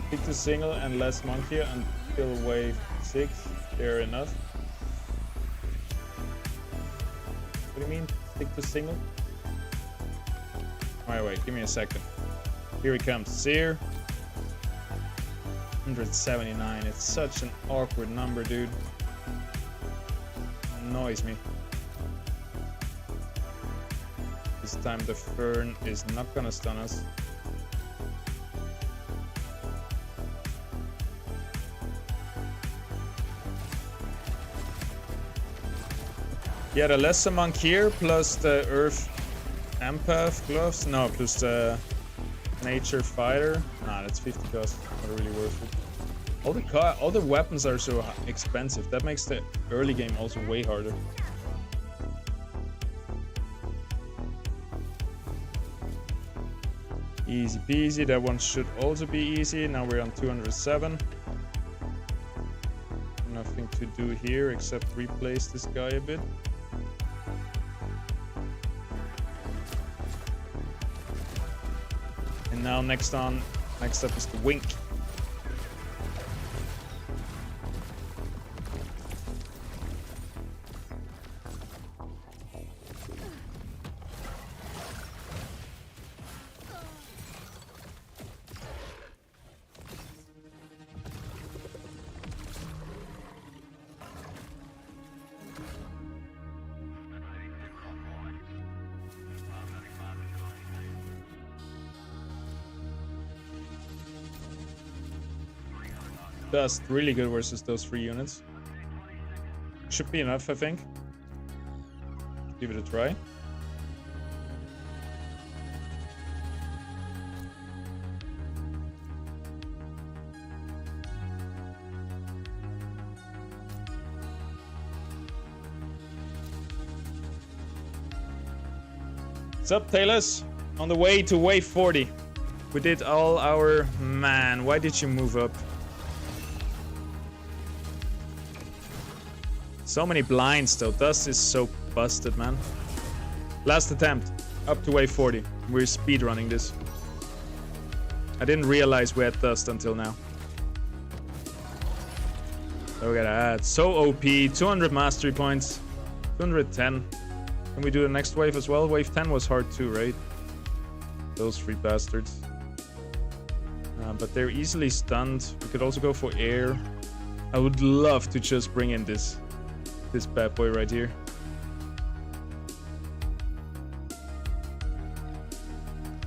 Stick to single and less monkey until wave 6. Fair enough. What do you mean? Stick to single? Alright, wait, give me a second. Here he comes. Seer. 179. It's such an awkward number, dude. Annoys me. This time the Fern is not gonna stun us. Yeah, the Lesser Monk here, plus the Earth Empath gloves. No, plus the Nature Fighter. Nah, that's 50 cost. Not really worth it. All the weapons are so expensive. That makes the early game also way harder. Easy peasy. That one should also be easy. Now we're on 207. Nothing to do here except replace this guy a bit. And now next up is the Wink. Dust, really good versus those 3 units. Should be enough, I think. Give it a try. What's up, Taylors? On the way to wave 40. We did all our... Man, why did you move up? So many blinds though. Dust is so busted, man. Last attempt. Up to wave 40. We're speedrunning this. I didn't realize we had Dust until now. Look at that. So OP. 200 mastery points. 210. Can we do the next wave as well? Wave 10 was hard too, right? Those 3 bastards. But they're easily stunned. We could also go for air. I would love to just bring in this bad boy right here.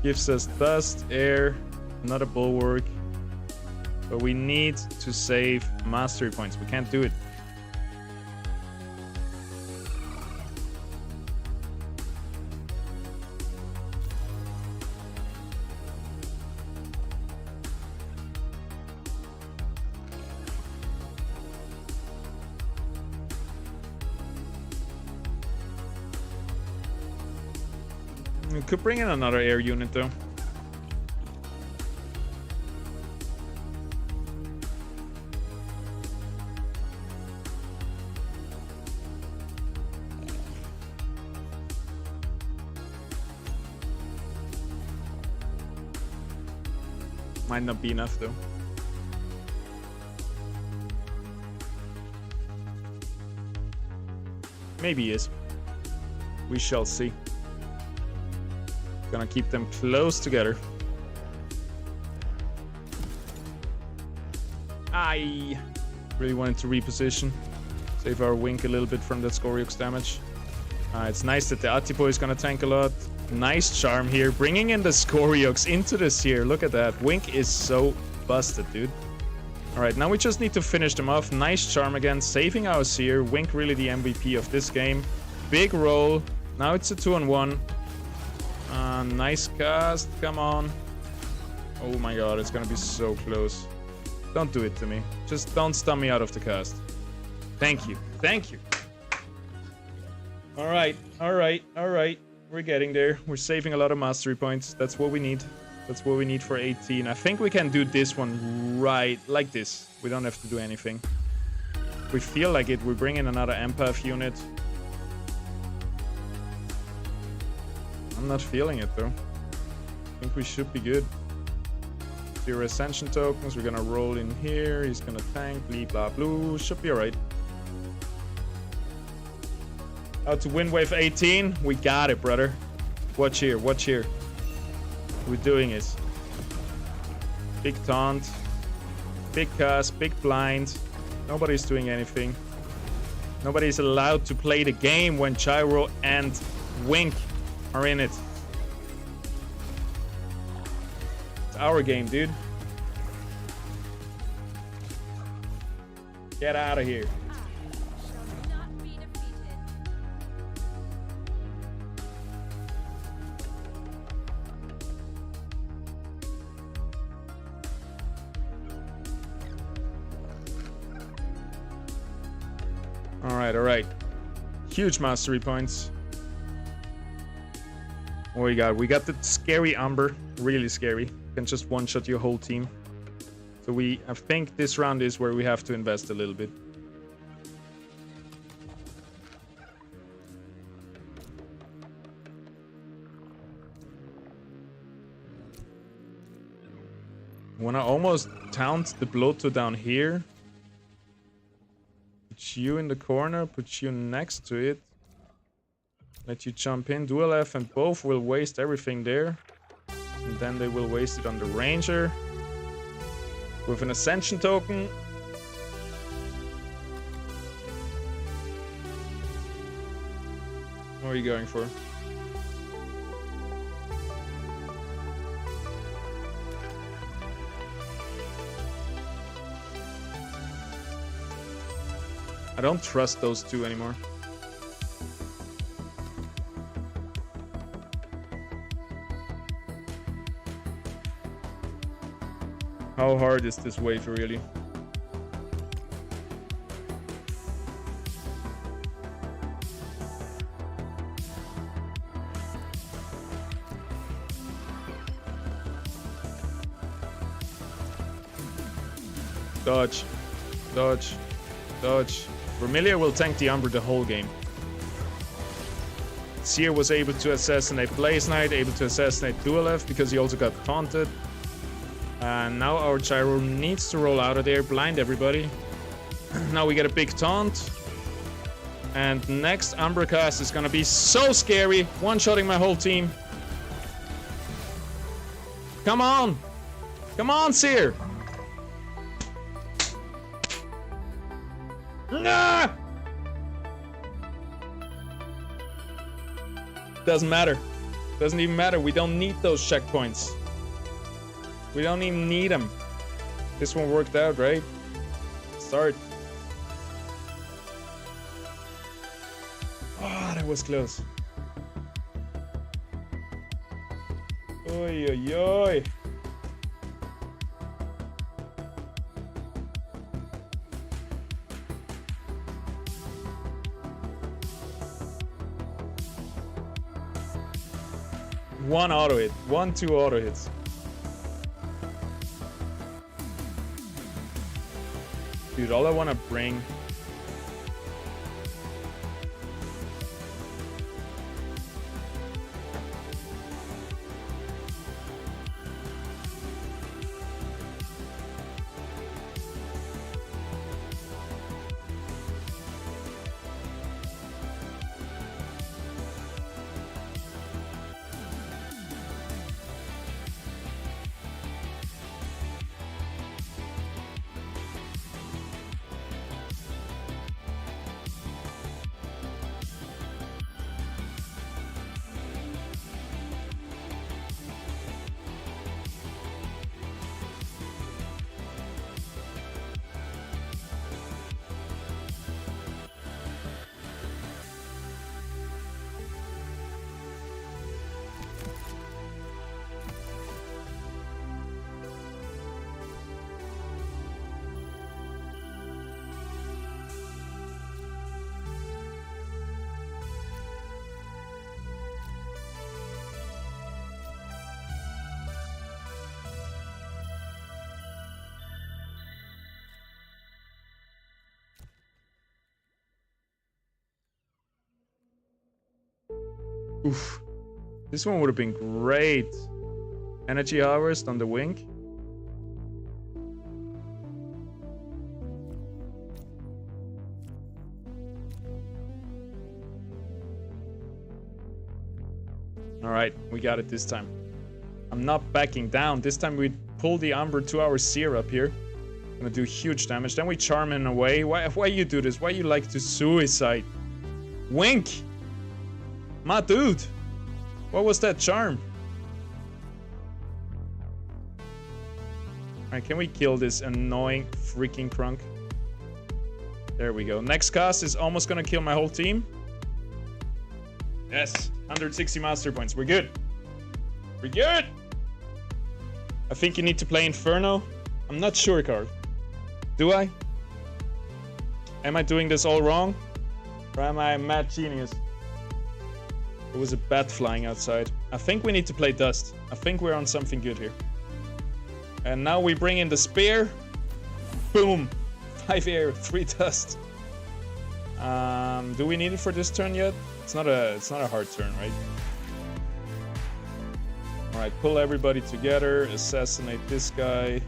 Gives us dust, air, not a bulwark. But we need to save mastery points. We can't do it. We could bring in another air unit though. Might not be enough though. Maybe he is. We shall see. Gonna keep them close together. I really wanted to reposition. Save our Wink a little bit from that Scoriox damage. It's nice that the Atipo is gonna tank a lot. Nice charm here. Bringing in the Scoriox into this here. Look at that. Wink is so busted, dude. Alright, now we just need to finish them off. Nice charm again. Saving our Seer. Wink really the MVP of this game. Big roll. Now it's a 2-on-1. Nice cast. Come on. Oh my god, it's gonna be so close. Don't do it to me. Just don't stun me out of the cast. Thank you. Thank you. Alright, alright, alright. We're getting there. We're saving a lot of mastery points. That's what we need. That's what we need for 18. I think we can do this one right like this. We don't have to do anything. We feel like it. We're bringing another empath unit. I'm not feeling it though. I think we should be good. 0 ascension tokens. We're gonna roll in here. He's gonna tank. Blee blah blue. Should be alright. Out to win wave 18. We got it, brother. Watch here. Watch here. We're doing it. Big taunt. Big cast. Big blind. Nobody's doing anything. Nobody's allowed to play the game when Gyro and Wink are in it. It's our game, dude. Get out of here. Alright. Huge mastery points. What we got? We got the scary Umber. Really scary. Can just one-shot your whole team. So I think this round is where we have to invest a little bit. Wanna almost taunt the Bloto down here. Put you in the corner, put you next to it. Let you jump in, dual F, and both will waste everything there. And then they will waste it on the Ranger. With an Ascension token. What are you going for? I don't trust those two anymore. How hard is this wave really? Dodge. Dodge. Dodge. Vermilion will tank the Umber the whole game. Seer was able to assassinate Blaze Knight, able to assassinate Dualef because he also got taunted. And now our Gyro needs to roll out of there, blind everybody. Now we get a big taunt. And next Umber cast is gonna be so scary. One-shotting my whole team. Come on! Come on, Seer! Nah! Doesn't matter. Doesn't even matter. We don't need those checkpoints. We don't even need them. This one worked out, right? Start. Oh, that was close. Oi, oi, oi. One auto hit. 1-2 auto hits. Dude, all I want to bring... Oof. This one would have been great. Energy harvest on the wing. Alright, we got it this time. I'm not backing down. This time we pull the Umber 2-hour seer up here. I'm gonna do huge damage. Then we charm him away. Why you do this? Why you like to suicide? Wink! My dude! What was that charm? Alright, can we kill this annoying freaking crunk? There we go. Next cast is almost gonna kill my whole team. Yes, 160 master points. We're good. We're good! I think you need to play Inferno. I'm not sure, Carl. Do I? Am I doing this all wrong? Or am I a mad genius? There was a bat flying outside. I think we need to play Dust. I think we're on something good here. And now we bring in the spear. Boom! 5 air, 3 dust. Do we need it for this turn yet? It's not a hard turn, right? Alright, pull everybody together, assassinate this guy.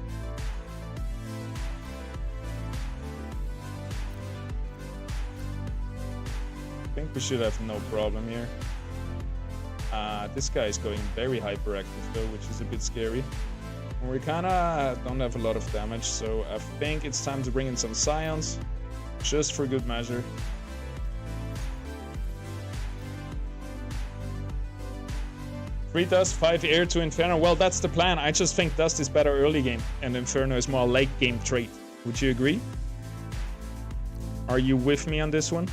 I think we should have no problem here. This guy is going very hyperactive though, which is a bit scary. And we kinda don't have a lot of damage, so I think it's time to bring in some Scions, just for good measure. Three Dust, 5 air to Inferno. Well, that's the plan. I just think Dust is better early game, and Inferno is more a late game trait. Would you agree? Are you with me on this one?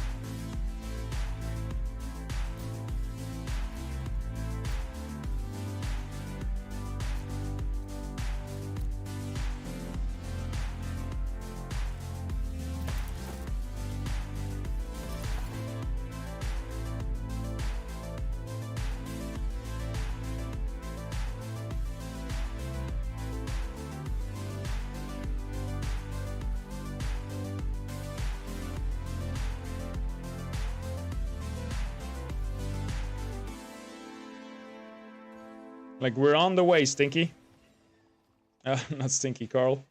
Like, we're on the way, Stinky. Not Stinky, Carl.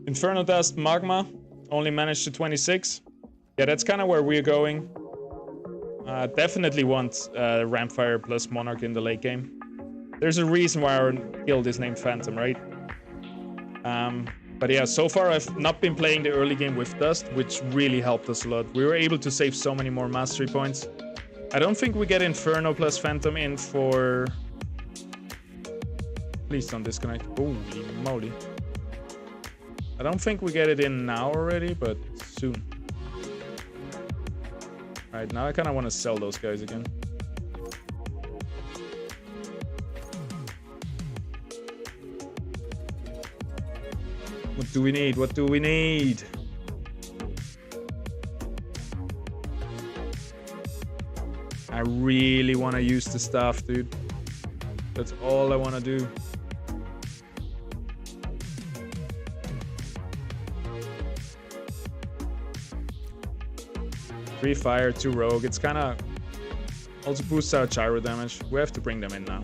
Inferno Dust, Magma. Only managed to 26. Yeah, that's kind of where we're going. Definitely want Rampfire plus Monarch in the late game. There's a reason why our guild is named Phantom, right? But yeah, so far I've not been playing the early game with Dust, which really helped us a lot. We were able to save so many more mastery points. I don't think we get Inferno plus Phantom in for... Please don't disconnect. Holy moly. I don't think we get it in now already, but soon. Alright, now I kind of want to sell those guys again. What do we need? What do we need? I really want to use the staff, dude. That's all I want to do. Three fire, 2 rogue. It's kind of also boosts our gyro damage. We have to bring them in now.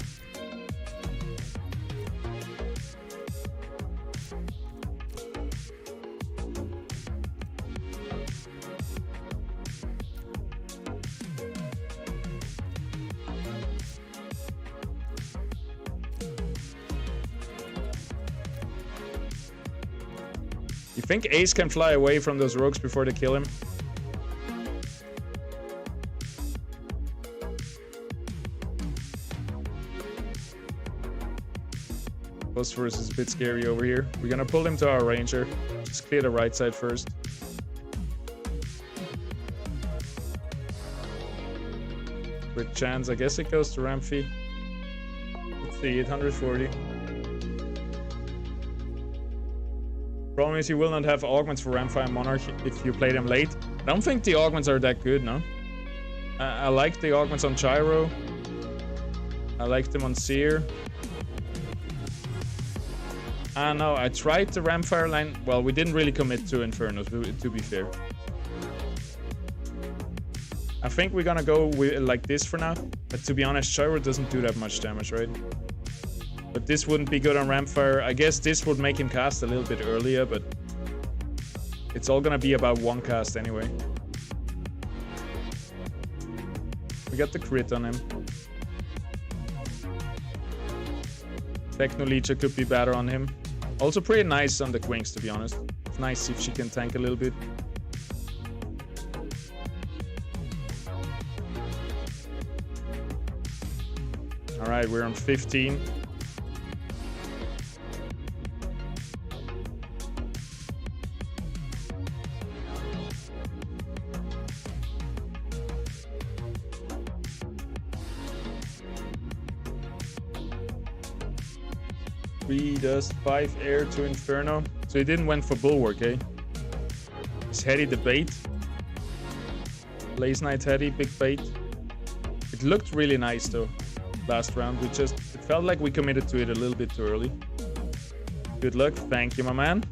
You think Ace can fly away from those rogues before they kill him? Phosphorus is a bit scary over here. We're gonna pull him to our ranger. Just clear the right side first. With chance, I guess it goes to Ramphy. Let's see, 840. Problem is you will not have augments for Rampfire and Monarch if you play them late. I don't think the augments are that good, no? I like the augments on Gyro. I like them on Seer. No, I tried the Rampfire line. Well, we didn't really commit to Infernos, to be fair. I think we're gonna go with like this for now. But to be honest, Gyro doesn't do that much damage, right? But this wouldn't be good on Rampfire. I guess this would make him cast a little bit earlier, but it's all gonna be about one cast anyway. We got the crit on him. Techno-Leecher could be better on him. Also pretty nice on the Quinks, to be honest. It's nice if she can tank a little bit. Alright, we're on 15. Three dust, 5 air to Inferno. So he didn't went for Bulwark, eh? Is Heady the bait? Blaze Knight Heady, big bait. It looked really nice though. Last round, it felt like we committed to it a little bit too early. Good luck, thank you, my man.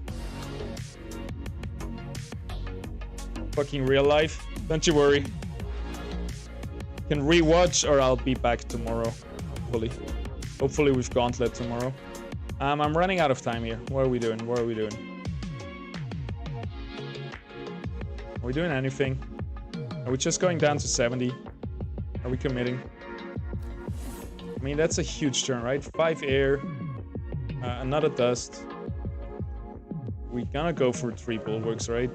Fucking real life, don't you worry. Can rewatch or I'll be back tomorrow, hopefully with Gauntlet tomorrow. I'm running out of time here. What are we doing? What are we doing? Are we doing anything? Are we just going down to 70? Are we committing? I mean, that's a huge turn, right? 5 air, another dust. We gonna go for 3 bulwarks, right?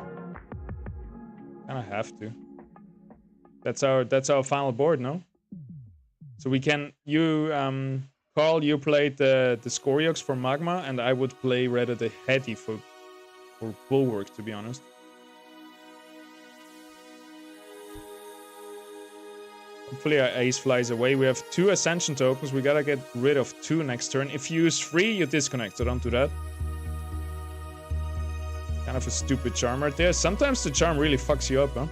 Kinda have to. That's our final board, no? So we can Carl, you played the Scoriox for Magma, and I would play rather the Heady for bulwark, to be honest. Hopefully our ace flies away. We have 2 Ascension tokens. We gotta get rid of 2 next turn. If you use 3, you disconnect, so don't do that. Kind of a stupid charm right there. Sometimes the charm really fucks you up, huh?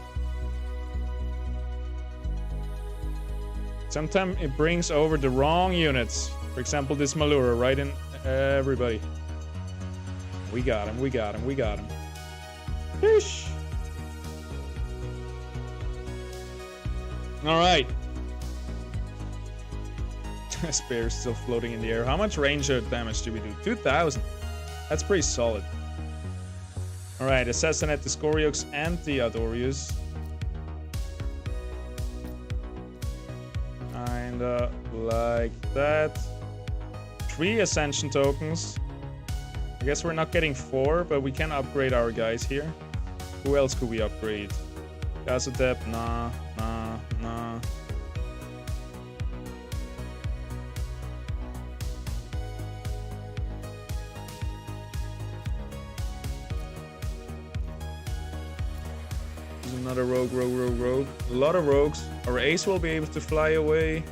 Sometimes it brings over the wrong units. For example, this Malura right in everybody. We got him, we got him, we got him. Fish! Alright. Spear is still floating in the air. How much ranger damage do we do? 2,000. That's pretty solid. Alright, Assassinate the Scoriox and the Adorius. Kinda like that. 3 Ascension tokens. I guess we're not getting 4, but we can upgrade our guys here. Who else could we upgrade? Gazadep? Nah. Another rogue. A lot of rogues. Our ace will be able to fly away.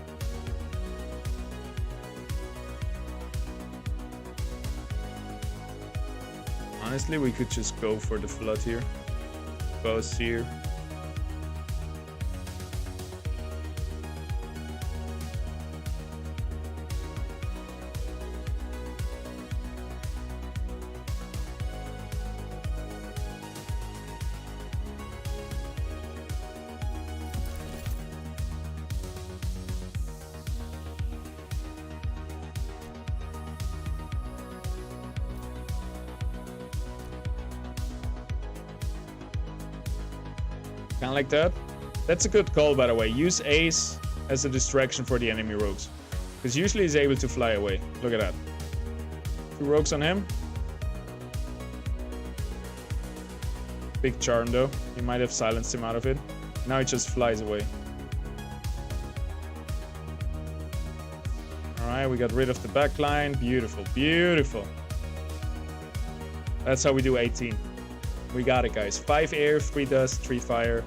Honestly, we could just go for the flood here. Both here. Kind of like that. That's a good call, by the way. Use ace as a distraction for the enemy rogues. Because usually he's able to fly away. Look at that. 2 rogues on him. Big charm though. He might have silenced him out of it. Now he just flies away. Alright, we got rid of the backline. Beautiful, beautiful. That's how we do 18. We got it, guys. 5 air, 3 dust, 3 fire,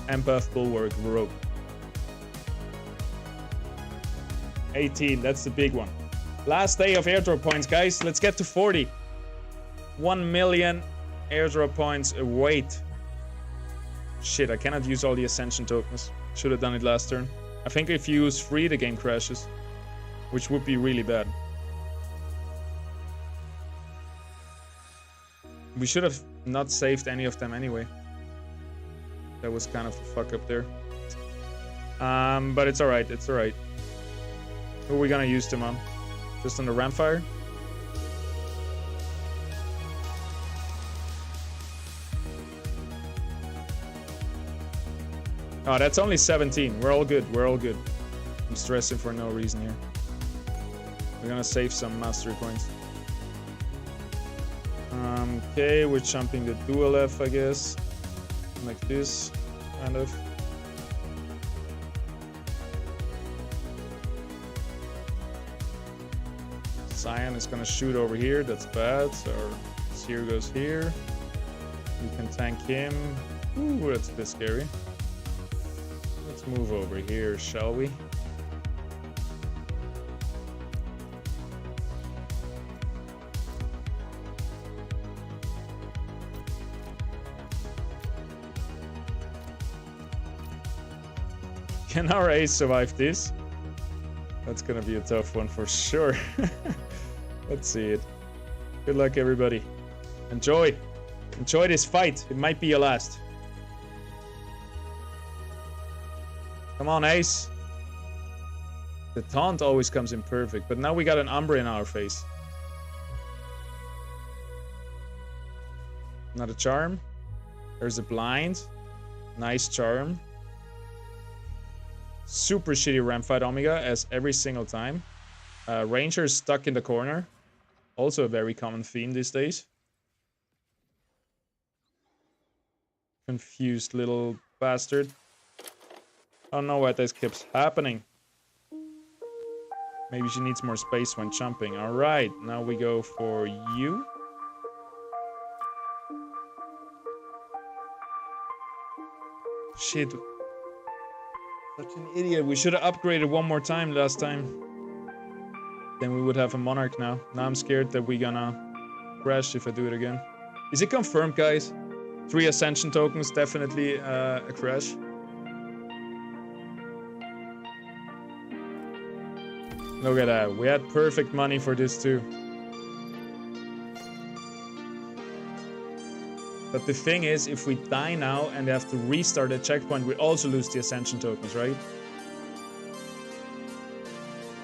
and buff bulwark rogue. 18, that's the big one. Last day of airdrop points, guys. Let's get to 40. 1 million airdrop points await. Shit, I cannot use all the Ascension tokens. Should have done it last turn. I think if you use 3, the game crashes, which would be really bad. We should have not saved any of them anyway. That was kind of a fuck up there. But it's alright, it's alright. Who are we gonna use them on? Just on the Ramfire? Oh, that's only 17. We're all good, we're all good. I'm stressing for no reason here. We're gonna save some mastery points. Okay, we're jumping the dual F, I guess. Like this, kind of. Cyan is gonna shoot over here, that's bad. So Seer goes here. We can tank him. Ooh, that's a bit scary. Let's move over here, shall we? Can our ace survive this? That's gonna be a tough one for sure. Let's see it. Good luck, everybody. Enjoy. Enjoy this fight. It might be your last. Come on, ace. The taunt always comes in perfect, but now we got an Umbra in our face. Another charm. There's a blind. Nice charm. Super shitty ramp fight Omega as every single time. Ranger is stuck in the corner. Also a very common theme these days. Confused little bastard. I don't know why this keeps happening. Maybe she needs more space when jumping. Alright, now we go for you. Shit. Such an idiot. We should have upgraded one more time last time. Then we would have a Monarch now. Now I'm scared that we're gonna crash if I do it again. Is it confirmed, guys? 3 Ascension tokens, definitely a crash. Look at that. We had perfect money for this too. But the thing is, if we die now and have to restart a checkpoint, we also lose the Ascension tokens, right?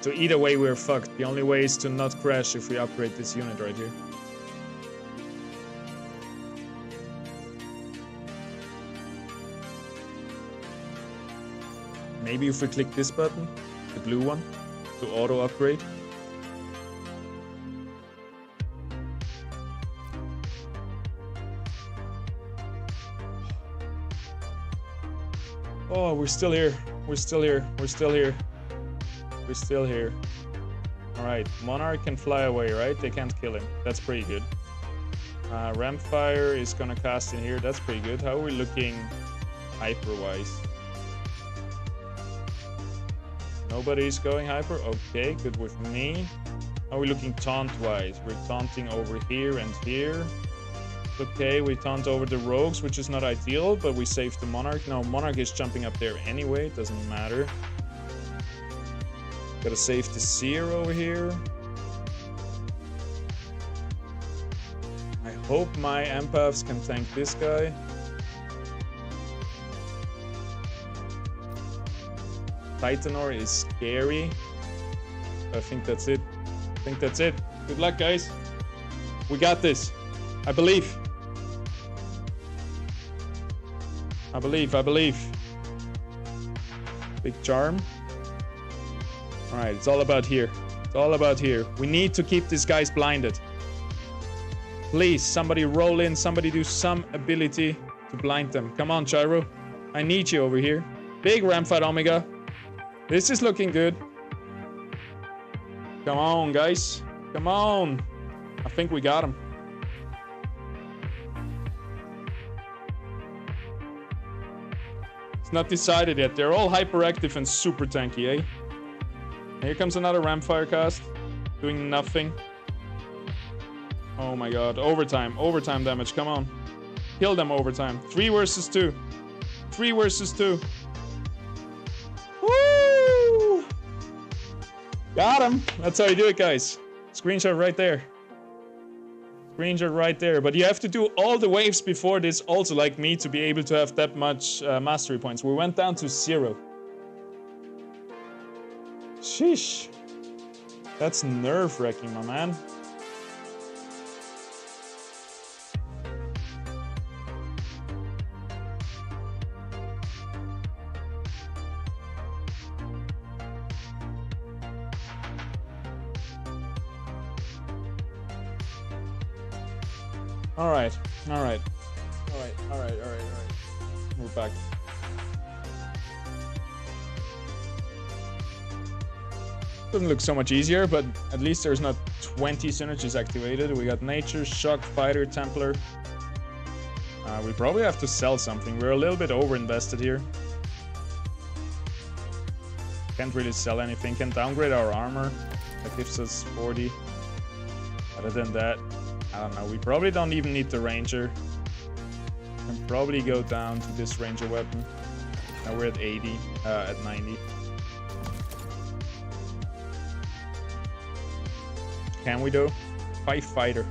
So either way, we're fucked. The only way is to not crash if we upgrade this unit right here. Maybe if we click this button, the blue one, to auto upgrade. Oh, we're still here. We're still here. We're still here. We're still here. Alright, Monarch can fly away, right? They can't kill him. That's pretty good. Rampfire is gonna cast in here. That's pretty good. How are we looking hyper-wise? Nobody's going hyper? Okay, good with me. How are we looking taunt-wise? We're taunting over here and here. Okay, we taunt over the rogues, which is not ideal, but we save the Monarch. No, Monarch is jumping up there anyway. It doesn't matter. Gotta save the Seer over here. I hope my empaths can tank this guy. Titanor is scary. I think that's it. I think that's it. Good luck, guys. We got this. I believe. I believe, I believe. Big charm. Alright, it's all about here. It's all about here. We need to keep these guys blinded. Please, somebody roll in. Somebody do some ability to blind them. Come on, Gyro. I need you over here. Big Ramfight Omega. This is looking good. Come on, guys. Come on. I think we got him. It's not decided yet. They're all hyperactive and super tanky, eh? Here comes another Ramfire cast. Doing nothing. Oh my god. Overtime. Overtime damage. Come on. Kill them overtime. 3 versus 2. 3 versus 2. Woo! Got him. That's how you do it, guys. Screenshot right there. Screenshot right there. But you have to do all the waves before this also, like me, to be able to have that much mastery points. We went down to 0. Sheesh. That's nerve-wracking, my man. All right. We're back. Doesn't look so much easier, but at least there's not 20 synergies activated. We got Nature, Shock, Fighter, Templar. We probably have to sell something. We're a little bit over-invested here. Can't really sell anything. Can downgrade our armor. That gives us 40. Other than that, I don't know. We probably don't even need the Ranger. Can probably go down to this Ranger weapon. Now we're at 80, at 90. Can we though? 5 Fighter.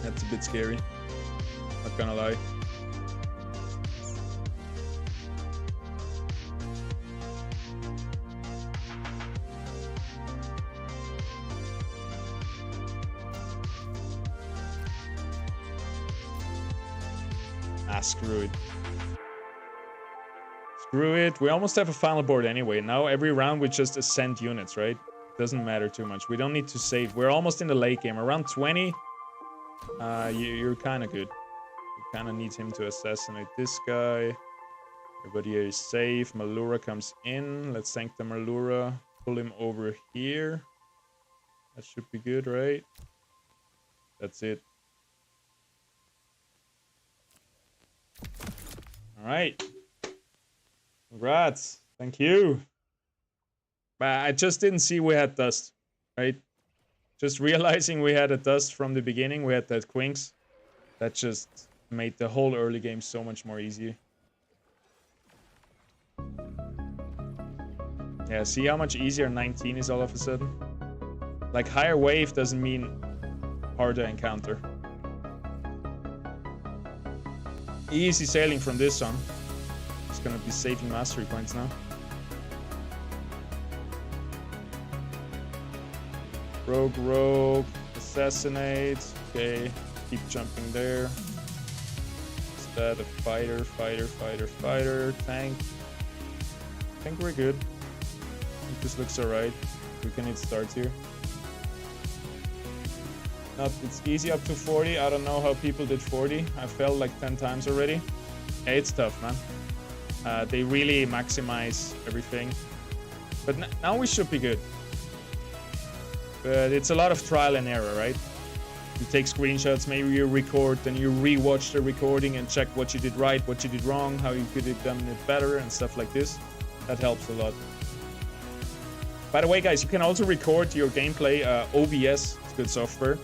That's a bit scary. Not gonna lie. Screw it. Screw it. We almost have a final board anyway. Now every round we just ascend units, right? Doesn't matter too much. We don't need to save. We're almost in the late game. Around 20, you're kind of good. You kind of need him to assassinate this guy. Everybody here is safe. Malura comes in. Let's tank the Malura. Pull him over here. That should be good, right? That's it. All right. Congrats. Thank you. But I just didn't see we had dust, right? Just realizing we had a dust from the beginning. We had that Quinks. That just made the whole early game so much more easy. Yeah, see how much easier 19 is all of a sudden? Like, higher wave doesn't mean harder encounter. Easy sailing from this on. It's gonna be saving mastery points now. Rogue, assassinate. Okay, keep jumping there. Is that a fighter, tank? I think we're good. I think this looks alright. We can hit start here. It's easy up to 40. I don't know how people did 40. I failed like 10 times already. Yeah, it's tough, man. They really maximize everything. But now we should be good. But it's a lot of trial and error, right? You take screenshots, maybe you record, then you re-watch the recording and check what you did right, what you did wrong, how you could have done it better and stuff like this. That helps a lot. By the way, guys, you can also record your gameplay. OBS, it's good software.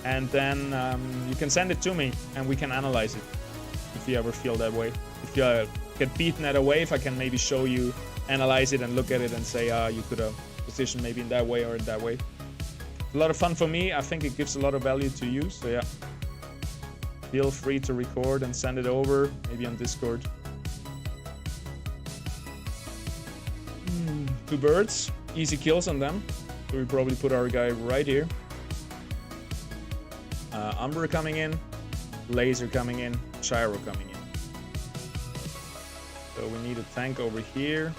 And then you can send it to me and we can analyze it if you ever feel that way. If you get beaten at a wave, I can maybe show you, analyze it and look at it and say, you could have positioned maybe in that way or in that way. It's a lot of fun for me. I think it gives a lot of value to you. So yeah, feel free to record and send it over, maybe on Discord. 2 birds, easy kills on them. So we probably put our guy right here. Umbra coming in, Laser coming in, Gyro coming in. So we need a tank over here.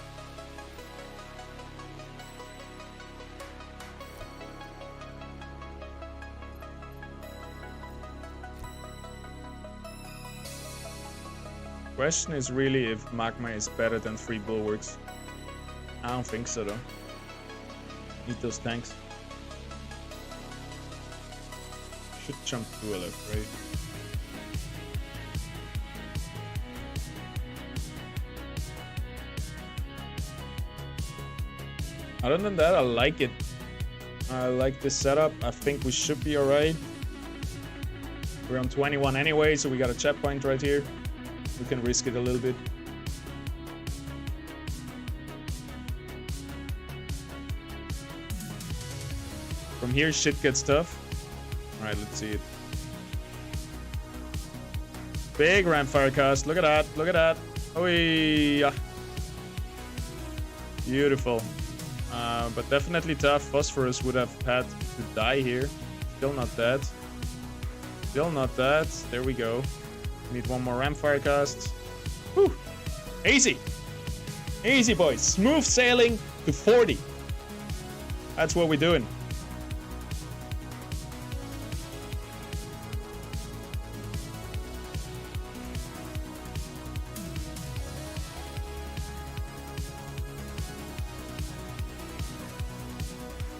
Question is really if Magma is better than 3 Bulwarks. I don't think so though. Need those tanks. Should jump to a left, right? Other than that, I like it. I like this setup. I think we should be alright. We're on 21 anyway, so we got a checkpoint right here. We can risk it a little bit. From here, shit gets tough. Alright, let's see it. Big Rampfire cast. Look at that. Look at that. Oh, yeah. Beautiful. But definitely tough. Phosphorus would have had to die here. Still not dead. Still not dead. There we go. Need one more Ramfire cast. Whew. Easy. Easy, boys. Smooth sailing to 40. That's what we're doing.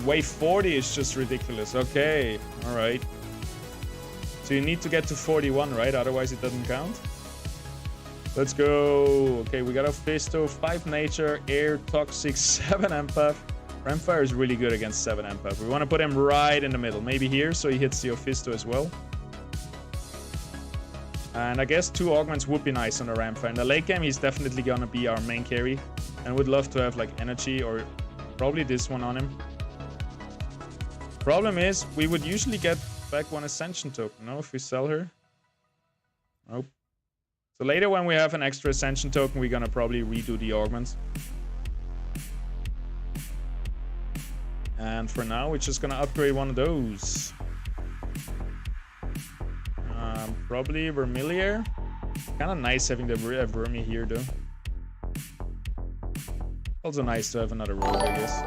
Wave 40 is just ridiculous. Okay, all right. So you need to get to 41, right? Otherwise it doesn't count. Let's go. Okay, we got a Fisto, 5 nature, air, toxic, 7 empath. Ramfire is really good against 7 empath. We want to put him right in the middle. Maybe here, so he hits the Ophisto as well. And I guess 2 augments would be nice on the Ramfire. In the late game, he's definitely gonna be our main carry. And would love to have like energy or probably this one on him. Problem is, we would usually get back 1 ascension token, no? If we sell her. Nope. So later when we have an extra ascension token, we're gonna probably redo the augments. And for now, we're just gonna upgrade one of those. Probably Vermilier. Kinda nice having the Vermi here though. Also nice to have another rogue, I guess.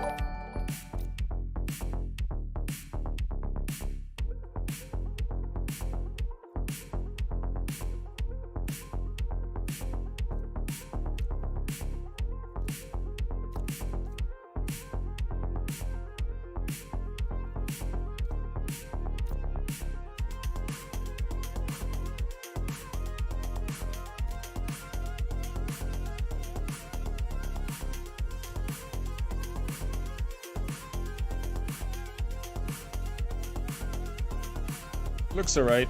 Looks alright.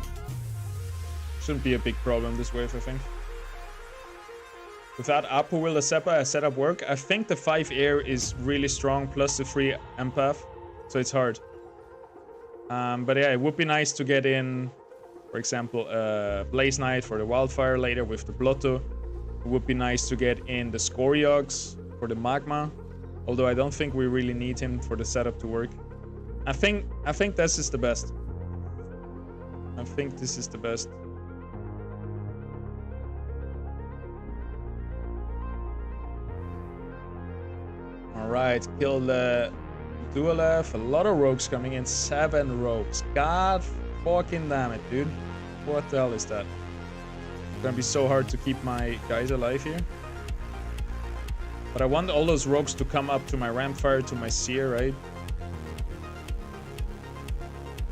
Shouldn't be a big problem this wave, I think. Without Apu, will the setup work? I think the 5 air is really strong, plus the 3 empath, so it's hard. But yeah, it would be nice to get in, for example, Blaze Knight for the Wildfire later with the Blotto. It would be nice to get in the Scoriox for the Magma, although I don't think we really need him for the setup to work. I think this is the best. I think this is the best. Alright, kill the Dualef. A lot of rogues coming in. 7 rogues. God fucking damn it, dude. What the hell is that? It's gonna be so hard to keep my guys alive here. But I want all those rogues to come up to my Ramfire, to my Seer, right?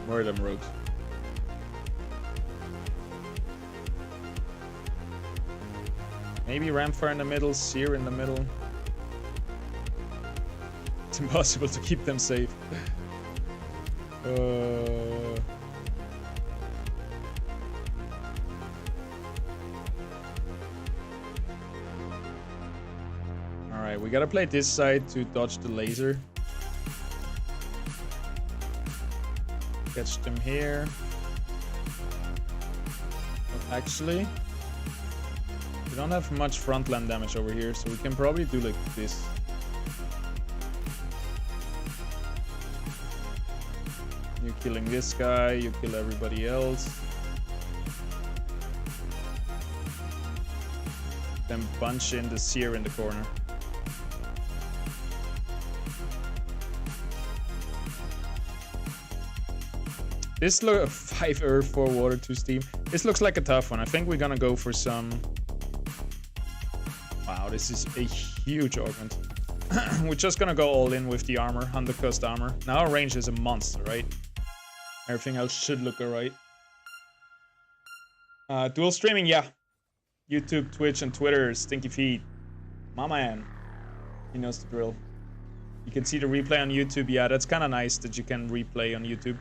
Where are them rogues? Maybe Ramfire in the middle, Seer in the middle. It's impossible to keep them safe. Alright, we gotta play this side to dodge the laser. Catch them here. But actually, we don't have much frontline damage over here, so we can probably do like this. You killing this guy, you kill everybody else. Then bunch in the Seer in the corner. This look 5 earth, 4 water, 2 steam. This looks like a tough one. I think we're gonna go for some. Wow, this is a huge augment. We're just gonna go all in with the armor, 100 cost armor. Now our range is a monster, right? Everything else should look alright. Dual streaming, yeah. YouTube, Twitch, and Twitter, Stinky Feet. My man. He knows the drill. You can see the replay on YouTube. Yeah, that's kind of nice that you can replay on YouTube.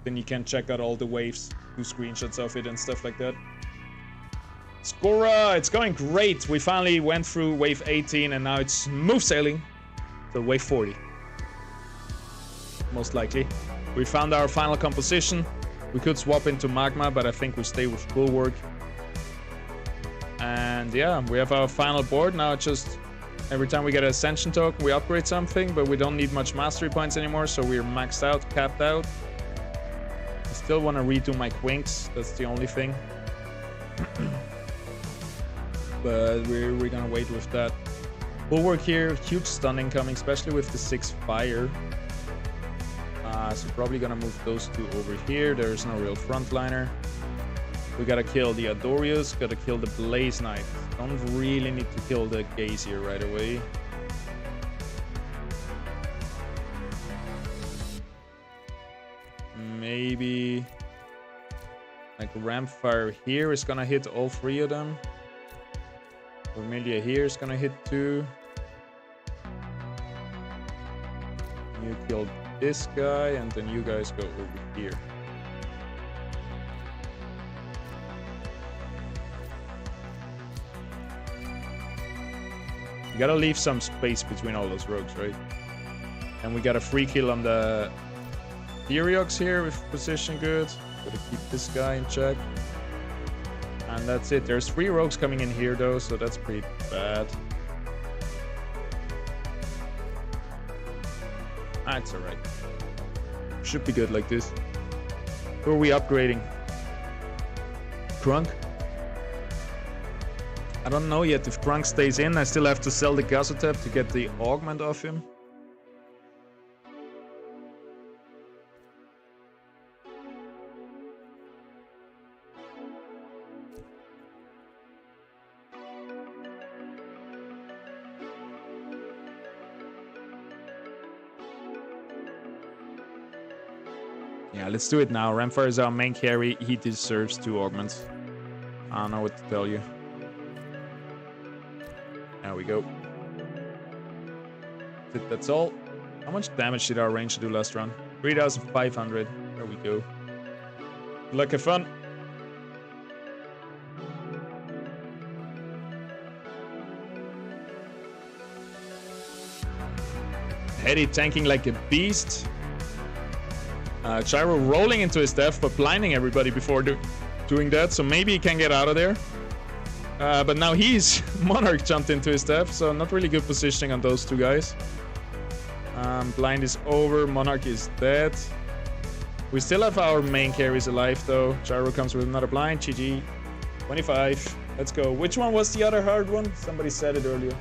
Then you can check out all the waves, do screenshots of it and stuff like that. Scora, it's going great. We finally went through wave 18 and now it's smooth sailing to wave 40. Most likely. We found our final composition. We could swap into Magma, but I think we stay with Bulwark. And yeah, we have our final board. Now it's just Every time we get an ascension token, we upgrade something, but we don't need much mastery points anymore, so we're maxed out, capped out. I still want to redo my Quinks, that's the only thing. But we're gonna wait with that. Bulwark here, huge stunning coming, especially with the 6 fire. So probably gonna move those 2 over here. There's no real frontliner. We gotta kill the Adorius, gotta kill the Blaze Knight. Don't really need to kill the Gazier right away. Maybe like Rampfire here is gonna hit all 3 of them. Vermilia here is gonna hit 2. You killed this guy, and then you guys go over here. You gotta leave some space between all those rogues, right? And we got a free kill on the Theriox here with position good. Gotta keep this guy in check. And that's it. There's 3 rogues coming in here though, so that's pretty bad. It's alright. Should be good like this. Who are we upgrading? Krunk? I don't know yet if Krunk stays in. I still have to sell the Gazotep to get the augment off him. Yeah, let's do it now. Ramfire is our main carry. He deserves 2 augments. I don't know what to tell you. There we go. That's all. How much damage did our range do last run? 3,500. There we go. Good luck, have fun. Eddie tanking like a beast. Gyro rolling into his death, but blinding everybody before doing that, so maybe he can get out of there. But now he's Monarch jumped into his death, so not really good positioning on those 2 guys. Blind is over, Monarch is dead. We still have our main carries alive though. Gyro comes with another blind, GG. 25, let's go. Which one was the other hard one? Somebody said it earlier.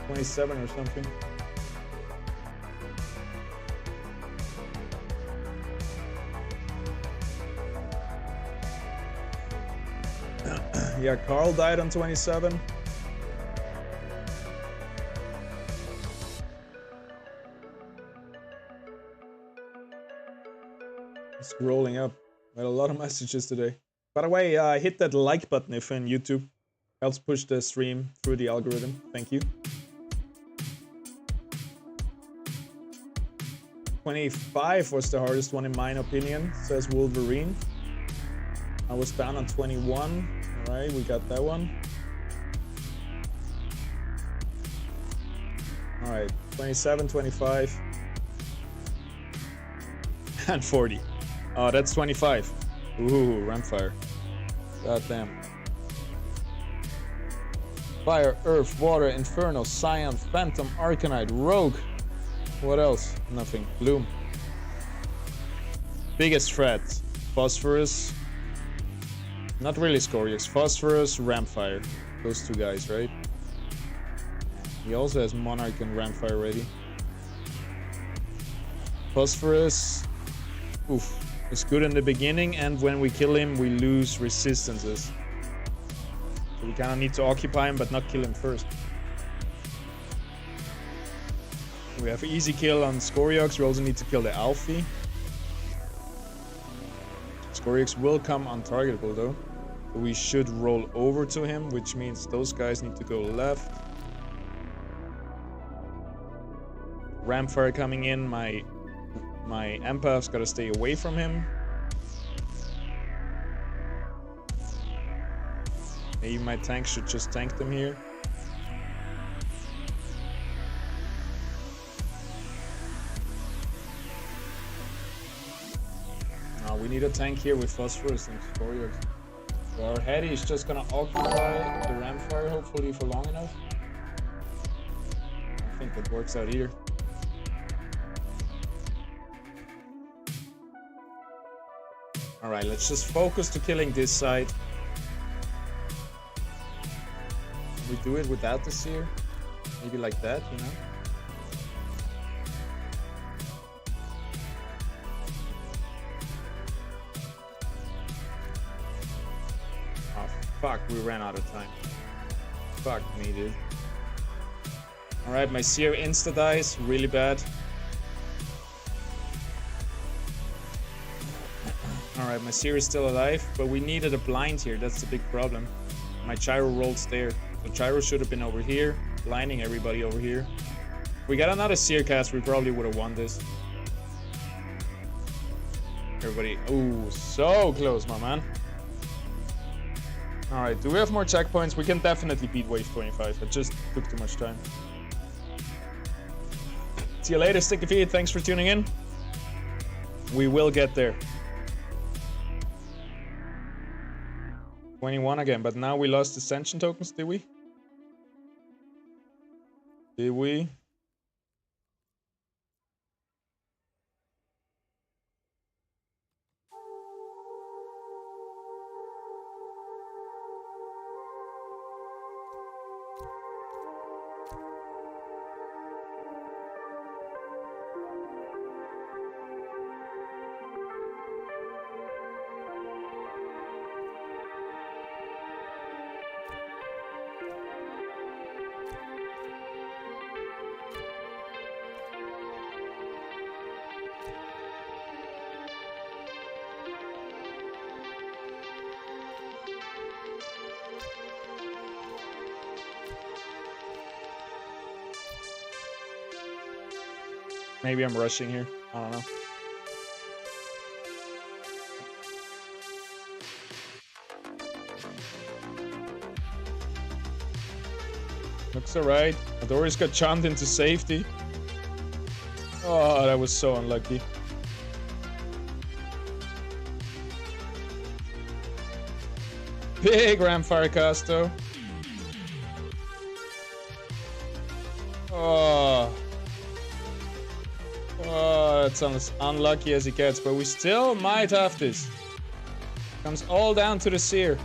27 or something. Yeah, Carl died on 27. Scrolling up. We had a lot of messages today. By the way, hit that like button if you're on YouTube. Helps push the stream through the algorithm. Thank you. 25 was the hardest one in my opinion, says Wolverine. I was down on 21. Alright, we got that one. Alright, 27, 25. And 40. Oh, that's 25. Ooh, Rampfire. God damn. Fire, Earth, Water, Inferno, Scion, Phantom, Arcanite, Rogue. What else? Nothing. Bloom. Biggest threat. Phosphorus. Not really Scoriox. Phosphorus, Rampfire. Those 2 guys, right? He also has Monarch and Rampfire ready. Phosphorus. Oof. It's good in the beginning, and when we kill him, we lose resistances. So we kind of need to occupy him, but not kill him first. We have easy kill on Scoriox. We also need to kill the Alfie. Scoriox will come untargetable though. We should roll over to him, which means those guys need to go left. Rampfire coming in. My empath's gotta stay away from him. Maybe my tank should just tank them here. We need a tank here with Phosphorus and Scoriox. So our Heady is just gonna occupy the Rampfire hopefully for long enough. think that works out either. Alright, let's just focus to killing this side. We do it without the seer. Maybe like that, you know? Oh, fuck, we ran out of time. Fuck me, dude. Alright, my seer insta-dies. Really bad. Alright, my seer is still alive, but we needed a blind here. That's the big problem. My gyro rolls there. So gyro should have been over here, blinding everybody over here. If we got another seer cast, we probably would have won this. Everybody, ooh, so close, my man. Alright, do we have more checkpoints? We can definitely beat wave 25. It just took too much time. See you later, Sticky Feet. Thanks for tuning in. We will get there. 21 again, but now we lost Ascension tokens, did we? Did we? Maybe I'm rushing here. I don't know. Looks alright. Adori's got charmed into safety. Oh, that was so unlucky. Big Ramfire cast though. Oh. Oh, that's as unlucky as it gets, but we still might have this. Comes all down to the seer.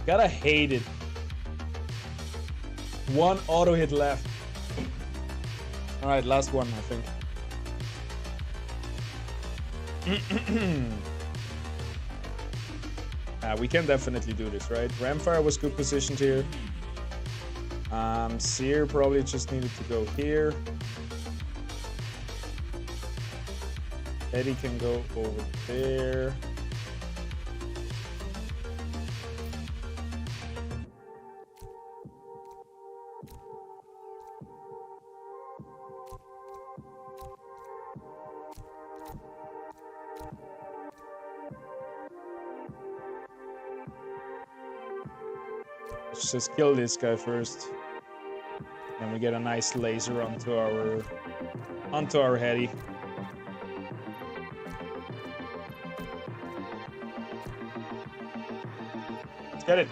Gotta hate it. One auto hit left. Alright, last one, I think. We can definitely do this, right? Ramfire was good positioned here. Seer probably just needed to go here. Eddie can go over there. Let's just kill this guy first. Then we get a nice laser onto our heady. Let's get it.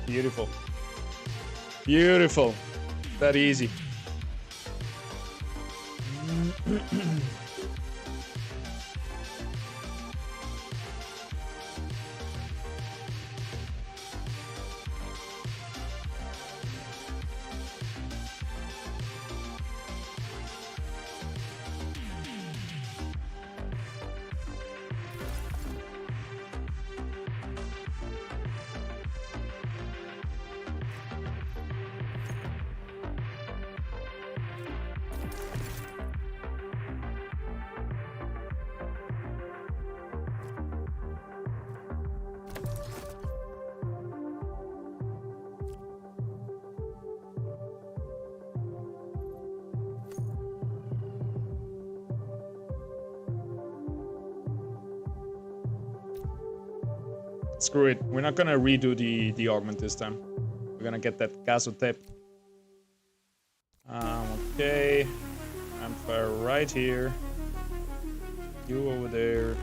Beautiful. Beautiful. That easy. Screw it. We're not gonna redo the augment this time. We're gonna get that Gazotep. Okay. I'm fire right here. You over there.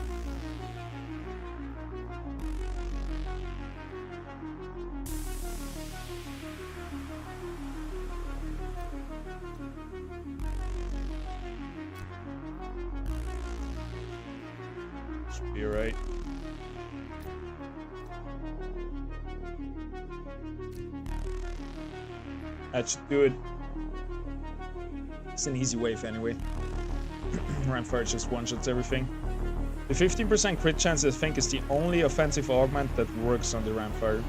Should be right. That should do it. It's an easy wave anyway. Ramfire just one-shots everything. The 15% crit chance, I think, is the only offensive augment that works on the Ramfire.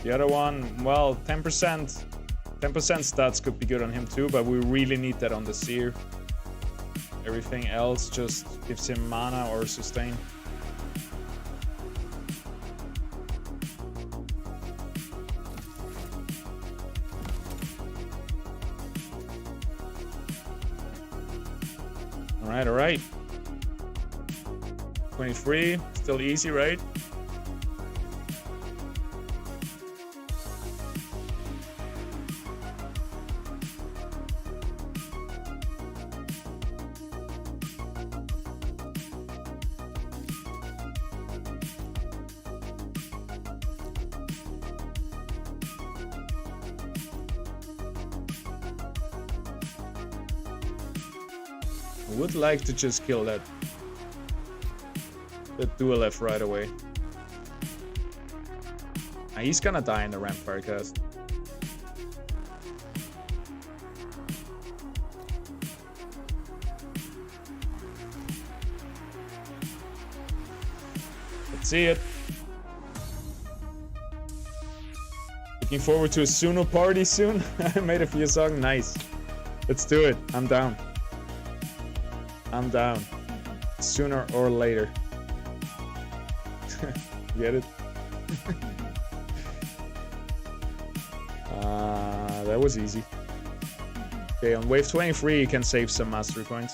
The other one, well, 10% stats could be good on him too, but we really need that on the Seer. Everything else just gives him mana or sustain. All right. 23, still easy, right? Would like to just kill that dual left right away. He's gonna die in the Ramfire cast. Let's see it. Looking forward to a Suno party soon. I made a few songs. Nice. Let's do it. I'm down. I'm down. Sooner or later. Get it? That was easy. Okay, on wave 23 you can save some mastery points.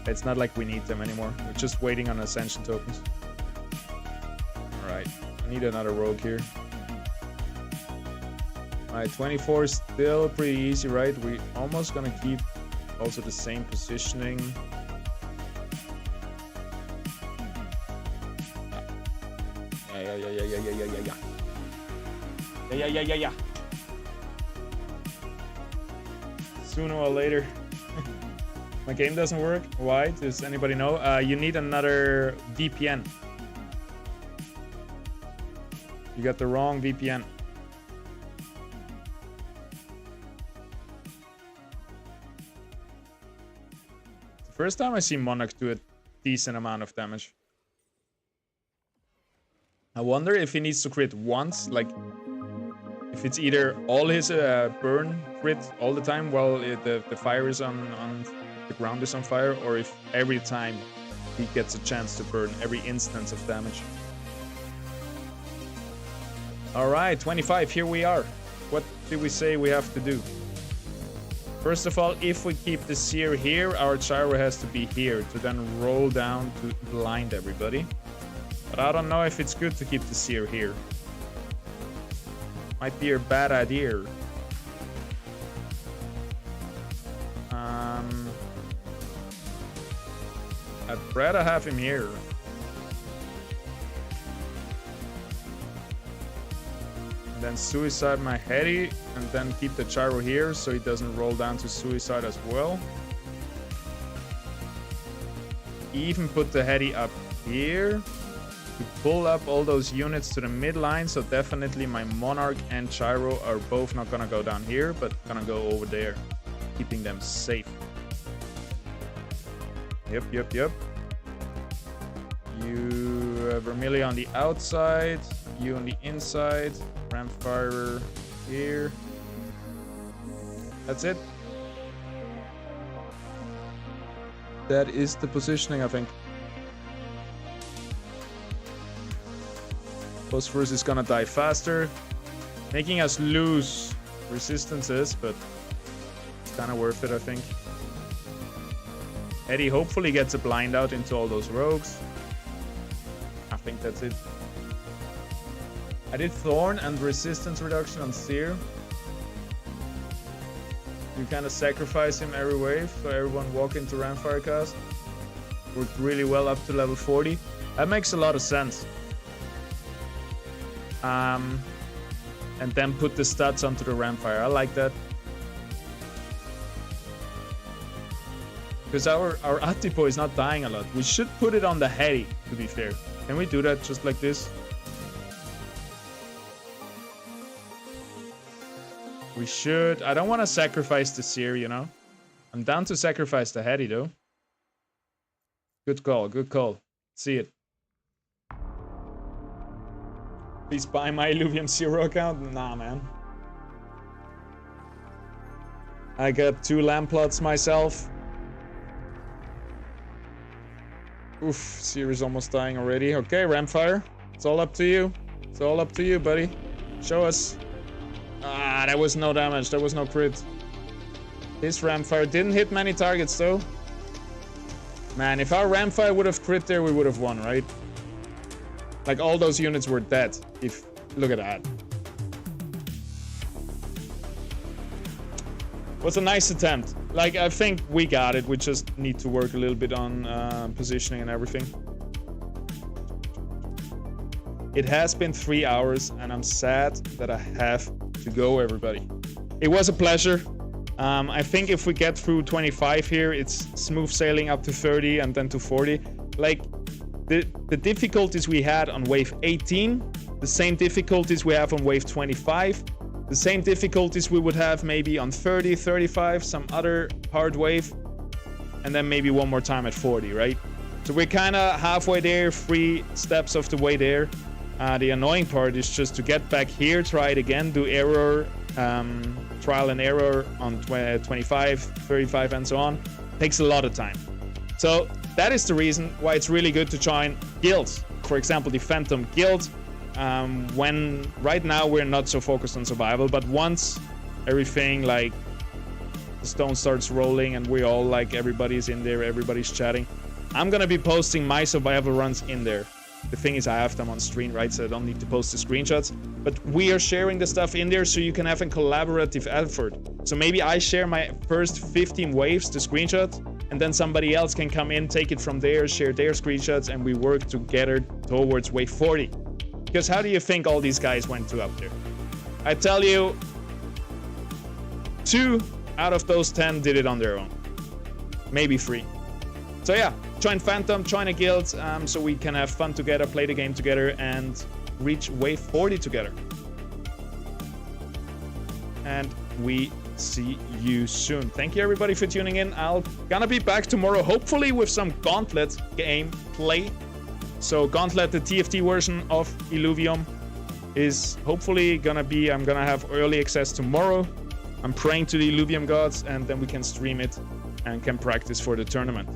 It's not like we need them anymore. We're just waiting on ascension tokens. Alright, I need another rogue here. Alright, 24 is still pretty easy, right? We're almost gonna keep also the same positioning. Yeah. Sooner or later. My game doesn't work. Why? Does anybody know? You need another VPN. You got the wrong VPN. First time I see Monarch do a decent amount of damage. I wonder if he needs to crit once, like if it's either all his burn crit all the time while the fire is on the ground is on fire, or if every time he gets a chance to burn every instance of damage. All right, 25, here we are. What did we say we have to do? First of all, if we keep the Seer here, our Gyro has to be here to then roll down to blind everybody. But I don't know if it's good to keep the Seer here. Might be a bad idea. I'd rather have him here. And then suicide my Heady, and then keep the Gyro here so he doesn't roll down to suicide as well. Even put the Heady up here to pull up all those units to the midline, so definitely my Monarch and Gyro are both not gonna go down here, but gonna go over there, keeping them safe. Yep. You have Vermilion on the outside, you on the inside, Ramfire here. That's it. That is the positioning, I think. Phosphorus is gonna die faster, making us lose resistances, but it's kind of worth it, I think. Eddie hopefully gets a blind out into all those rogues. I think that's it. I did Thorn and resistance reduction on Seer. You kind of sacrifice him every wave, so everyone walk into Ramfire cast. Worked really well up to level 40. That makes a lot of sense. And then put the stats onto the Ramfire. I like that. Because our Atipo is not dying a lot. We should put it on the Hedy, to be fair. Can we do that just like this? We should. I don't want to sacrifice the Seer, you know? I'm down to sacrifice the Hedy, though. Good call, good call. See it. Please buy my Illuvium 0 account? Nah, man. I got 2 lamp plots myself. Oof, Seer is almost dying already. Okay, Ramfire. It's all up to you. It's all up to you, buddy. Show us. Ah, that was no damage. There was no crit. This Ramfire didn't hit many targets, though. Man, if our Ramfire would have crit there, we would have won, right? Like, all those units were dead. Look at that. Was a nice attempt. Like, I think we got it. We just need to work a little bit on positioning and everything. It has been 3 hours, and I'm sad that I have to go, everybody. It was a pleasure. I think if we get through 25 here, it's smooth sailing up to 30 and then to 40. Like, the difficulties we had on wave 18, the same difficulties we have on wave 25, the same difficulties we would have maybe on 30, 35, some other hard wave, and then maybe one more time at 40, right? So we're kind of halfway there, 3 steps of the way there. The annoying part is just to get back here, try it again, do error, trial and error on 25, 35, and so on. Takes a lot of time. So that is the reason why it's really good to join guilds. For example, the Phantom Guild. When right now we're not so focused on survival, but once everything like the stone starts rolling and we all like everybody's in there, everybody's chatting, I'm gonna be posting my survival runs in there. The thing is, I have them on screen, right? So I don't need to post the screenshots. But we are sharing the stuff in there so you can have a collaborative effort. So maybe I share my first 15 waves, the screenshot, and then somebody else can come in, take it from there, share their screenshots, and we work together towards wave 40. Because how do you think all these guys went to up there? I tell you, 2 out of those 10 did it on their own. Maybe 3. So yeah, join Phantom, join a guild, so we can have fun together, play the game together, and reach wave 40 together. And we see you soon. Thank you everybody for tuning in. I'll gonna be back tomorrow, hopefully with some Gauntlet gameplay. So Gauntlet, the TFT version of Illuvium, is hopefully gonna be, I'm gonna have early access tomorrow. I'm praying to the Illuvium gods, and then we can stream it and can practice for the tournament.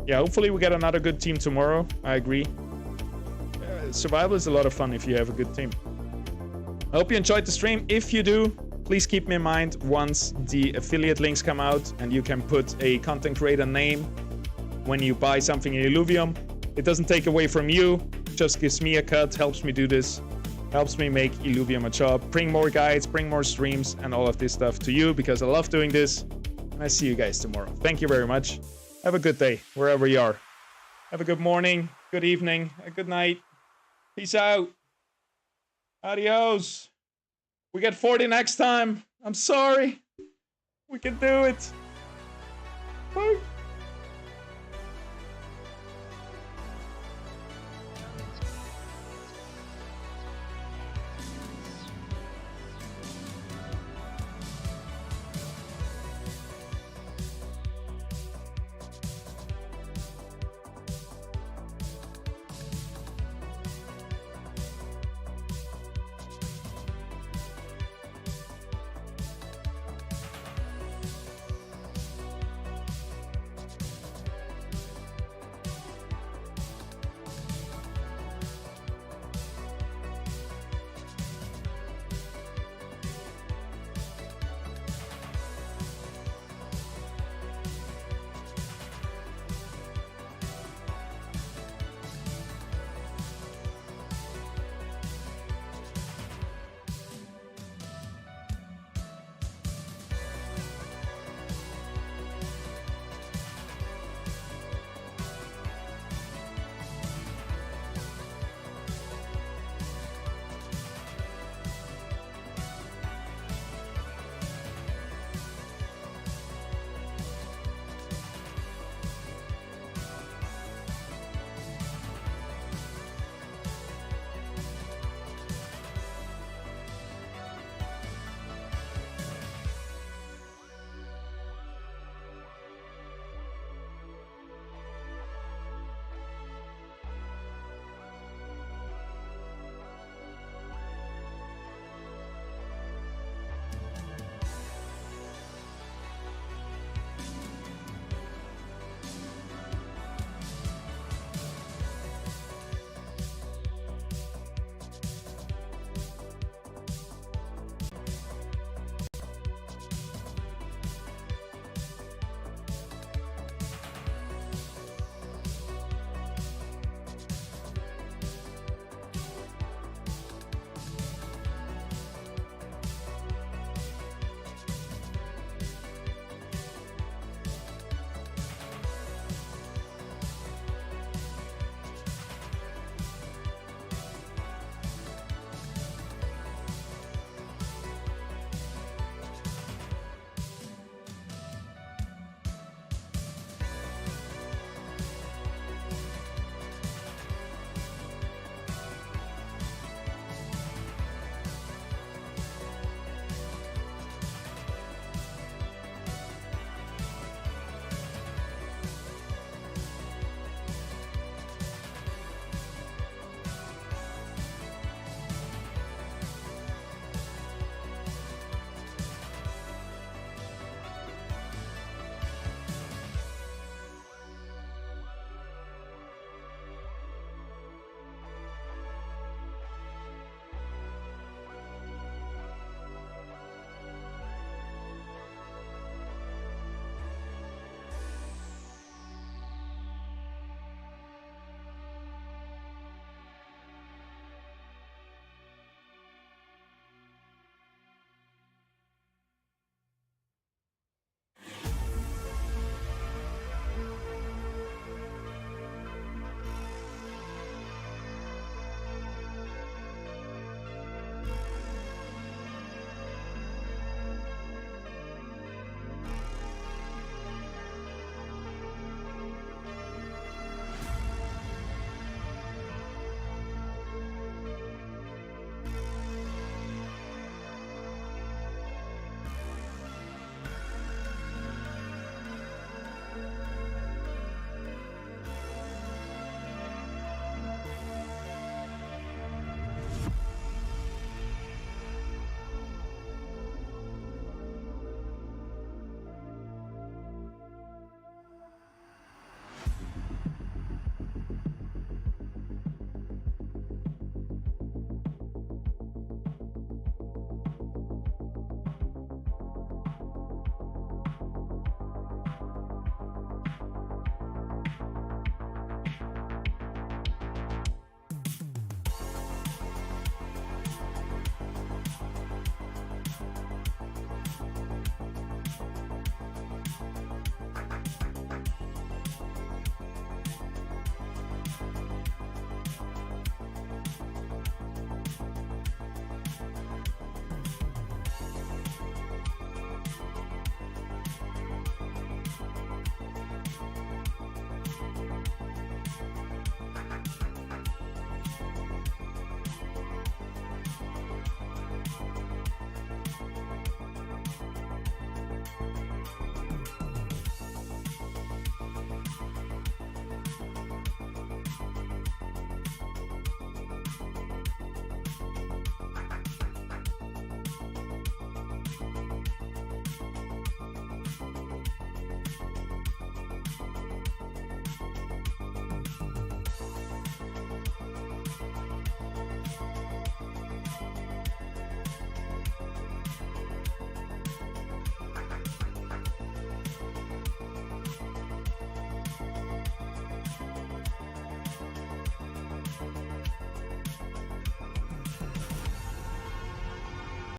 Yeah, hopefully we get another good team tomorrow. I agree. Survival is a lot of fun if you have a good team. I hope you enjoyed the stream. If you do, please keep me in mind once the affiliate links come out and you can put a content creator name when you buy something in Illuvium. It doesn't take away from you, just gives me a cut, helps me do this, helps me make Illuvium a job, bring more guides, bring more streams, and all of this stuff to you because I love doing this. And I see you guys tomorrow. Thank you very much. Have a good day, wherever you are. Have a good morning, good evening, a good night. Peace out. Adios. We get 40 next time. I'm sorry. We can do it.